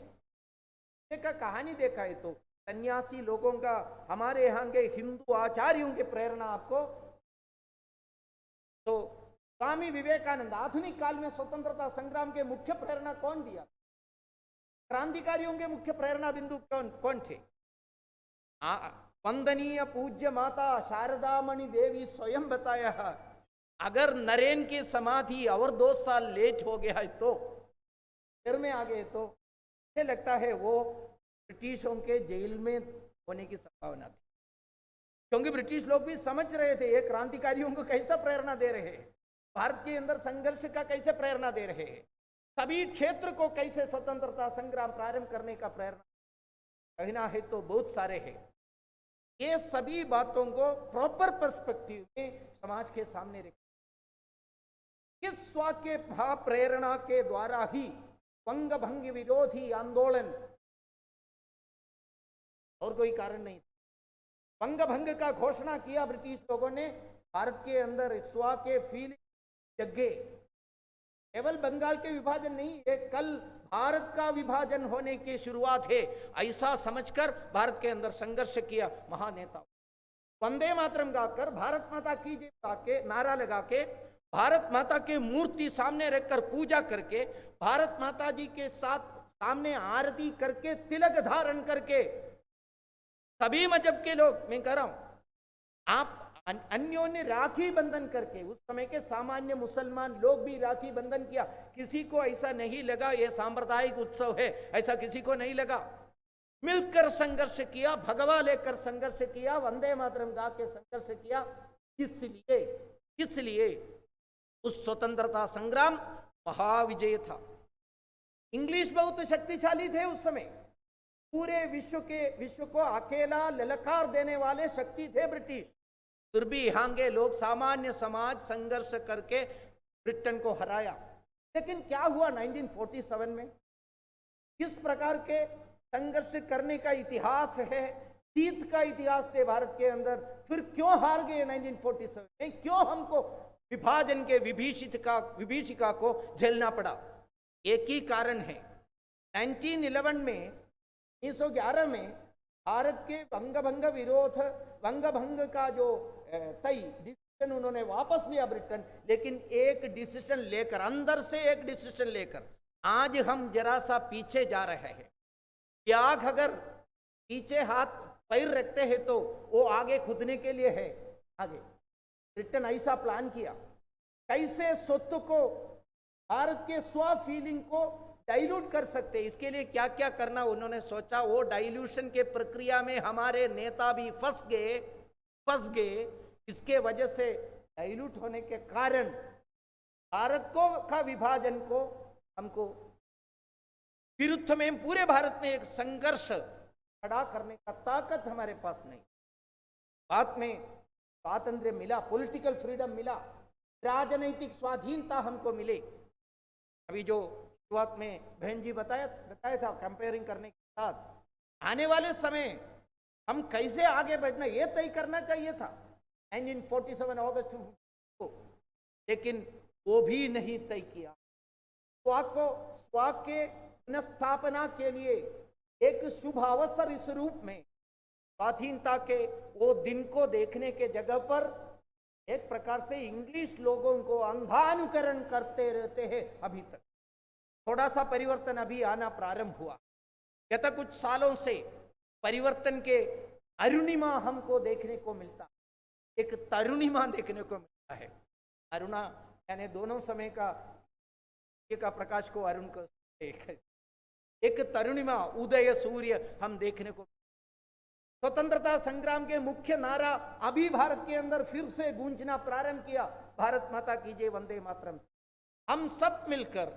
का कहानी देखा है तो सन्यासी लोगों का, हमारे यहाँ के हिंदू आचार्यों की प्रेरणा आपको. तो स्वामी विवेकानंद, आधुनिक काल में स्वतंत्रता संग्राम के मुख्य प्रेरणा कौन दिया? क्रांतिकारियों के मुख्य प्रेरणा बिंदु कौन थे? वंदनीय पूज्य माता शारदामणि देवी स्वयं बताया, अगर नरेन की समाधि और 2 साल लेट हो गया है तो फिर में आ गए तो मुझे लगता है वो ब्रिटिशों के जेल में होने की संभावना थी. क्योंकि ब्रिटिश लोग भी समझ रहे थे ये क्रांतिकारियों को कैसा प्रेरणा दे रहे हैं, भारत के अंदर संघर्ष का कैसे प्रेरणा दे रहे हैं, सभी क्षेत्र को कैसे स्वतंत्रता संग्राम प्रारंभ करने का प्रेरणा कहना है तो बहुत सारे हैं. ये सभी बातों को प्रॉपर पर्सपेक्टिव में समाज के सामने रखें. किस स्व के भाव प्रेरणा के द्वारा ही वंग भंग विरोधी आंदोलन, और कोई कारण नहीं. वंग भंग का घोषणा किया ब्रिटिश लोगों ने, भारत के अंदर स्वा के फीलिंग जगे। केवल बंगाल के विभाजन नहीं, ये कल भारत का विभाजन होने की शुरुआत है, ऐसा समझकर भारत के अंदर संघर्ष किया महानेता। वंदे मातरम गाकर, भारत माता की जय गा के नारा लगा के, भारत माता के मूर्ति सामने रखकर पूजा करके, भारत माता जी के साथ सामने आरती करके, तिलक धारण करके, सभी मजहब के लोग, मैं कह रहा हूं, आप अन्योन्य राखी बंधन करके, उस समय के सामान्य मुसलमान लोग भी राखी बंधन किया। किसी को ऐसा नहीं लगा ये सांप्रदायिक उत्सव है, ऐसा किसी को नहीं लगा। मिलकर संघर्ष किया, भगवा लेकर संघर्ष किया, वंदे मातरम गा के संघर्ष किया। इसलिए उस स्वतंत्रता संग्राम महाविजय था। इंग्लिश बहुत शक्तिशाली थे उस समय, पूरे विश्व को अकेला ललकार देने वाले शक्ति थे ब्रिटिश। फिर भी यहाँ के लोग, सामान्य समाज संघर्ष करके ब्रिटेन को हराया। लेकिन क्या हुआ 1947 में? किस प्रकार के संघर्ष करने का इतिहास है, जीत का इतिहास थे भारत के अंदर। फिर क्यों हार गए 1947 में? क्यों हमको विभाजन के विभीषिका को झेलना पड़ा? एक ही कारण है। 1911 में, 1911 में भारत के वंगभंग का जो डिसीजन उन्होंने वापस लिया ब्रिटेन, लेकिन एक डिसीजन लेकर, अंदर से एक डिसीजन लेकर, आज हम जरा सा पीछे जा रहे हैं। प्याग अगर पीछे हाथ पैर रखते हैं तो वो आगे खुदने के लिए है। आगे ब्रिटेन ऐसा प्लान किया, कैसे स्वत्व को, भारत के स्व फीलिंग को डाइल्यूट कर सकते, इसके लिए क्या क्या करना उन्होंने सोचा। वो डाइल्यूशन के प्रक्रिया में हमारे नेता भी फंस गए। इसके वजह से डाइल्यूट होने के कारण भारत का विभाजन को हमको विरुद्ध में पूरे भारत में एक संघर्ष खड़ा करने का ताकत हमारे पास नहीं। बाद में स्वातंत्र्य मिला, पॉलिटिकल फ्रीडम मिला, राजनैतिक स्वाधीनता हमको मिले। अभी जो शुरुआत में बहन जी बताया था कंपेयरिंग करने के साथ, आने वाले समय हम कैसे आगे बढ़ना ये तय करना चाहिए था 1947 अगस्त को, लेकिन वो भी नहीं तय किया। स्व के पुनर्स्थापना के लिए एक शुभ अवसर इस रूप में स्वाधीनता के वो दिन को देखने के जगह पर एक प्रकार से इंग्लिश लोगों को अंधानुकरण करते रहते हैं। अभी तक थोड़ा सा परिवर्तन अभी आना प्रारंभ हुआ। गत कुछ सालों से परिवर्तन के अरुणिमा हमको देखने को मिलता, एक तरुणिमा देखने को मिलता है। अरुणा यानी दोनों समय का प्रकाश को अरुण को एक तरुणिमा, उदय सूर्य हम देखने को। स्वतंत्रता संग्राम के मुख्य नारा अभी भारत के अंदर फिर से गूंजना प्रारंभ किया, भारत माता की जय, वंदे मातरम। हम सब मिलकर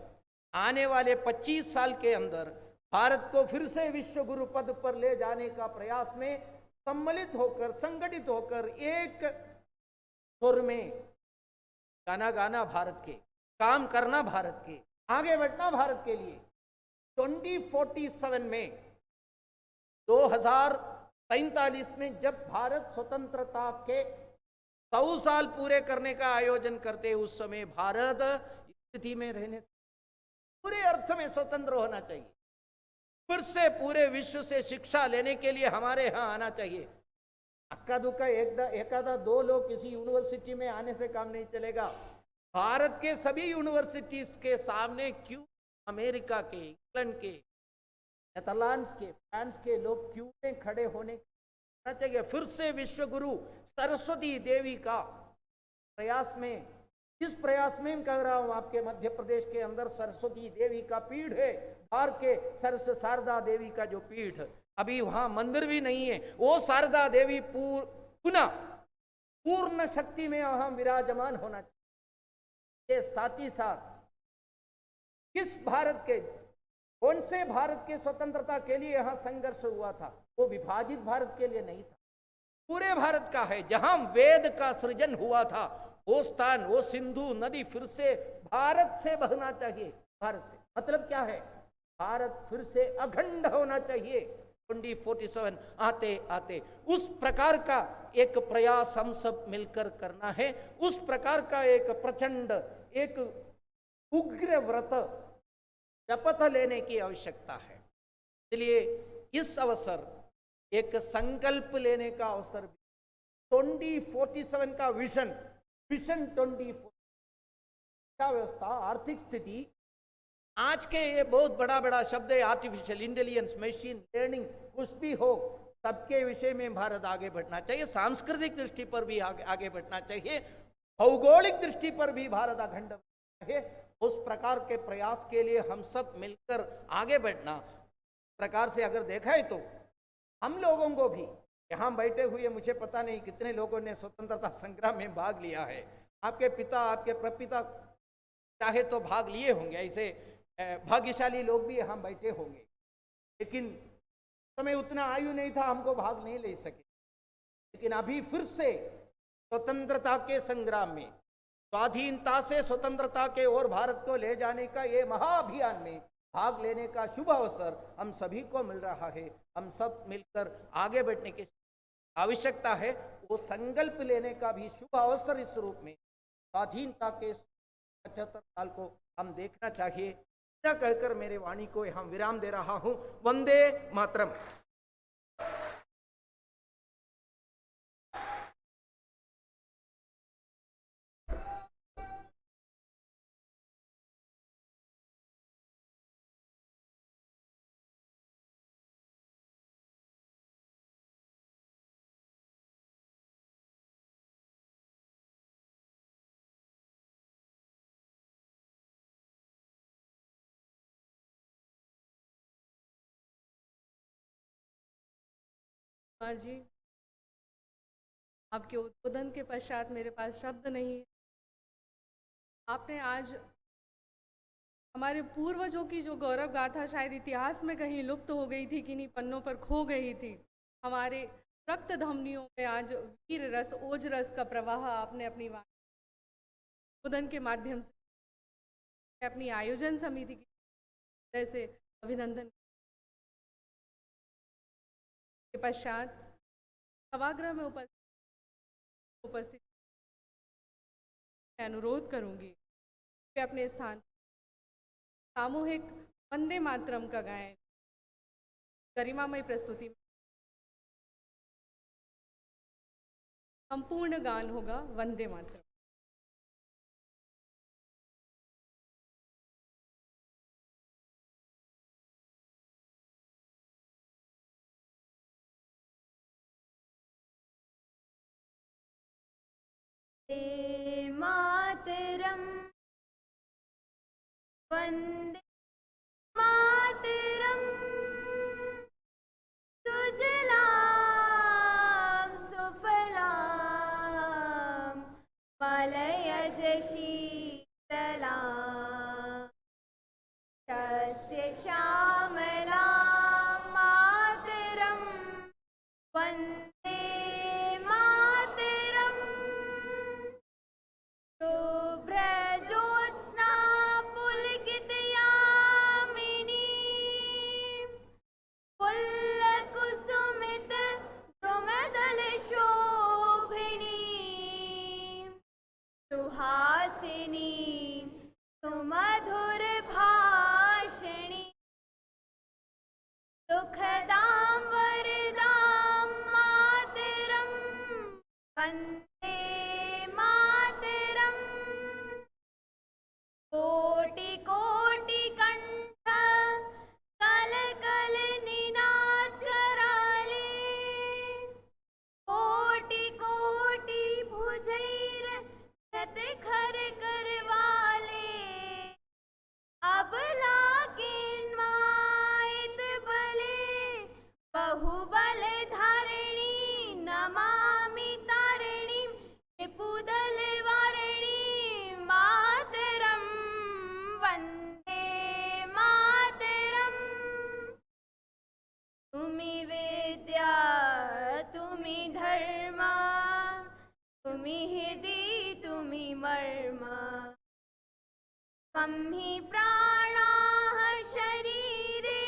आने वाले 25 साल के अंदर भारत को फिर से विश्व गुरु पद पर ले जाने का प्रयास में सम्मिलित होकर, संगठित होकर, एक सुर में गाना भारत के, काम करना भारत के, आगे बढ़ना भारत के लिए। 2047 में 2043 में जब भारत स्वतंत्रता के 100 साल पूरे करने का आयोजन करते, उस समय भारत स्थिति में रहने, पूरे अर्थ में स्वतंत्र होना चाहिए। फिर से पूरे विश्व से शिक्षा लेने के लिए हमारे यहाँ आना चाहिए। अक्का दुक्का एकादा दो लोग किसी यूनिवर्सिटी में आने से काम नहीं चलेगा। भारत के सभी यूनिवर्सिटीज के सामने क्यों अमेरिका के, इंग्लैंड के, नेदरलैंड्स के, फ्रांस के लोग क्यों में खड़े होने चाहिए। फिर से विश्व गुरु सरस्वती देवी का प्रयास में, इस प्रयास में कह रहा हूं, आपके मध्य प्रदेश के अंदर सरस्वती देवी का पीठ है, धार के सरस शारदा देवी का जो पीठ, अभी वहां मंदिर भी नहीं है, वो शारदा देवी पुनः पूर्ण शक्ति में वहां विराजमान होना चाहिए। साथ ही साथ किस भारत के, कौन से भारत के स्वतंत्रता के लिए यहां संघर्ष हुआ था? वो विभाजित भारत के लिए नहीं था, पूरे भारत का है। जहां वेद का सृजन हुआ था, वो स्थान, वो सिंधु नदी फिर से भारत से बहना चाहिए। भारत से मतलब क्या है? भारत फिर से अखंड होना चाहिए, 2047 आते आते उस प्रकार का एक प्रयास हम सब मिलकर करना है। उस प्रकार का एक प्रचंड, एक उग्र व्रत शपथ लेने की आवश्यकता है। इसलिए इस अवसर, एक संकल्प लेने का अवसर, 2047 का विजन 2047 का व्यवस्था, आर्थिक स्थिति, आज के ये बहुत बड़ा बड़ा शब्द है, आर्टिफिशियल इंटेलिजेंस, मशीन लर्निंग, कुछ भी हो, सबके विषय में भारत आगे बढ़ना चाहिए। सांस्कृतिक दृष्टि पर भी आगे बढ़ना चाहिए, भौगोलिक दृष्टि पर भी भारत अखंड है। उस प्रकार के प्रयास के लिए हम सब मिलकर आगे बढ़ना। प्रकार से अगर देखा है तो हम लोगों को भी, यहाँ बैठे हुए मुझे पता नहीं कितने लोगों ने स्वतंत्रता संग्राम में भाग लिया है। आपके पिता, आपके प्रपिता चाहे तो भाग लिए होंगे, ऐसे भाग्यशाली लोग भी यहाँ बैठे होंगे, लेकिन समय उतना आयु नहीं था, हमको भाग नहीं ले सके। लेकिन अभी फिर से स्वतंत्रता के संग्राम में, स्वाधीनता से स्वतंत्रता के ओर भारत को ले जाने का ये महाअभियान में भाग लेने का शुभ अवसर हम सभी को मिल रहा है। हम सब मिलकर आगे बढ़ने की आवश्यकता है। वो संकल्प लेने का भी शुभ अवसर इस रूप में स्वाधीनता के 75 साल को हम देखना चाहिए। इतना कहकर मेरे वाणी को यहाँ विराम दे रहा हूँ। वंदे मातरम।
कुमार जी, आपके उद्बोधन के पश्चात मेरे पास शब्द नहीं है। आपने आज हमारे पूर्वजों की जो गौरव गाथा शायद इतिहास में कहीं लुप्त हो गई थी, किन्हीं पन्नों पर खो गई थी, हमारे रक्त धमनियों में आज वीर रस, ओज रस का प्रवाह आपने अपनी उद्बोधन के माध्यम से अपनी आयोजन समिति की तरफ से अभिनंदन के पश्चात सभागृह में उपस्थित मैं अनुरोध करूंगी कि अपने स्थान सामूहिक वंदे मातरम का गायन गरिमामय प्रस्तुति में संपूर्ण गान होगा वंदे मातरम।
मातरम वंदे मातरम सुजलाम सुफलाम मलयज शीतलाम सस्य श्यामलाम मातरम वंदे शुभ्रज्योत्स्ना पुलकितयामिनी पुल्लकुसुमित द्रुमदलशोभिनी सुहासिनी सुमधुर भाषिणी सुखदां वरदां मातरं वन्दे कोटि कोटि कंठ कल कल निनाद कराले कोटि कोटि भुजैर प्रतिखर करवाले अब लागिन माइत बले बहुबल धारिणी नमामि तारिणी रिपुदल वारिणी मातरम वंदे मातरम। तुमि विद्या तुमि धर्म तुमि हृदि तुमि मर्म त्वं हि प्राणाः शरीरे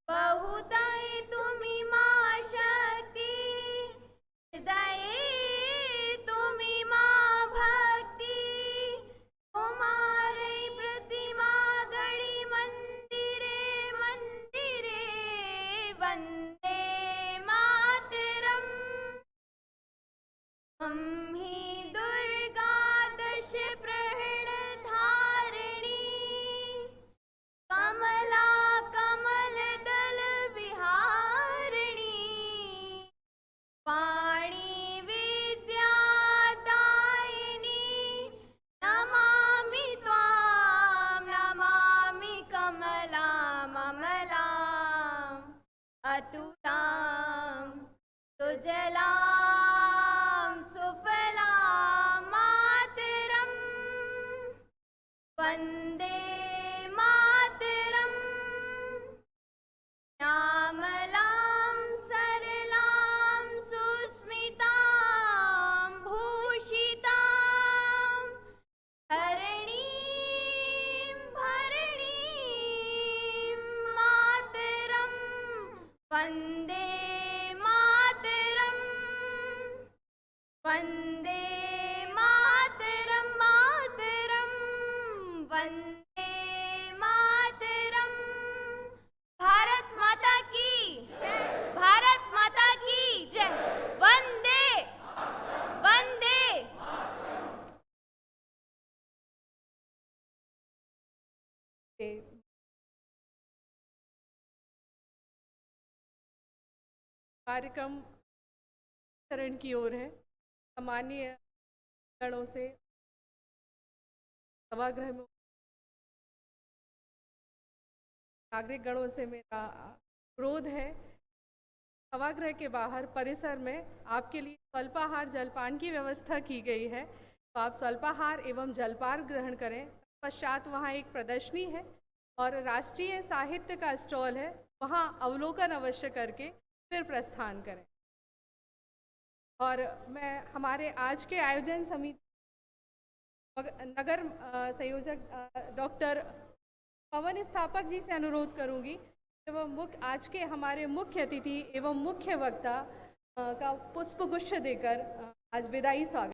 बहुतै तुम वन्दे मातरम् श्यामलां सरलां सुस्मितां भूषितां हरिणीं भरणीं मातरं वन्दे मातरम् वन्दे मातरं मातरं वन्दे मातरं भारत माता की जय वन्दे वन्दे
कार्यक्रम चरण की ओर है। सामान्य गणों से सभागृह में नागरिक गणों से मेरा अनुरोध है, सभागृह के बाहर परिसर में आपके लिए स्वल्पाहार जलपान की व्यवस्था की गई है, तो आप स्वल्पाहार एवं जलपान ग्रहण करें। पश्चात वहाँ एक प्रदर्शनी है और राष्ट्रीय साहित्य का स्टॉल है, वहाँ अवलोकन अवश्य करके फिर प्रस्थान करें। और मैं हमारे आज के आयोजन समिति नगर संयोजक डॉक्टर पवन स्थापक जी से अनुरोध करूंगी कि वह आज के हमारे मुख्य अतिथि एवं मुख्य वक्ता का पुष्पगुच्छ देकर आज विदाई स्वागत